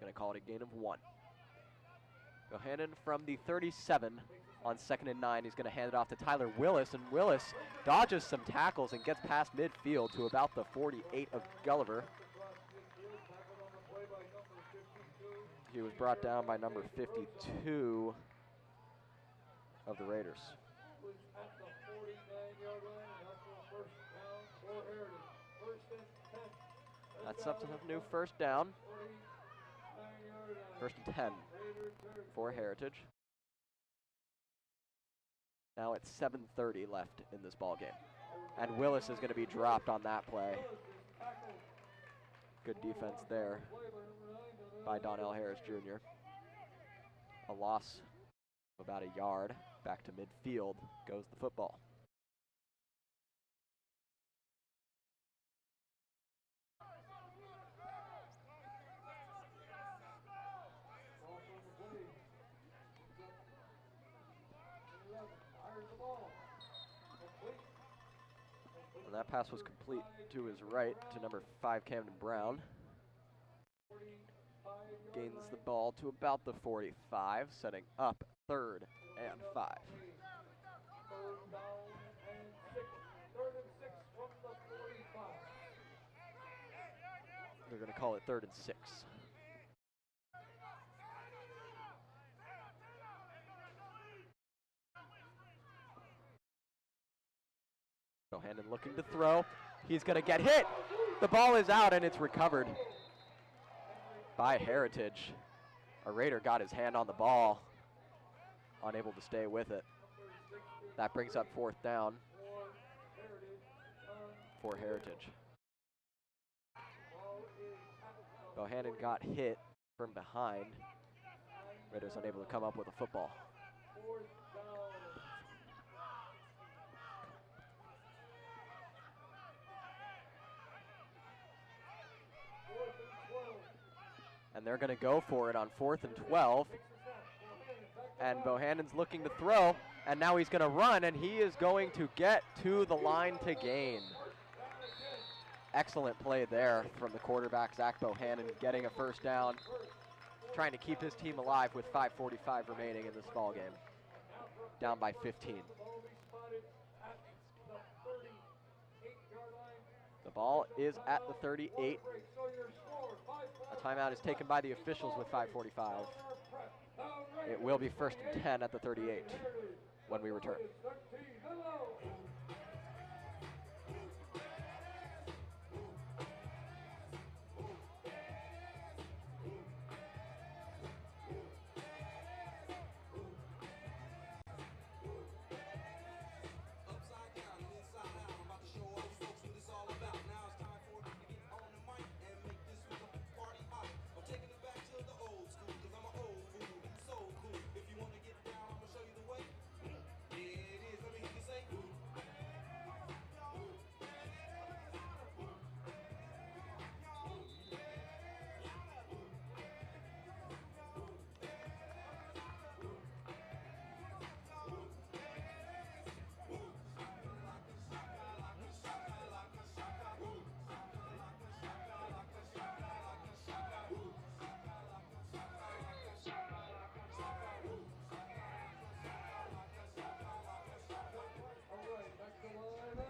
Going to call it a gain of 1. Bohannon from the 37 on 2nd and 9. He's going to hand it off to Tyler Willis, and Willis dodges some tackles and gets past midfield to about the 48 of Gulliver. He was brought down by number 52 of the Raiders. That's up to a new first down. 1st and 10 for Heritage. Now it's 7:30 left in this ball game, and Willis is going to be dropped on that play. Good defense there by Donnell Harris Jr. A loss of about a yard. Back to midfield goes the football. And that pass was complete to his right to number 5, Camden Brown. Gains the ball to about the 45, setting up 3rd and 5. They're going to call it 3rd and 6. Bohannon looking to throw. He's going to get hit. The ball is out, and it's recovered by Heritage. A Raider got his hand on the ball, unable to stay with it. That brings up 4th down for Heritage. Bohannon got hit from behind. Raiders unable to come up with a football. And they're going to go for it on 4th and 12. And Bohannon's looking to throw, and now he's going to run, and he is going to get to the line to gain. Excellent play there from the quarterback, Zach Bohannon, getting a first down, trying to keep his team alive with 5:45 remaining in this ball game. Down by 15. The ball is at the 38. A timeout is taken by the officials with 5:45. It will be 1st and 10 at the 38 when we return.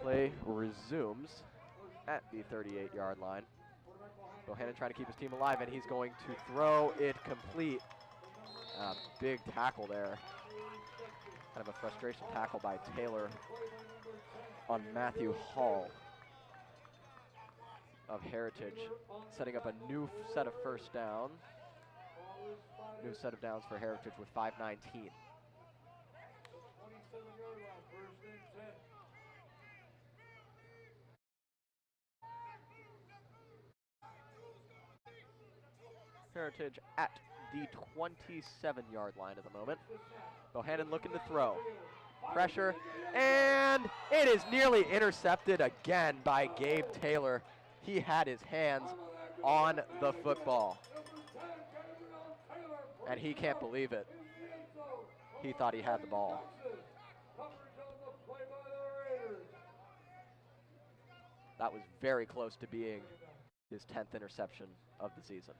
Play resumes at the 38-yard line. Bohannon trying to keep his team alive, and he's going to throw it complete. Big tackle there. Kind of a frustration tackle by Taylor on Matthew Hall of Heritage, setting up a new set of first down. New set of downs for Heritage with 5:19. Heritage at the 27-yard line at the moment. Bohannon looking to throw. Pressure, and it is nearly intercepted again by Gabe Taylor. He had his hands on the football, and he can't believe it. He thought he had the ball. That was very close to being his 10th interception of the season.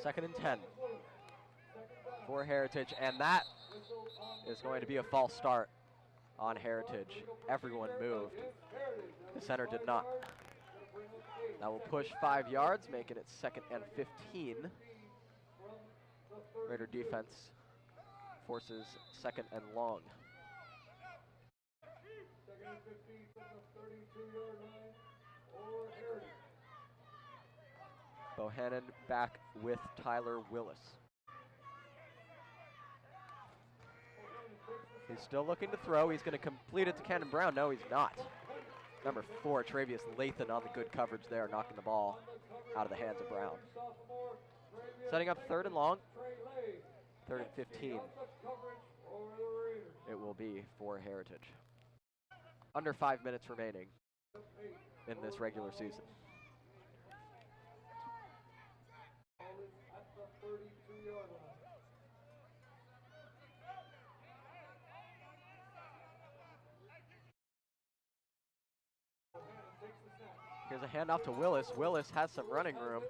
Second and 10 for Heritage, and that is going to be a false start on Heritage. Everyone moved. The center did not. That will push 5 yards, making it 2nd and 15. Raider defense forces 2nd and long. Bohannon back with Tyler Willis. He's still looking to throw. He's going to complete it to Cannon Brown. No, he's not. Number 4, Travius Lathan on the good coverage there, knocking the ball out of the hands of Brown. Setting up 3rd and long. 3rd and 15. It will be for Heritage. Under 5 minutes remaining in this regular season. Here's a handoff to Willis. Willis has some running room.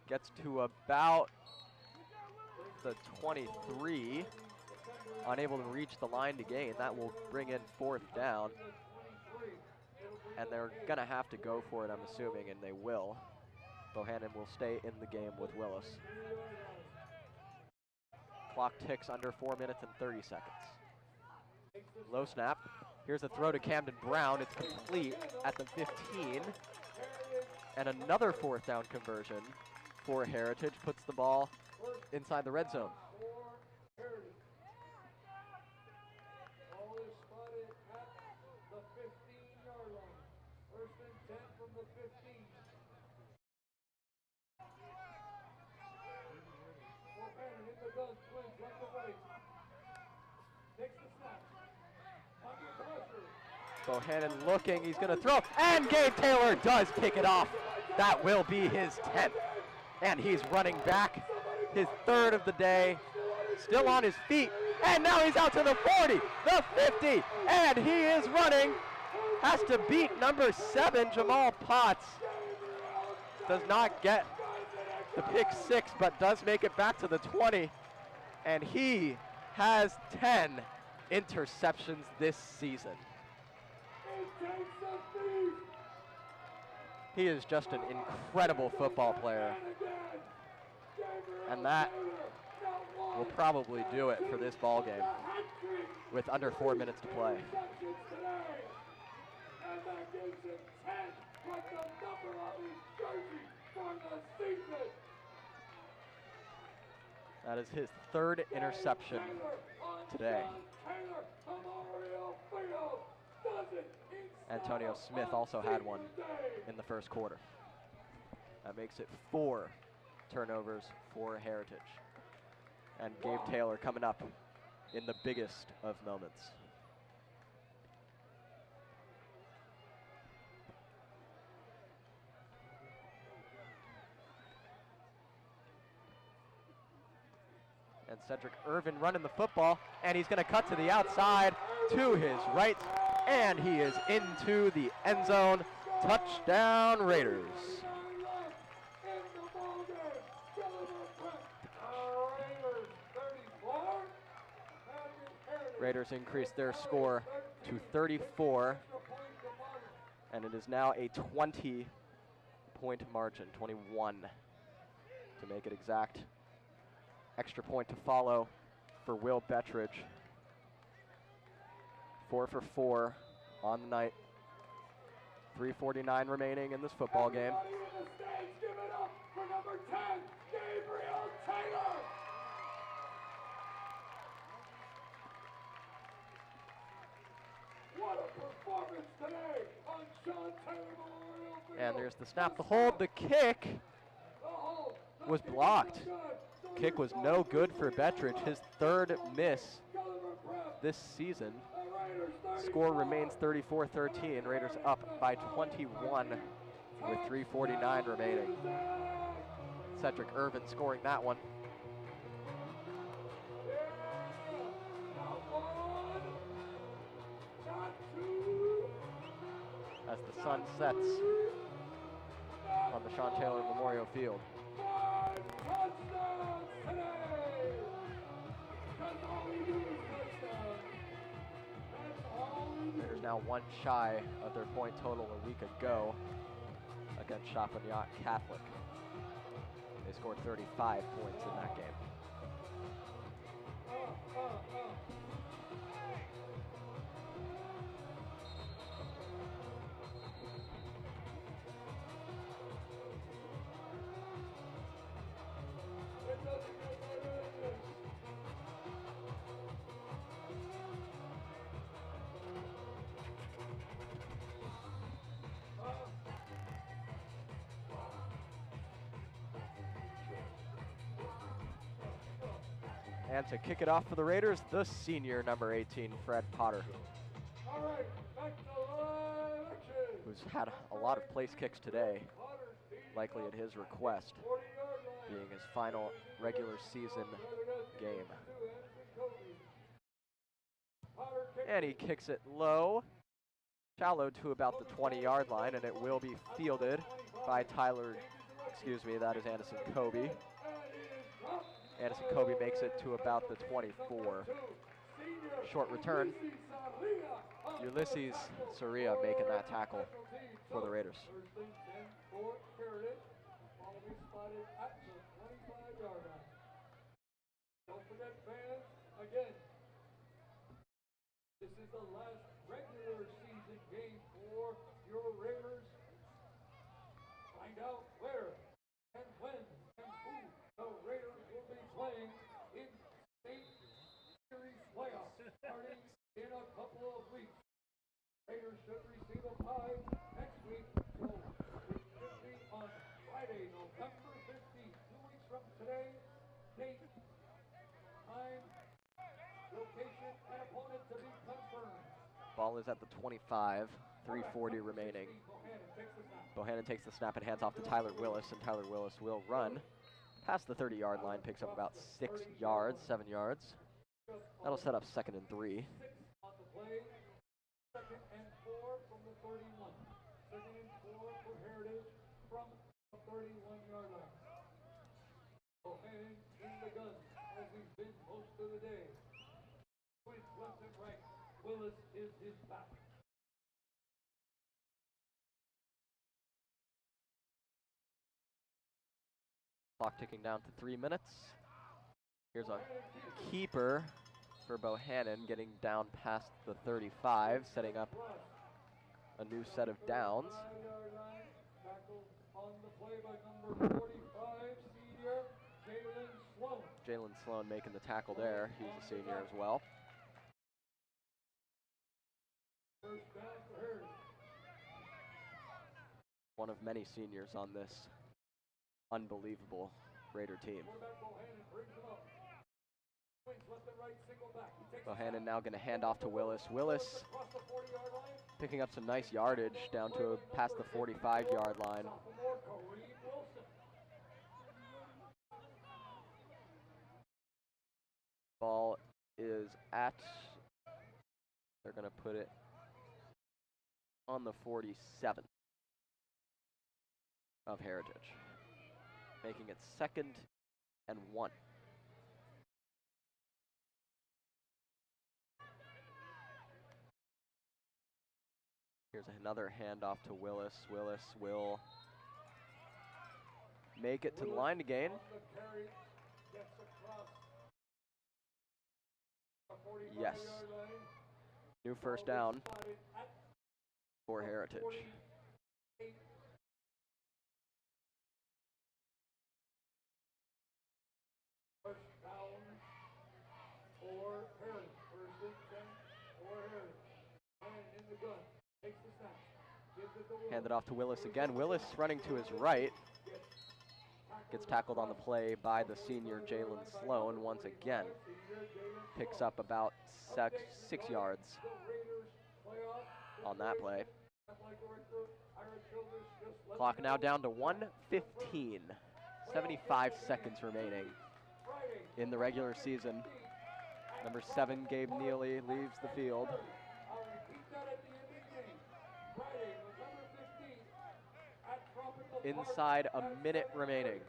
Gets to about the 23. Unable to reach the line to gain. That will bring in 4th down. And they're going to have to go for it, I'm assuming, and they will. Bohannon will stay in the game with Willis. Clock ticks under 4 minutes and 30 seconds. Low snap. Here's a throw to Camden Brown. It's complete at the 15. And another 4th down conversion for Heritage puts the ball inside the red zone. Bohannon looking, he's going to throw, and Gabe Taylor does pick it off. That will be his 10th, and he's running back, his 3rd of the day, still on his feet, and now he's out to the 40, the 50, and he is running, has to beat number 7, Jamal Potts. Does not get the pick 6, but does make it back to the 20, and he has 10 interceptions this season. He is just an incredible football player, and that will probably do it for this ball game with under 4 minutes to play. That is his 3rd interception today. Antonio Smith also had one in the first quarter. That makes it 4 turnovers for Heritage. And Gabe Taylor coming up in the biggest of moments. And Cedric Irvin running the football, and he's going to cut to the outside to his right, and he is into the end zone. Touchdown Raiders. Raiders increased their score to 34, and it is now a 20-point margin, 21 to make it exact. Extra point to follow for Will Bettridge. 4 for 4 on the night. 3:49 remaining in this football game. Give it up for number 10, Gabriel Taylor. What a performance today on Sean Taylor Memorial Field. And there's the snap, the hold, the kick was blocked. Kick was no good for Bettridge, his third miss this season. Score remains 34-13. Raiders up by 21 with 3:49 remaining. Cedric Irvin scoring that one. As the sun sets on the Sean Taylor Memorial Field. Raiders now one shy of their point total a week ago against Champagnat Catholic. They scored 35 points in that game. And to kick it off for the Raiders, the senior number 18, Fred Potter, who's had a lot of place kicks today, likely at his request, being his final regular season game. And he kicks it low, shallow to about the 20-yard line, and it will be fielded by that is Anderson Kobe. Anderson Kobe makes it to about the 24. Short return. Ulysses Soria making that tackle for the Raiders. Don't forget, fans, again, this is the last regular season game for your Raiders. Find out where and when and who the Raiders will be playing in state series playoffs starting in a couple of weeks. Raiders should receive a bye next week, so it should be on Friday, November 15th, 2 weeks from today. Date, time, location, and opponent to be confirmed. Ball is at the 25, 3:40 remaining. Bohannon takes the snap and hands off to Tyler Willis, and Tyler Willis will run past the 30-yard line, picks up about 7 yards. That'll set up 2nd and 3. On the play, 2nd and 4 from the 31. 2nd and 4 for Heritage from the 31-yard line. Bohannon in the gun, as he's been most of the day. Switch left and right. Willis is his back. Clock ticking down to 3 minutes. Here's a keeper for Bohannon, getting down past the 35, setting up a new set of downs. 5-yard line, tackle on the play by number 45, senior Jalen Sloan. Jalen Sloan making the tackle there. He's a senior as well. First down for Heritage. One of many seniors on this unbelievable Raider team. Quarterback Bohannon brings him up. Swings left and right, single back. He takes Bohannon now going to hand off to Willis. Willis across the 40-yard line. picking up some nice yardage down to past the 45-yard line. Sophomore Kareem Wilson. Ball is at, they're going to put it on the 47 of Heritage, making it 2nd and 1. Here's another handoff to Willis. Willis will make it to the line to gain. Yes. New first down for Heritage. First down for Heritage. First and 10 for Heritage. And in the gun. Takes the snap. Gives it to Willis. Hand it off to Willis again. Willis running to his right. Gets tackled on the play by the senior Jalen Sloan once again. Picks up about 6 yards on that play. Clock now down to 1:15. 75 seconds remaining in the regular season. Number 7, Gabe Neely, leaves the field. Inside a minute remaining.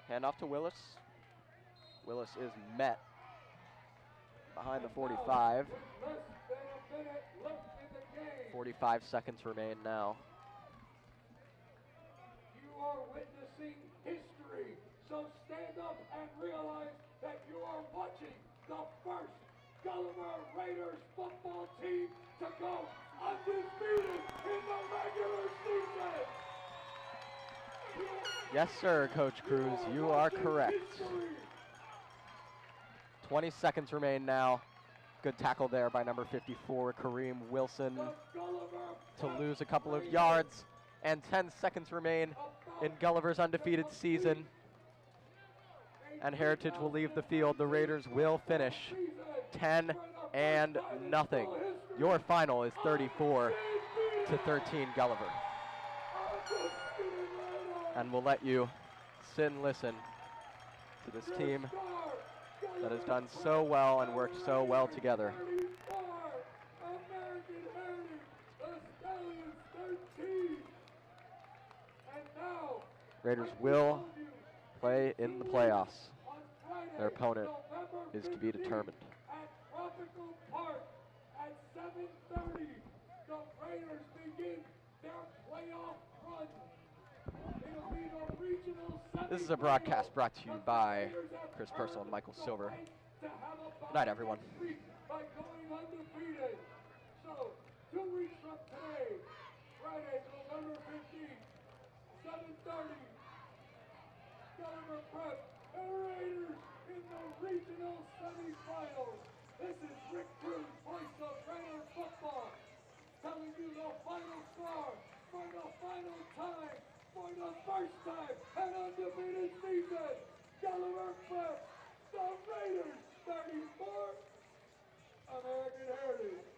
Hand off to Willis. Willis is met behind the 45. 45 seconds remain now. You are witnessing history, so stand up and realize that you are watching the first Gulliver Raiders football team to go undefeated in the regular season. Yes, sir, Coach Cruz, you are correct. 20 seconds remain now. Good tackle there by number 54, Kareem Wilson, to lose a couple of yards. And 10 seconds remain in Gulliver's undefeated season. And Heritage will leave the field. The Raiders will finish 10-0. Your final is 34-13 Gulliver. And we'll let you sit and listen to this team that has done so well and worked so well together. Raiders will play in the playoffs. Their opponent is to be determined. At Tropical Park at 7:30, the Raiders begin their playoff run. It'll be the regional semifinals. This is a broadcast brought to you by Chris Purcell and Michael Silver. Good night, everyone. By going undefeated. So, 2 weeks from today, Friday, November 15th, 7:30, Gulliver Prep and Raiders in the regional semifinals. This is Rick Cruz, voice of Raider football, telling you the final score for the final time, for the first time, an undefeated season. Gulliver Prep, the Raiders 34, American Heritage